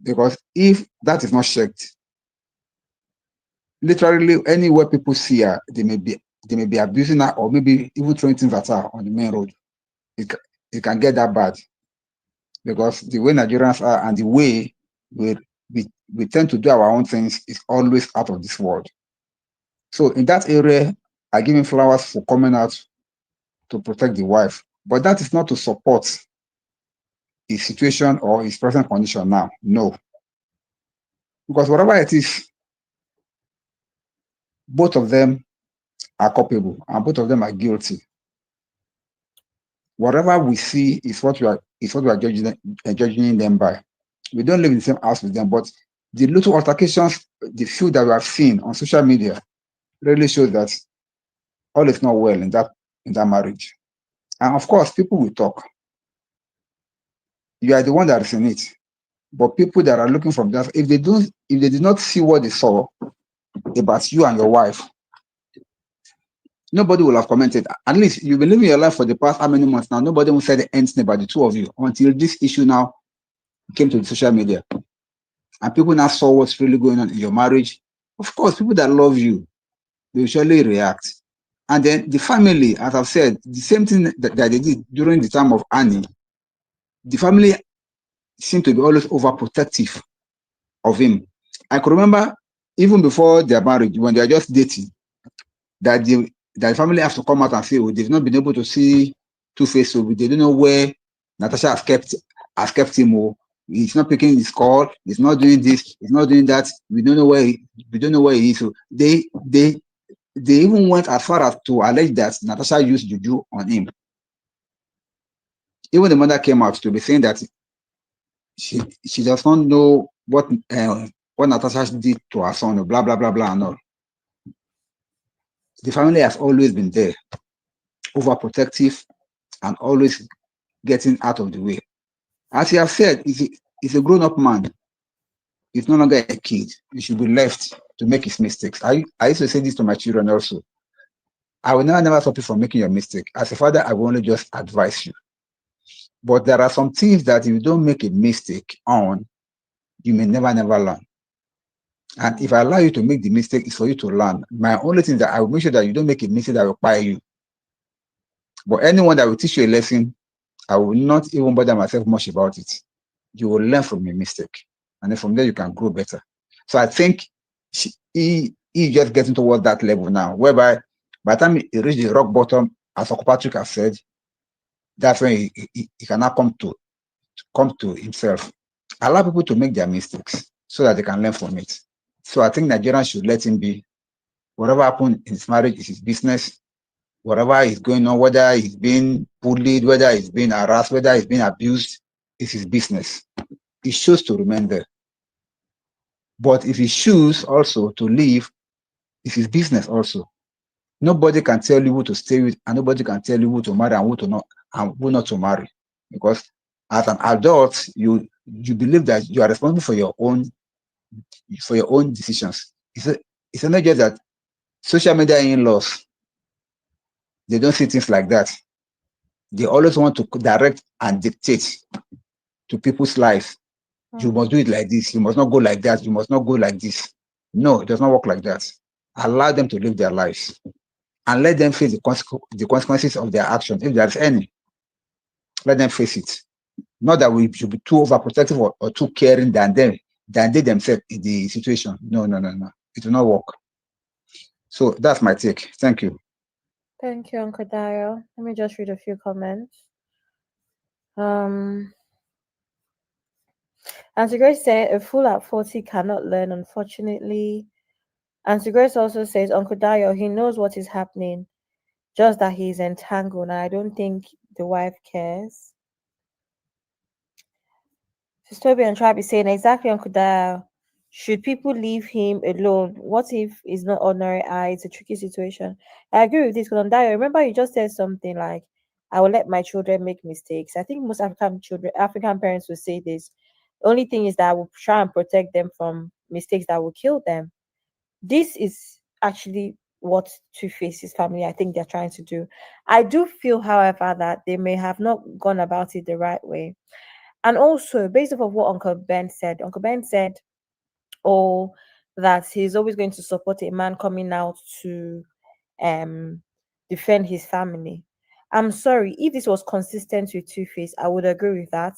Because if that is not checked, literally anywhere people see her, they may be abusing her or maybe even throwing things at her on the main road. It can get that bad. Because the way Nigerians are and the way we, we tend to do our own things is always out of this world. So in that area, I give him flowers for coming out to protect the wife. But that is not to support his situation or his present condition now. No. Because whatever it is, both of them are culpable and both of them are guilty. Whatever we see is what we are judging them by. We don't live in the same house with them, but the little altercations, the few that we have seen on social media, really shows that all is not well in that marriage. And of course, people will talk. You are the one that is in it. But people that are looking from that, if they did not see what they saw about you and your wife, nobody will have commented. At least you've been living your life for the past how many months now? Nobody will say anything about the two of you until this issue now came to the social media. And people now saw what's really going on in your marriage. Of course, people that love you, they will surely react. And then the family, as I've said, the same thing that they did during the time of Annie, the family seemed to be always overprotective of him. I could remember even before their marriage, when they are just dating, that the family has to come out and say, "Oh, they've not been able to see Two-Face, so they don't know where Natasha has kept him. Oh, he's not picking his call. He's not doing this. He's not doing that. We don't know where he is." So they even went as far as to allege that Natasha used juju on him. Even the mother came out to be saying that she does not know what Natasha did to her son, blah blah blah blah and all. The family has always been there, overprotective and always getting out of the way. As you have said, he's a grown-up man. He's no longer a kid. He should be left to make his mistakes. I used to say this to my children also. I will never stop you from making your mistake. As a father, I will only just advise you. But there are some things that if you don't make a mistake on, you may never learn. And if I allow you to make the mistake, it's for you to learn. My only thing is that I will make sure that you don't make a mistake that will require you. But anyone that will teach you a lesson, I will not even bother myself much about it. You will learn from your mistake. And then from there, you can grow better. So I think he just getting towards that level now, whereby by the time he reaches the rock bottom, as Uncle Patrick has said, that's when he cannot come to himself. Allow people to make their mistakes so that they can learn from it. So I think Nigerians should let him be. Whatever happened in his marriage is his business. Whatever is going on, whether he's being bullied, whether he's being harassed, whether he's being abused, is his business. He chose to remain there. But if he chooses also to leave, it's his business also. Nobody can tell you who to stay with, and nobody can tell you who to marry and who not to marry. Because as an adult, you believe that you are responsible for your own decisions. It's not just that social media in-laws, they don't see things like that. They always want to direct and dictate to people's lives. You must do it like this. You must not go like that. You must not go like this. No, it does not work like that. Allow them to live their lives and let them face the consequences of their actions, if there is any. Let them face it. Not that we should be too overprotective or too caring than they themselves in the situation. No. It will not work. So that's my take. Thank you. Thank you, Uncle Dayo. Let me just read a few comments. Auntie Grace said, a fool at 40 cannot learn, unfortunately. Auntie Grace also says, Uncle Dayo, he knows what is happening, just that he's entangled, and I don't think the wife cares. Sister Toby and Tribe is saying, exactly, Uncle Dayo. Should people leave him alone? What if it's not ordinary eye? It's a tricky situation. I agree with this because Dayo, remember you just said something like, I will let my children make mistakes. I think most African parents will say this. The only thing is that I will try and protect them from mistakes that will kill them. This is actually what Two-Face's family, I think they're trying to do. I do feel, however, that they may have not gone about it the right way. And also, based off of what Uncle Ben said, oh, that he's always going to support a man coming out to defend his family. I'm sorry, if this was consistent with Two-Face, I would agree with that.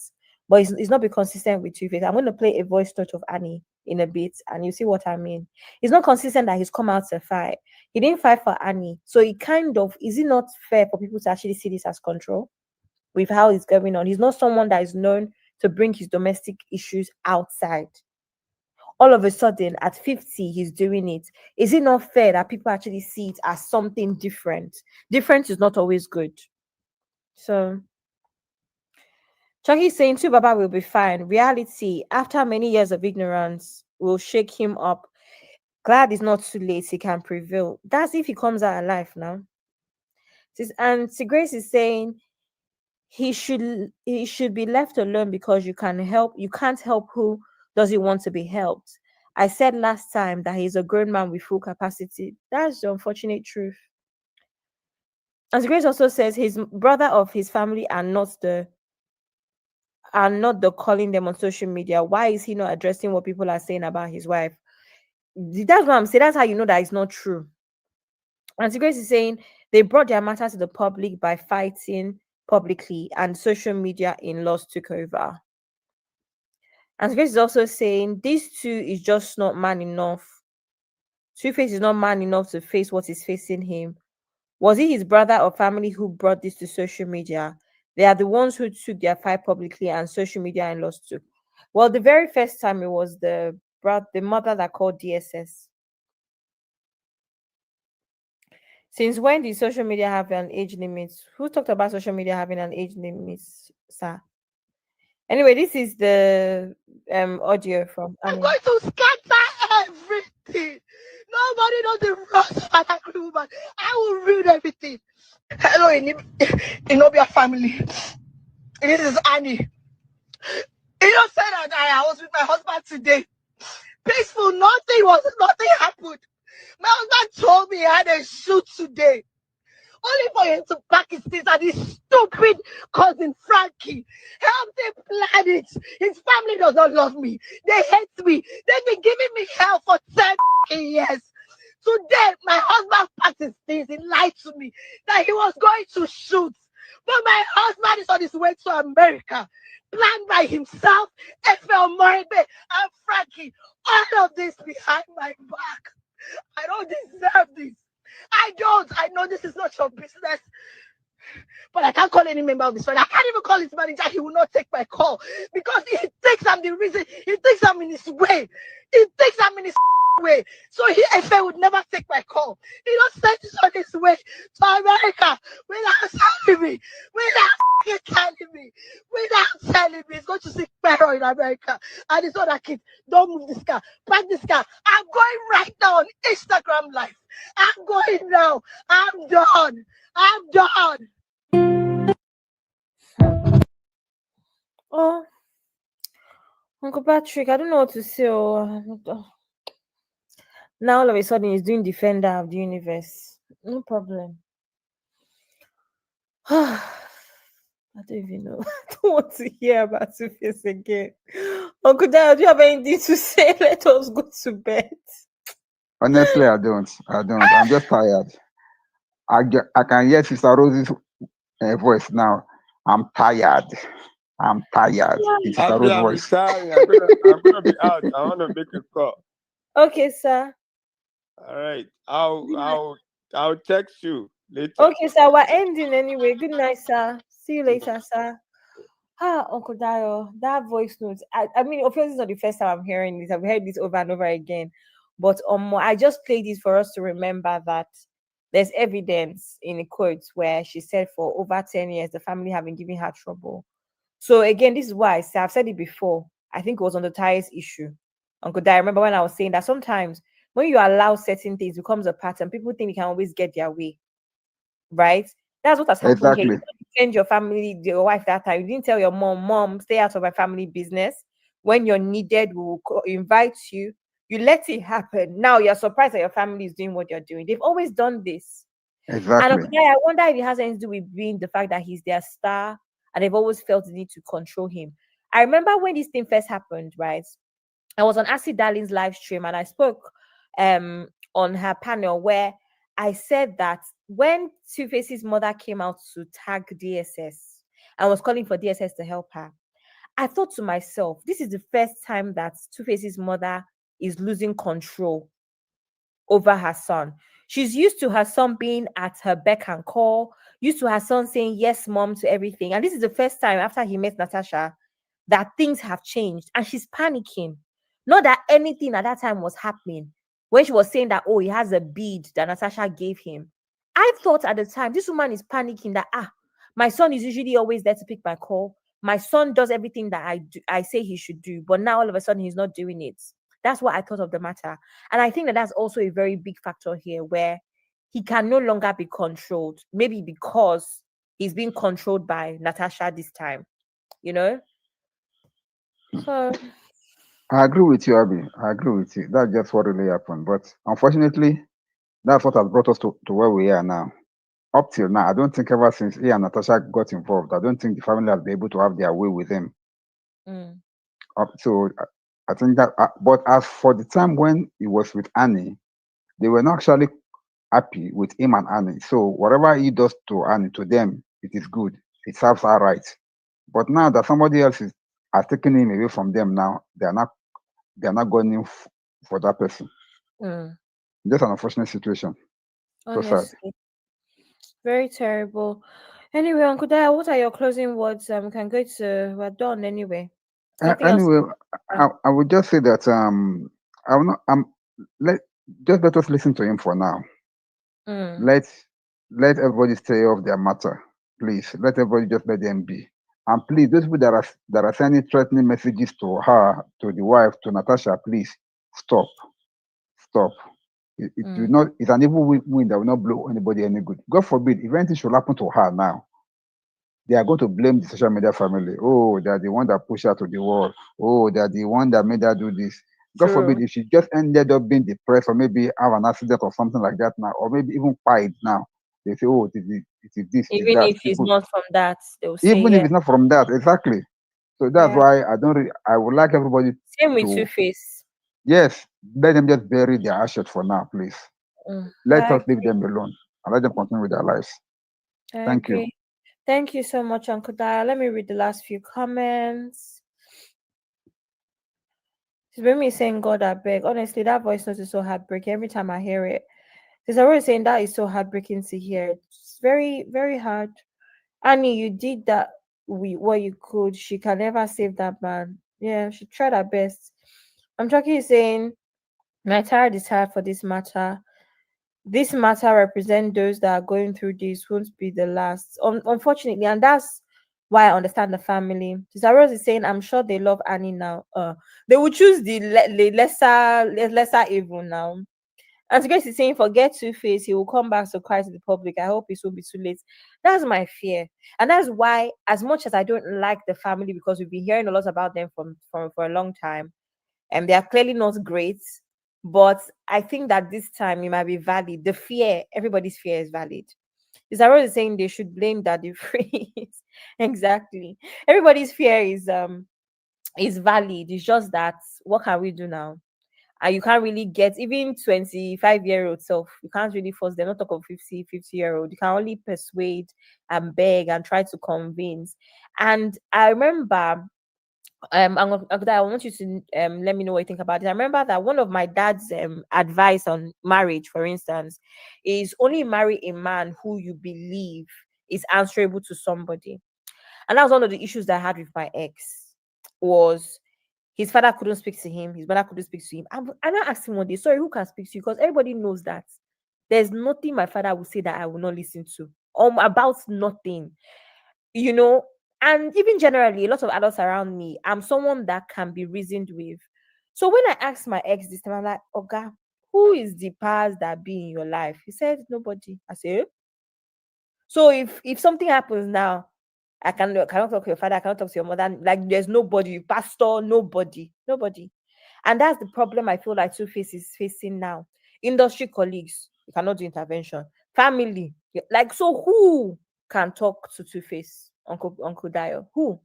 But it's not be consistent with Two-Face. I'm going to play a voice note of Annie in a bit, and you see what I mean. It's not consistent that he's come out to fight. He didn't fight for Annie. So it kind of, is it not fair for people to actually see this as control with how it's going on? He's not someone that is known to bring his domestic issues outside. All of a sudden, at 50, he's doing it. Is it not fair that people actually see it as something different? Different is not always good. So, Chucky is saying, too, Baba will be fine. Reality, after many years of ignorance, will shake him up. Glad it's not too late. He can prevail. That's if he comes out alive now. And Grace is saying, he should be left alone because you can't help who doesn't want to be helped. I said last time that he's a grown man with full capacity. That's the unfortunate truth. And Grace also says his brother of his family are not the calling them on social media. Why is he not addressing what people are saying about his wife? That's what I'm saying. That's how you know that it's not true. And Grace is saying they brought their matter to the public by fighting publicly, and social media in-laws took over. And Grace is also saying this too is just not man enough. Two-Face is not man enough to face what is facing him. Was it his brother or family who brought this to social media? They are the ones who took their fight publicly, and social media in-laws took. Well, the very first time it was the mother that called DSS. Since when did social media have an age limit? Who talked about social media having an age limit, sir? Anyway, this is the audio from I'm going to scatter everything. Nobody knows the wrongs of an angry woman. I will ruin everything. Hello, Inobia family. This is Annie. You know, said that I was with my husband today. Peaceful, nothing happened. My husband told me he had a shoot today. Only for him to pack his things and his stupid cousin Frankie helped him plan it. His family does not love me. They hate me. They've been giving me hell for 10 years. Today, my husband packed his things. He lied to me that he was going to shoot. But my husband is on his way to America. Planned by himself, FL Moribe, and Frankie. All of this behind my back. I don't deserve this. I don't. I know this is not your business. But I can't call any member of his family. I can't even call his manager. He will not take my call because he thinks I'm the reason. He thinks I'm in his way. He thinks I'm in his way. So FA would never take my call. He just sent it on his way to America without telling me. Without telling me. He's going to see Pharaoh in America. And his other kid, don't move this car. Park this car. I'm going right now on Instagram Live. I'm going now. I'm done. Oh, Uncle Patrick, I don't know what to say. Now all of a sudden he's doing Defender of the Universe. No problem. I don't even know. I don't want to hear about Two-Face again. Uncle Dad, do you have anything to say? Let us go to bed. Honestly, I don't. I don't. I'm just tired. I can hear Sister Rosie's voice now. I'm tired. I'm tired. It's Sister Happy, Rose's I'm voice. retiring. I'm gonna be out. I want to make a call. Okay, sir. All right. I'll text you later. Okay, sir. We're ending anyway. Good night, sir. See you later, sir. Ah, Uncle Dayo, that voice note. I mean, of course, it's not the first time I'm hearing this. I've heard this over and over again. But I just played this for us to remember that there's evidence in the quotes where she said for over 10 years the family have been giving her trouble. So again, this is why I say I've said it before. I think it was on the tires issue. Uncle Dayo, I remember when I was saying that sometimes when you allow certain things becomes a pattern, people think they can always get their way, right? That's what has happened here. You Exactly. didn't defend your family, your wife that time. You didn't tell your mom, stay out of my family business. When you're needed, we will invite you. You let it happen. Now you're surprised that your family is doing what you're doing. They've always done this. And Exactly. I wonder if it has anything to do with being the fact that he's their star and they've always felt the need to control him. I remember when this thing first happened, right? I was on Acid Darling's live stream and I spoke on her panel where I said that when Two Face's mother came out to tag DSS and was calling for DSS to help her, I thought to myself, this is the first time that Two Face's mother is losing control over her son. She's used to her son being at her beck and call, used to her son saying yes, mom, to everything. And this is the first time after he met Natasha that things have changed and she's panicking. Not that anything at that time was happening. When she was saying that, oh, he has a bead that Natasha gave him. I thought at the time, this woman is panicking that, my son is usually always there to pick my call. My son does everything that I say he should do, but now all of a sudden he's not doing it. That's what I thought of the matter. And I think that that's also a very big factor here where he can no longer be controlled, maybe because he's being controlled by Natasha this time, you know? So, I agree with you, Abby. I agree with you. That's just what really happened. But unfortunately, that's what has brought us to where we are now. Up till now, I don't think ever since he and Natasha got involved, I don't think the family has been able to have their way with him. mm, So I think that, but as for the time when he was with Annie, they were not actually happy with him and Annie. So whatever he does to Annie, to them, it is good. It serves her right. But now that somebody else has taken him away from them, now they are not going in for that person. mm, Just an unfortunate situation. So sad. honestly, very terrible. Anyway, Uncle Daya, what are your closing words? We can go to, we're done anyway. Nothing else. Anyway, I would just say that I will not let just let us listen to him for now. Mm, Let everybody stay off their matter, please. Let everybody just let them be. And please, those people that are sending threatening messages to her, to the wife, to Natasha, please stop, stop. It will mm, not. It's an evil wind that will not blow anybody any good. God forbid, if anything should happen to her now, they are going to blame the social media family. Oh, they are the one that pushed her to the wall. Oh, they are the one that made her do this. God forbid true. if she just ended up being depressed or maybe have an accident or something like that now, or maybe even quiet now. They say, oh, it is this, it is Even that. if it's People, not from that, they'll say, even if yeah, it's not from that, exactly. So that's yeah. why I don't. I would like everybody Same with Two to, Face. yes, let them just bury their ashes for now, please. Let I us leave agree. them alone and let them continue with their lives. I Thank you. agree. Thank you so much, Uncle Daya. Let me read the last few comments. Remy is saying, God, I beg. Honestly, that voice note is so heartbreaking. Every time I hear it, there's always saying that is so heartbreaking to hear. It's very, very hard. Annie, you did that what you could. She can never save that man. Yeah, she tried her best. I'm talking saying, my tired is hard for this matter. This matter represent those that are going through this won't be the last. Unfortunately, and that's why I understand the family. Sister Rose is saying, I'm sure they love Annie now. They will choose the lesser evil now. And Grace is saying, forget Two Face, he will come back to cry to the public. I hope it will be too late. That's my fear. And that's why, as much as I don't like the family, because we've been hearing a lot about them from for a long time, and they are clearly not great. But I think that this time it might be valid. The fear, everybody's fear is valid. Isaro is saying they should blame Daddy Freeze. Exactly. Everybody's fear is valid. It's just that what can we do now? And you can't really get even 25-year-old self, you can't really force them, not talk of 50-year-old. You can only persuade and beg and try to convince. And I remember, I want you to let me know what you think about it. I remember that one of my dad's advice on marriage, for instance, is only marry a man who you believe is answerable to somebody. And that was one of the issues that I had with my ex. Was his father couldn't speak to him, his mother couldn't speak to him. And I asked him one day, sorry, who can speak to you? Because everybody knows that there's nothing my father will say that I will not listen to. About nothing, you know. And even generally, a lot of adults around me, I'm someone that can be reasoned with. So when I asked my ex this time, I'm like, Oga, who is the past that be in your life? He said, nobody. I said, "Eh?" So if something happens now, cannot talk to your father, I cannot talk to your mother. Like there's nobody, pastor, nobody. And that's the problem I feel like Two-Face is facing now. Industry colleagues, you cannot do intervention. Family, like, so who can talk to Two-Face, Uncle Dio? Who?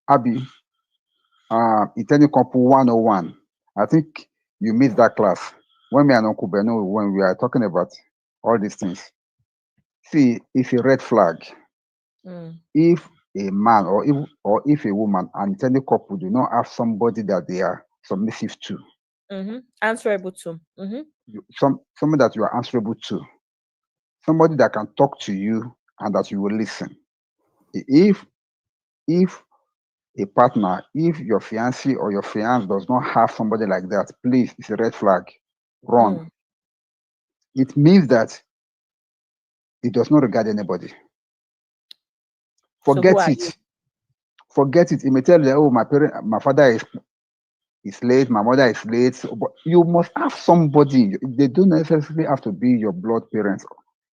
Abby, Italian Couple 101. I think you missed that class. When me and Uncle Beno, when we are talking about all these things. See, it's a red flag. If a man or if a woman and Italian couple do not have somebody that they are submissive to, Answerable to. somebody that you are answerable to, somebody that can talk to you and that you will listen. If a partner, if your fiancé or your fiance does not have somebody like that, please, it's a red flag. Run. It means that it does not regard anybody. So who Forget are you? it. Forget it. It may tell you, oh, my father is late, my mother is late. But you must have somebody. They don't necessarily have to be your blood parents.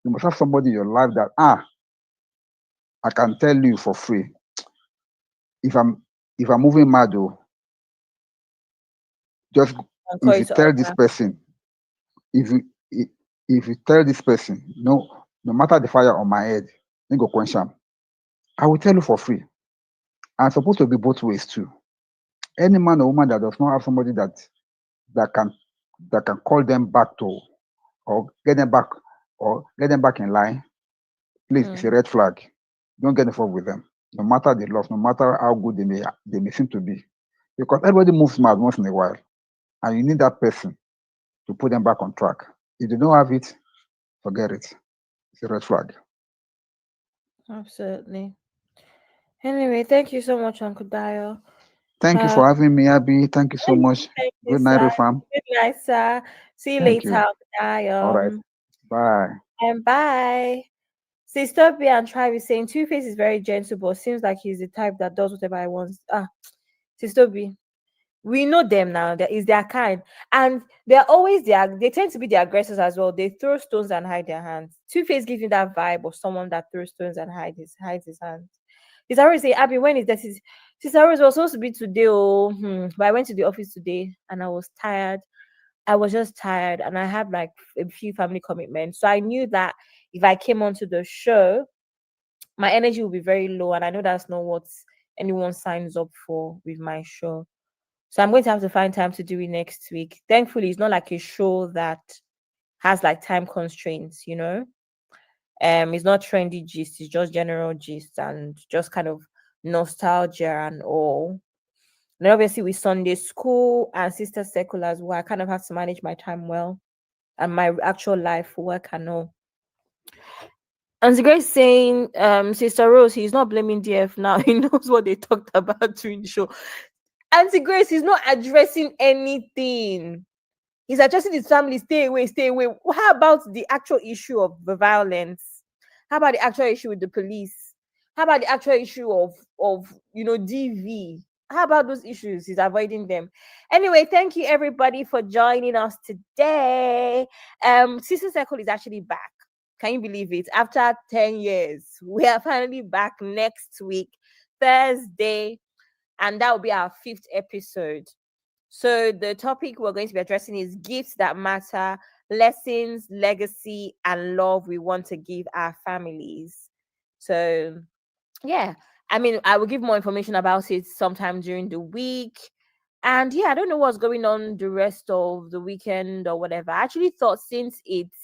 You must have somebody in your life that I can tell you for free. If I'm moving mad, just if you tell this person, if you tell this person, no matter the fire on my head, you go quench am. I will tell you for free. And it's supposed to be both ways too. Any man or woman that does not have somebody that can call them back to or get them back in line, please, it's a red flag. Don't get involved with them, no matter the love, no matter how good they may seem to be, because everybody moves mad once in a while, and you need that person to put them back on track. If they don't have it, forget it. It's a red flag. Absolutely. Anyway, thank you so much, Uncle Dio. Thank you for having me, Abby. Thank you so much. Thank you, Good night, sir. Refam. Good night, sir. See you Thank later, you. Uncle Dio. All right. Bye. And bye. Sister B and Tribe is saying Two-Face is very gentle, but seems like he's the type that does whatever he wants. Sister B, we know them now. That is their kind, and they're always they tend to be the aggressors as well. They throw stones and hide their hands. Two-Face gives you that vibe of someone that throws stones and hides his hands. Sister Rose say, Abby, when is that? Sister Rose was supposed to be today, but I went to the office today and I was tired. I was just tired and I had like a few family commitments. So I knew that if I came onto the show, my energy will be very low. And I know that's not what anyone signs up for with my show. So I'm going to have to find time to do it next week. Thankfully, it's not like a show that has like time constraints, you know. It's not trendy gist, it's just general gist and just kind of nostalgia and all. And obviously with Sunday school and sister circle as well, I kind of have to manage my time well and my actual life, work and all. And the Grace saying, Sister Rose, he's not blaming DF now. He knows what they talked about during the show. Auntie Grace is not addressing anything. He's addressing his family, stay away, stay away. How about the actual issue of the violence? How about the actual issue with the police? How about the actual issue of DV? How about those issues? He's avoiding them. Anyway, thank you everybody for joining us today. Sister Circle is actually back. Can you believe it? After 10 years, we are finally back next week, Thursday, and that will be our 5th episode. So the topic we're going to be addressing is gifts that matter, lessons, legacy, and love we want to give our families. So yeah, I mean, I will give more information about it sometime during the week. And yeah, I don't know what's going on the rest of the weekend or whatever. I actually thought since it's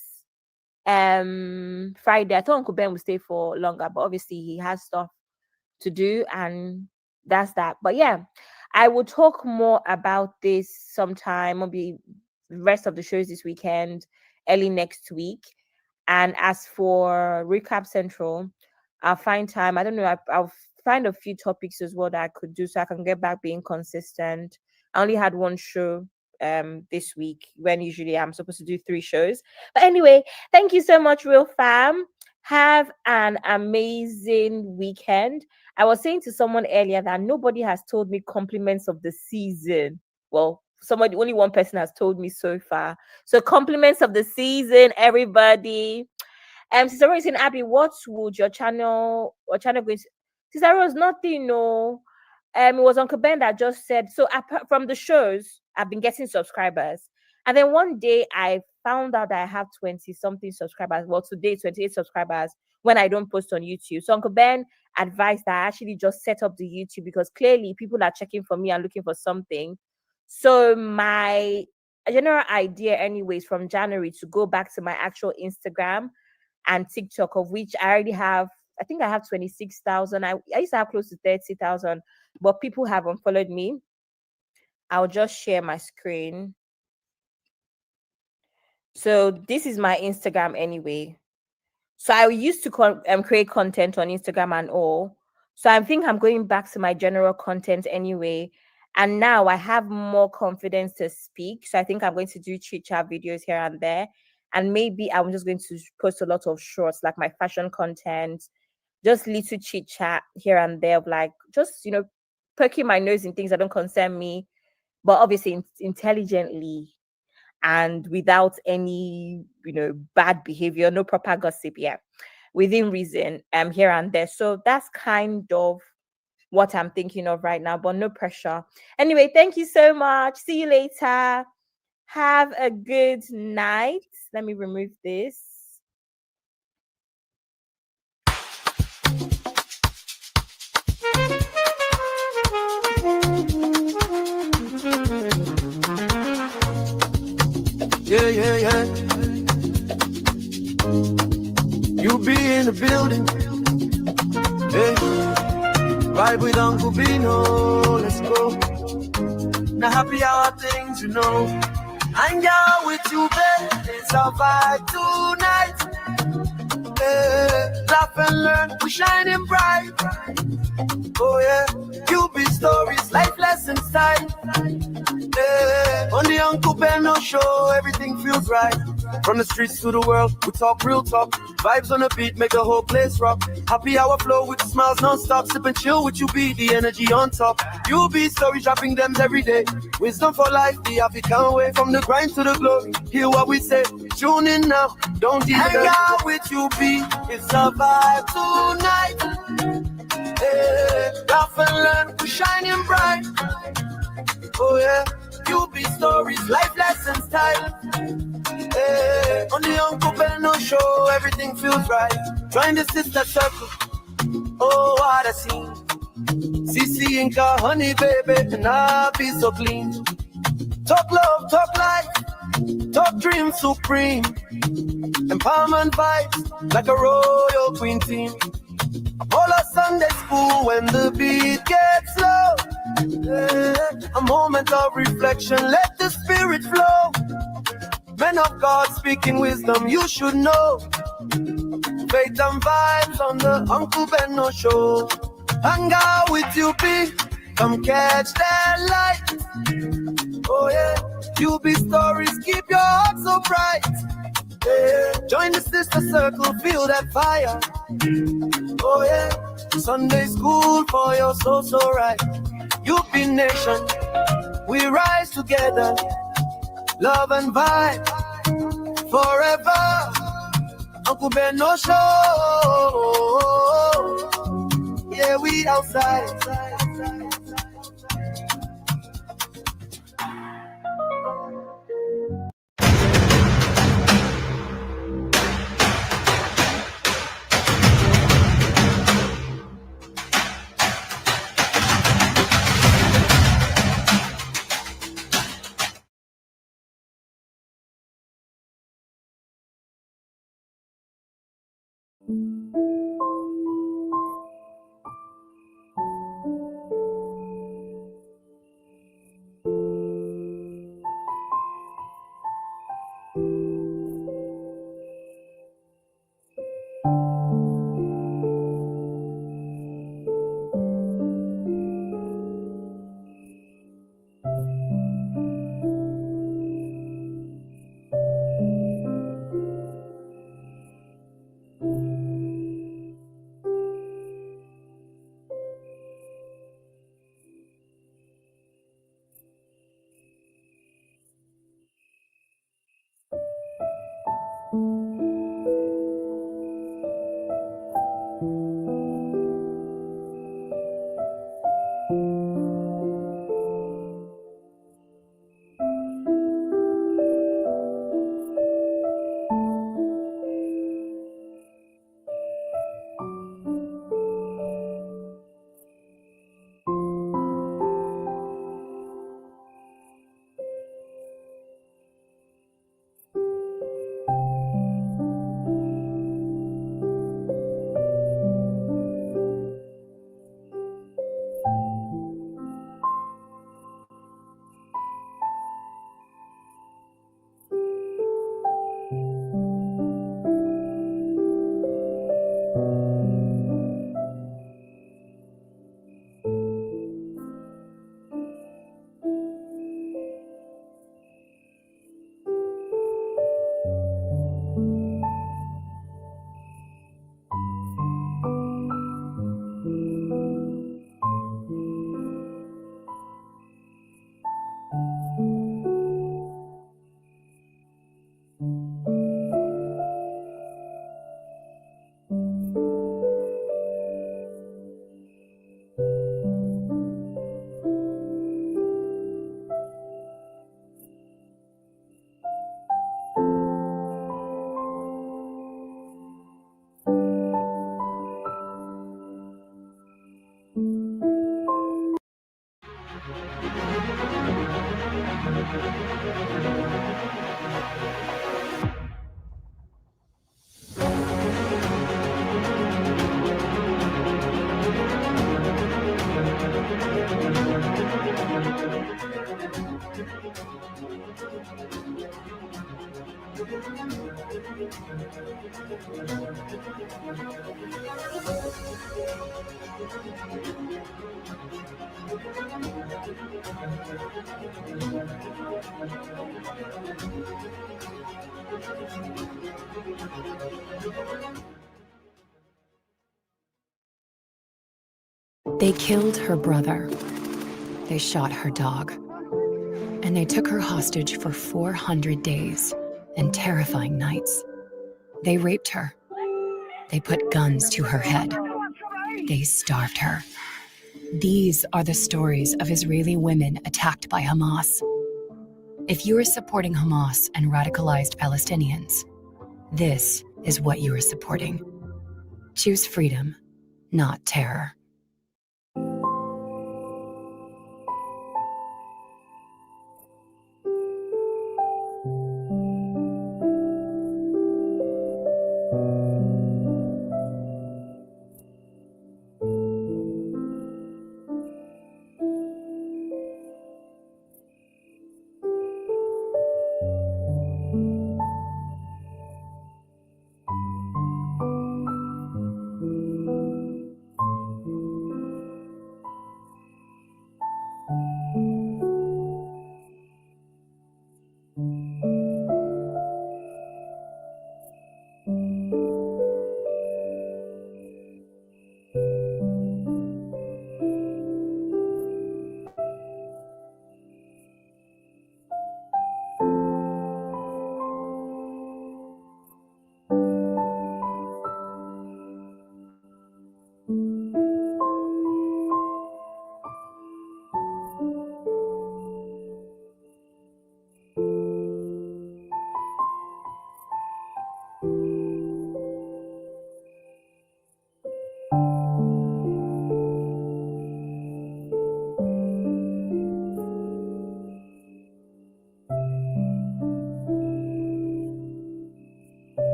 Friday, I thought Uncle Ben would stay for longer, but obviously he has stuff to do, and that's that. But yeah, I will talk more about this sometime, maybe the rest of the shows this weekend, early next week. And as for Recap Central, I'll find time. I don't know, I'll find a few topics as well that I could do so I can get back being consistent. I only had one show this week when usually I'm supposed to do 3 shows. But anyway, thank you so much, Real Fam. Have an amazing weekend. I was saying to someone earlier that nobody has told me compliments of the season. Well, only one person has told me so far. So compliments of the season, everybody. Sister Rose in Abby, what would your channel or channel going to? Sister Rose, nothing, no. It was Uncle Ben that just said, so apart from the shows, I've been getting subscribers. And then one day I found out that I have 20 something subscribers. Well, today, 28 subscribers when I don't post on YouTube. So Uncle Ben advised that I actually just set up the YouTube because clearly people are checking for me and looking for something. So my general idea, anyways, from January to go back to my actual Instagram and TikTok, of which I already have, I think I have 26,000. I used to have close to 30,000, but people have unfollowed me. I'll just share my screen. So this is my Instagram anyway. So I used to create content on Instagram and all. So I think I'm going back to my general content anyway. And now I have more confidence to speak. So I think I'm going to do chit chat videos here and there. And maybe I'm just going to post a lot of shorts, like my fashion content, just little chit chat here and there, of like just, poking my nose in things that don't concern me, but obviously intelligently and without any, bad behavior, no proper gossip, yeah, within reason, here and there. So that's kind of what I'm thinking of right now, but no pressure. Anyway, thank you so much. See you later. Have a good night. Let me remove this. Yeah, yeah, yeah. You be in the building. Hey, vibe with Uncle Bino. Let's go. Now happy hour things, Hang out with you, babe. It's our vibe tonight. Hey, laugh and learn. We shining bright. Oh yeah. You be stories, life lessons time. Yeah. On the Uncle Benno show, everything feels right. From the streets to the world, we talk real talk. Vibes on the beat, make the whole place rock. Happy hour flow with smiles non-stop. Sip and chill with you, be the energy on top. You be stories, dropping them every day. Wisdom for life, the African way. From the grind to the glory, hear what we say. Tune in now, don't even hang out with you, be. It's a vibe tonight. Hey, laugh and learn, we shining bright. Oh yeah, you be stories, life lessons time. Hey, on the Uncle Benno show, everything feels right. Join the sister circle. Oh, what a scene. CC Inca, honey baby, and I be so clean. Talk love, talk life, talk dream supreme. Empowerment vibes like a royal queen team. All our Sunday school when the beat gets low. Yeah, a moment of reflection, let the spirit flow. Men of God speaking wisdom, you should know. Faith and vibes on the Uncle Benno show. Hang out with you, be. Come catch that light. Oh yeah, you be stories, keep your heart so bright. Yeah, join the sister circle, feel that fire. Oh yeah, Sunday school for your soul so right. You be nation, we rise together. Love and vibe forever. Uncle Benno show. Yeah, we outside. They killed her brother. They shot her dog. And they took her hostage for 400 days and terrifying nights. They raped her. They put guns to her head. They starved her. These are the stories of Israeli women attacked by Hamas. If you are supporting Hamas and radicalized Palestinians, this is what you are supporting. Choose freedom, not terror.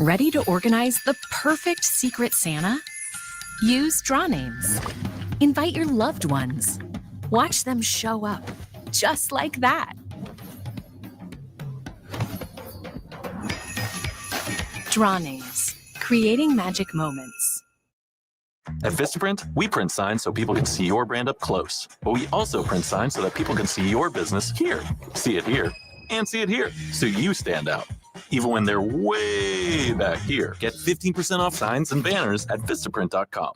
Ready to organize the perfect Secret Santa? Use draw names. Invite your loved ones. Watch them show up, just like that. Draw names, creating magic moments. At Vistaprint, we print signs so people can see your brand up close. But we also print signs so that people can see your business here, see it here, and see it here, so you stand out. Even when they're way back here. Get 15% off signs and banners at Vistaprint.com.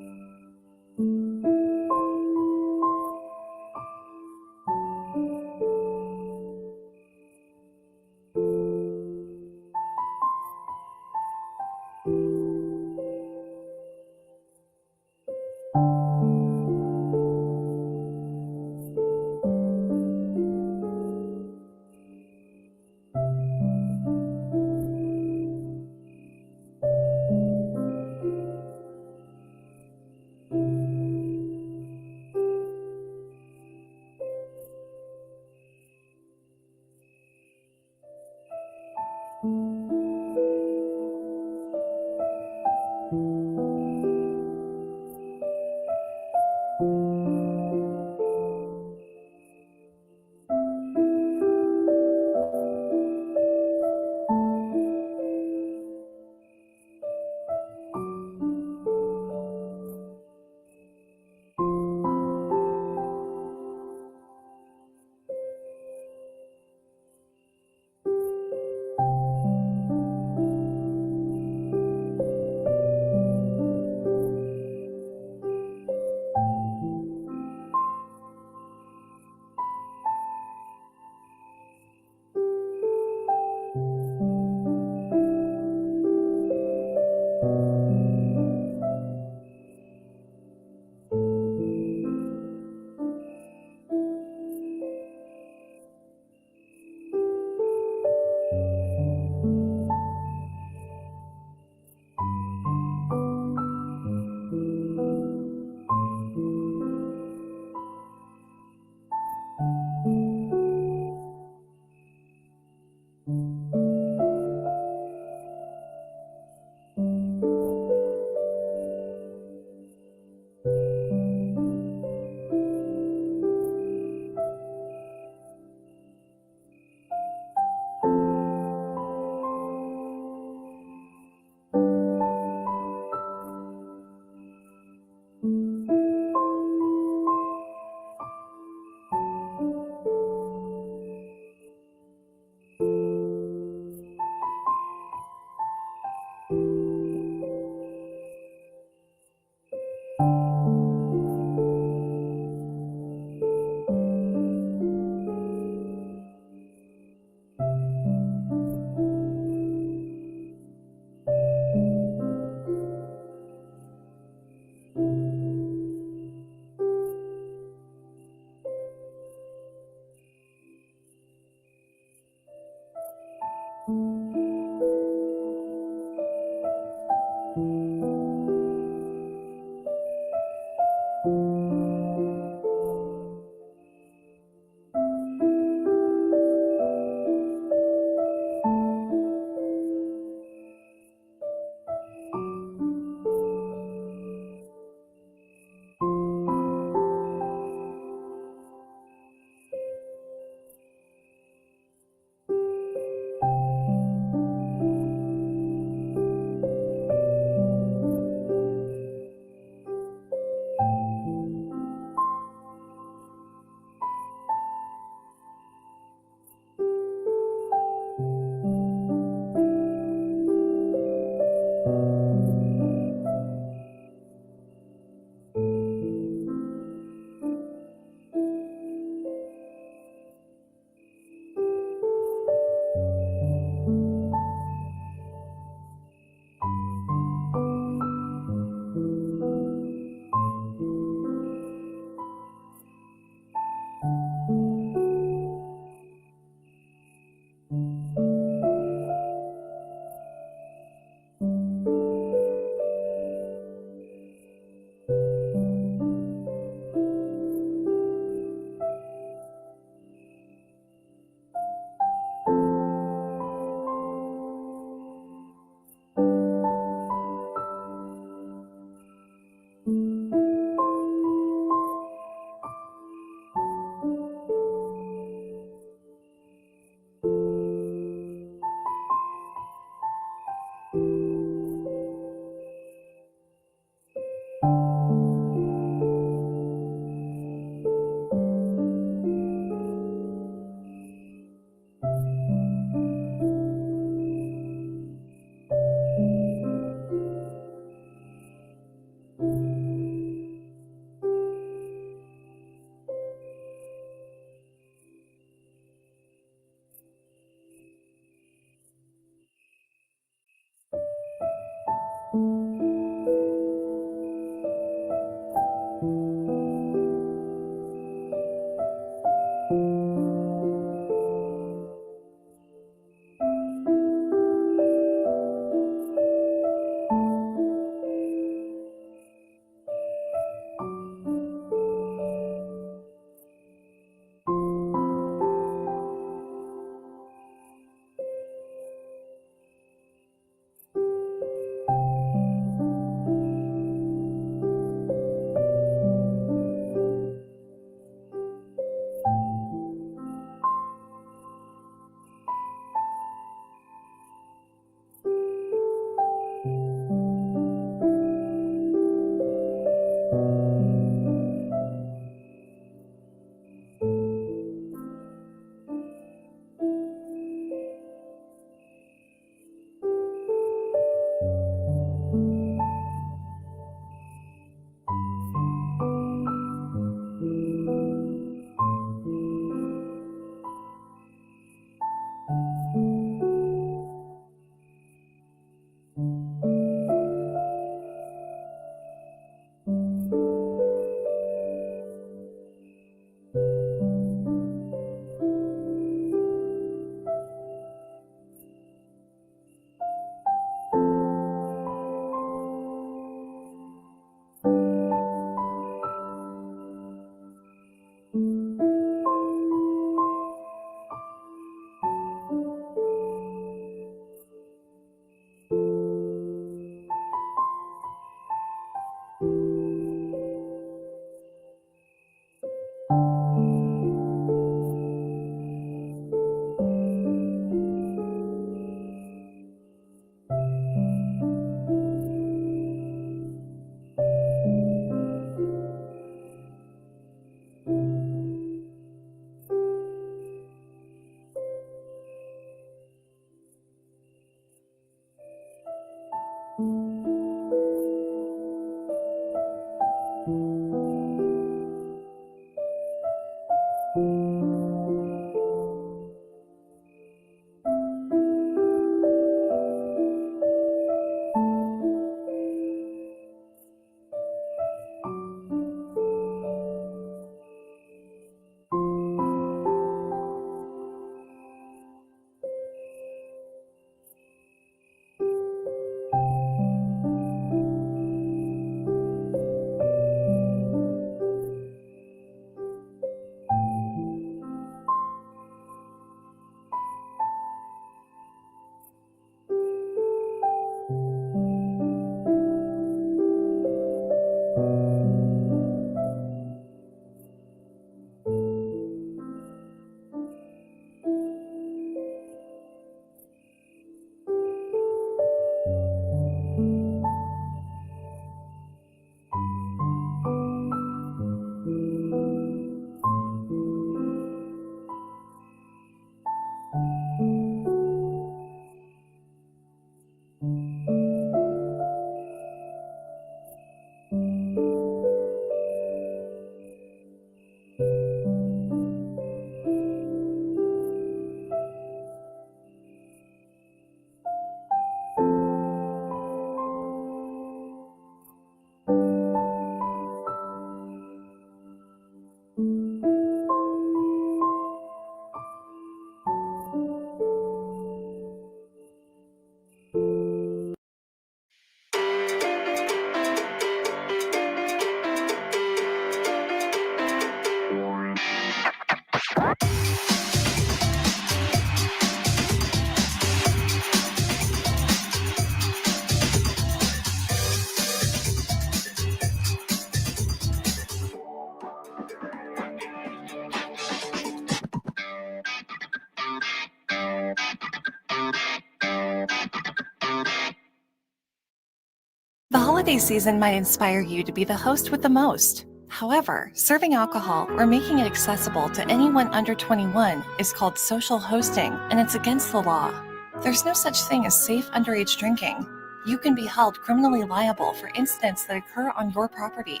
The holiday season might inspire you to be the host with the most. However, serving alcohol or making it accessible to anyone under 21 is called social hosting, and it's against the law. There's no such thing as safe underage drinking. You can be held criminally liable for incidents that occur on your property.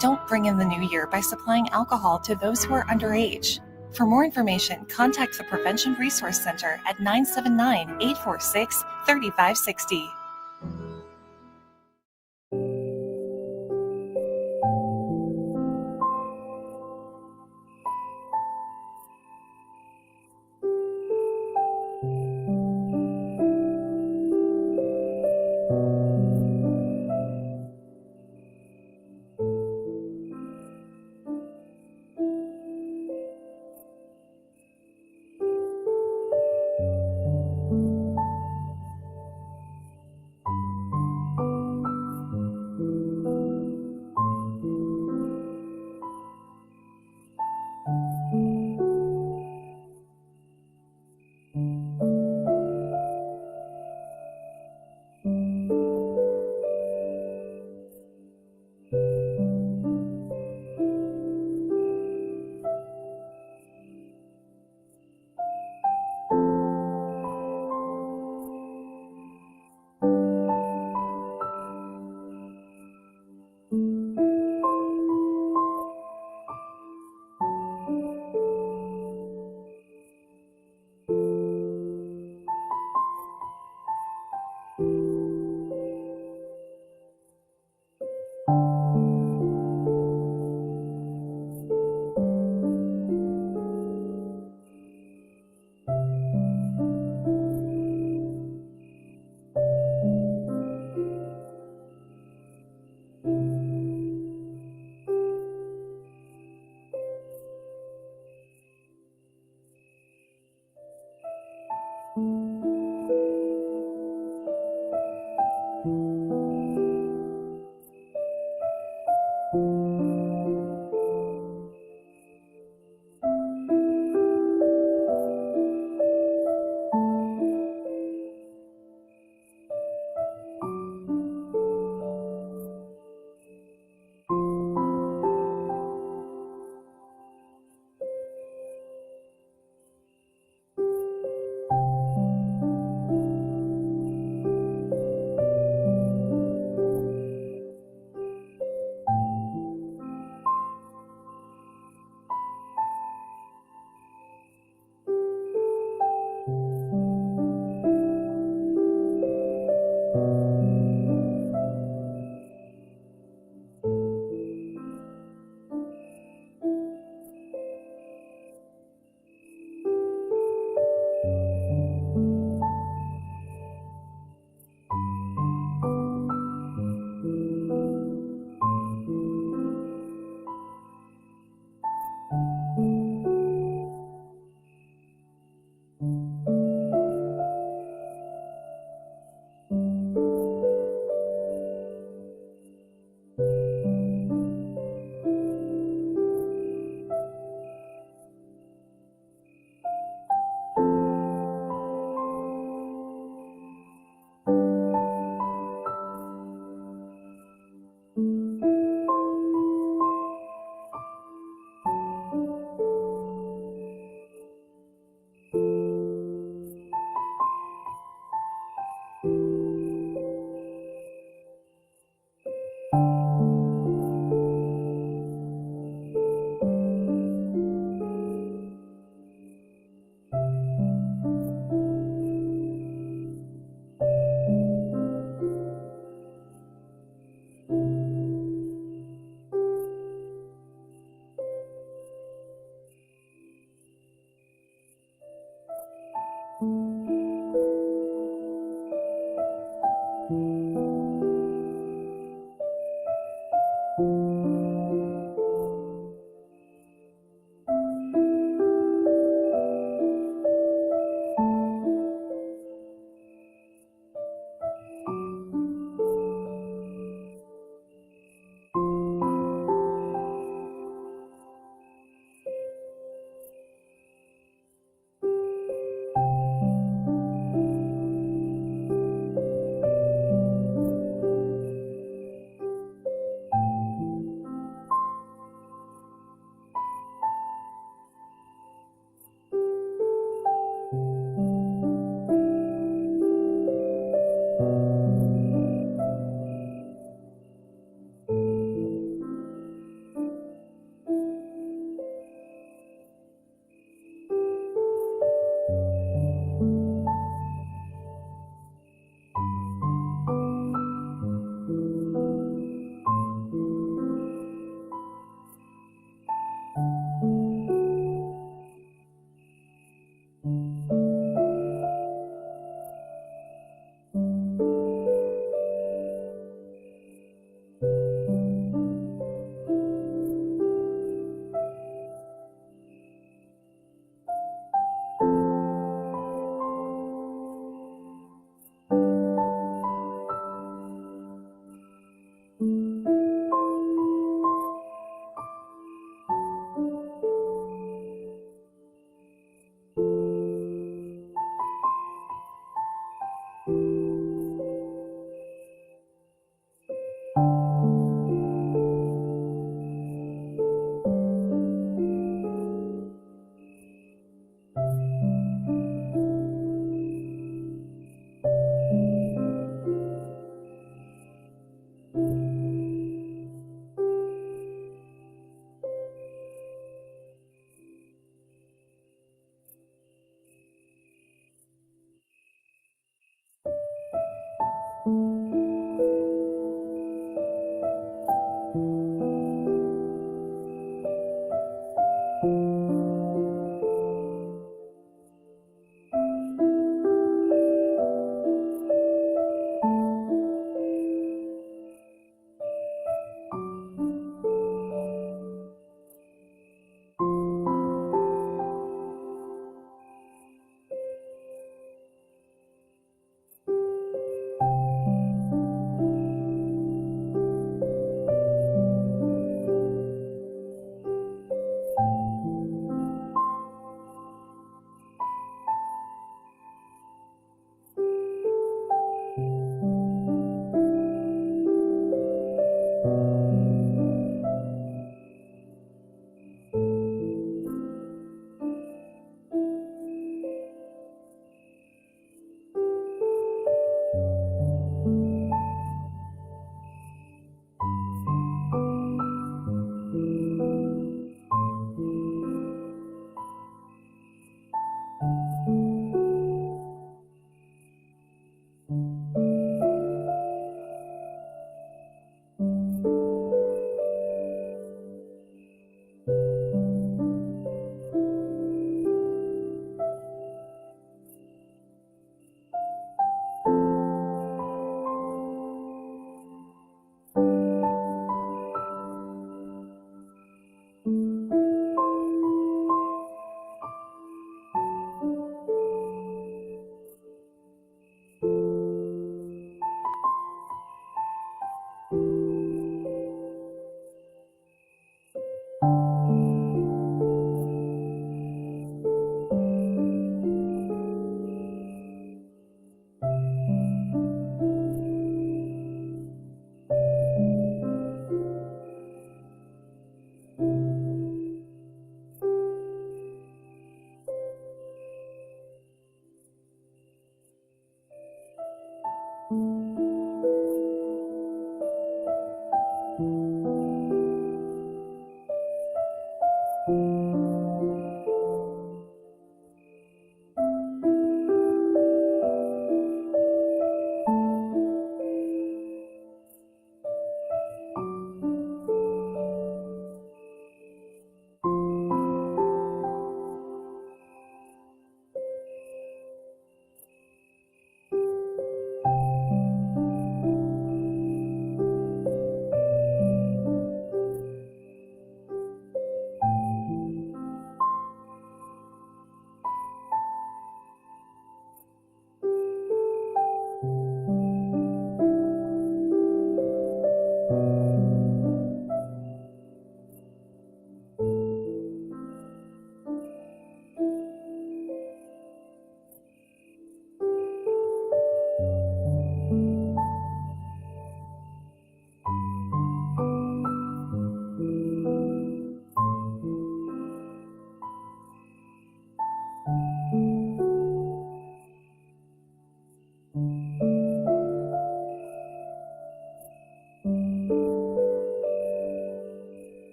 Don't bring in the new year by supplying alcohol to those who are underage. For more information, contact the Prevention Resource Center at 979-846-3560.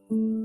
you.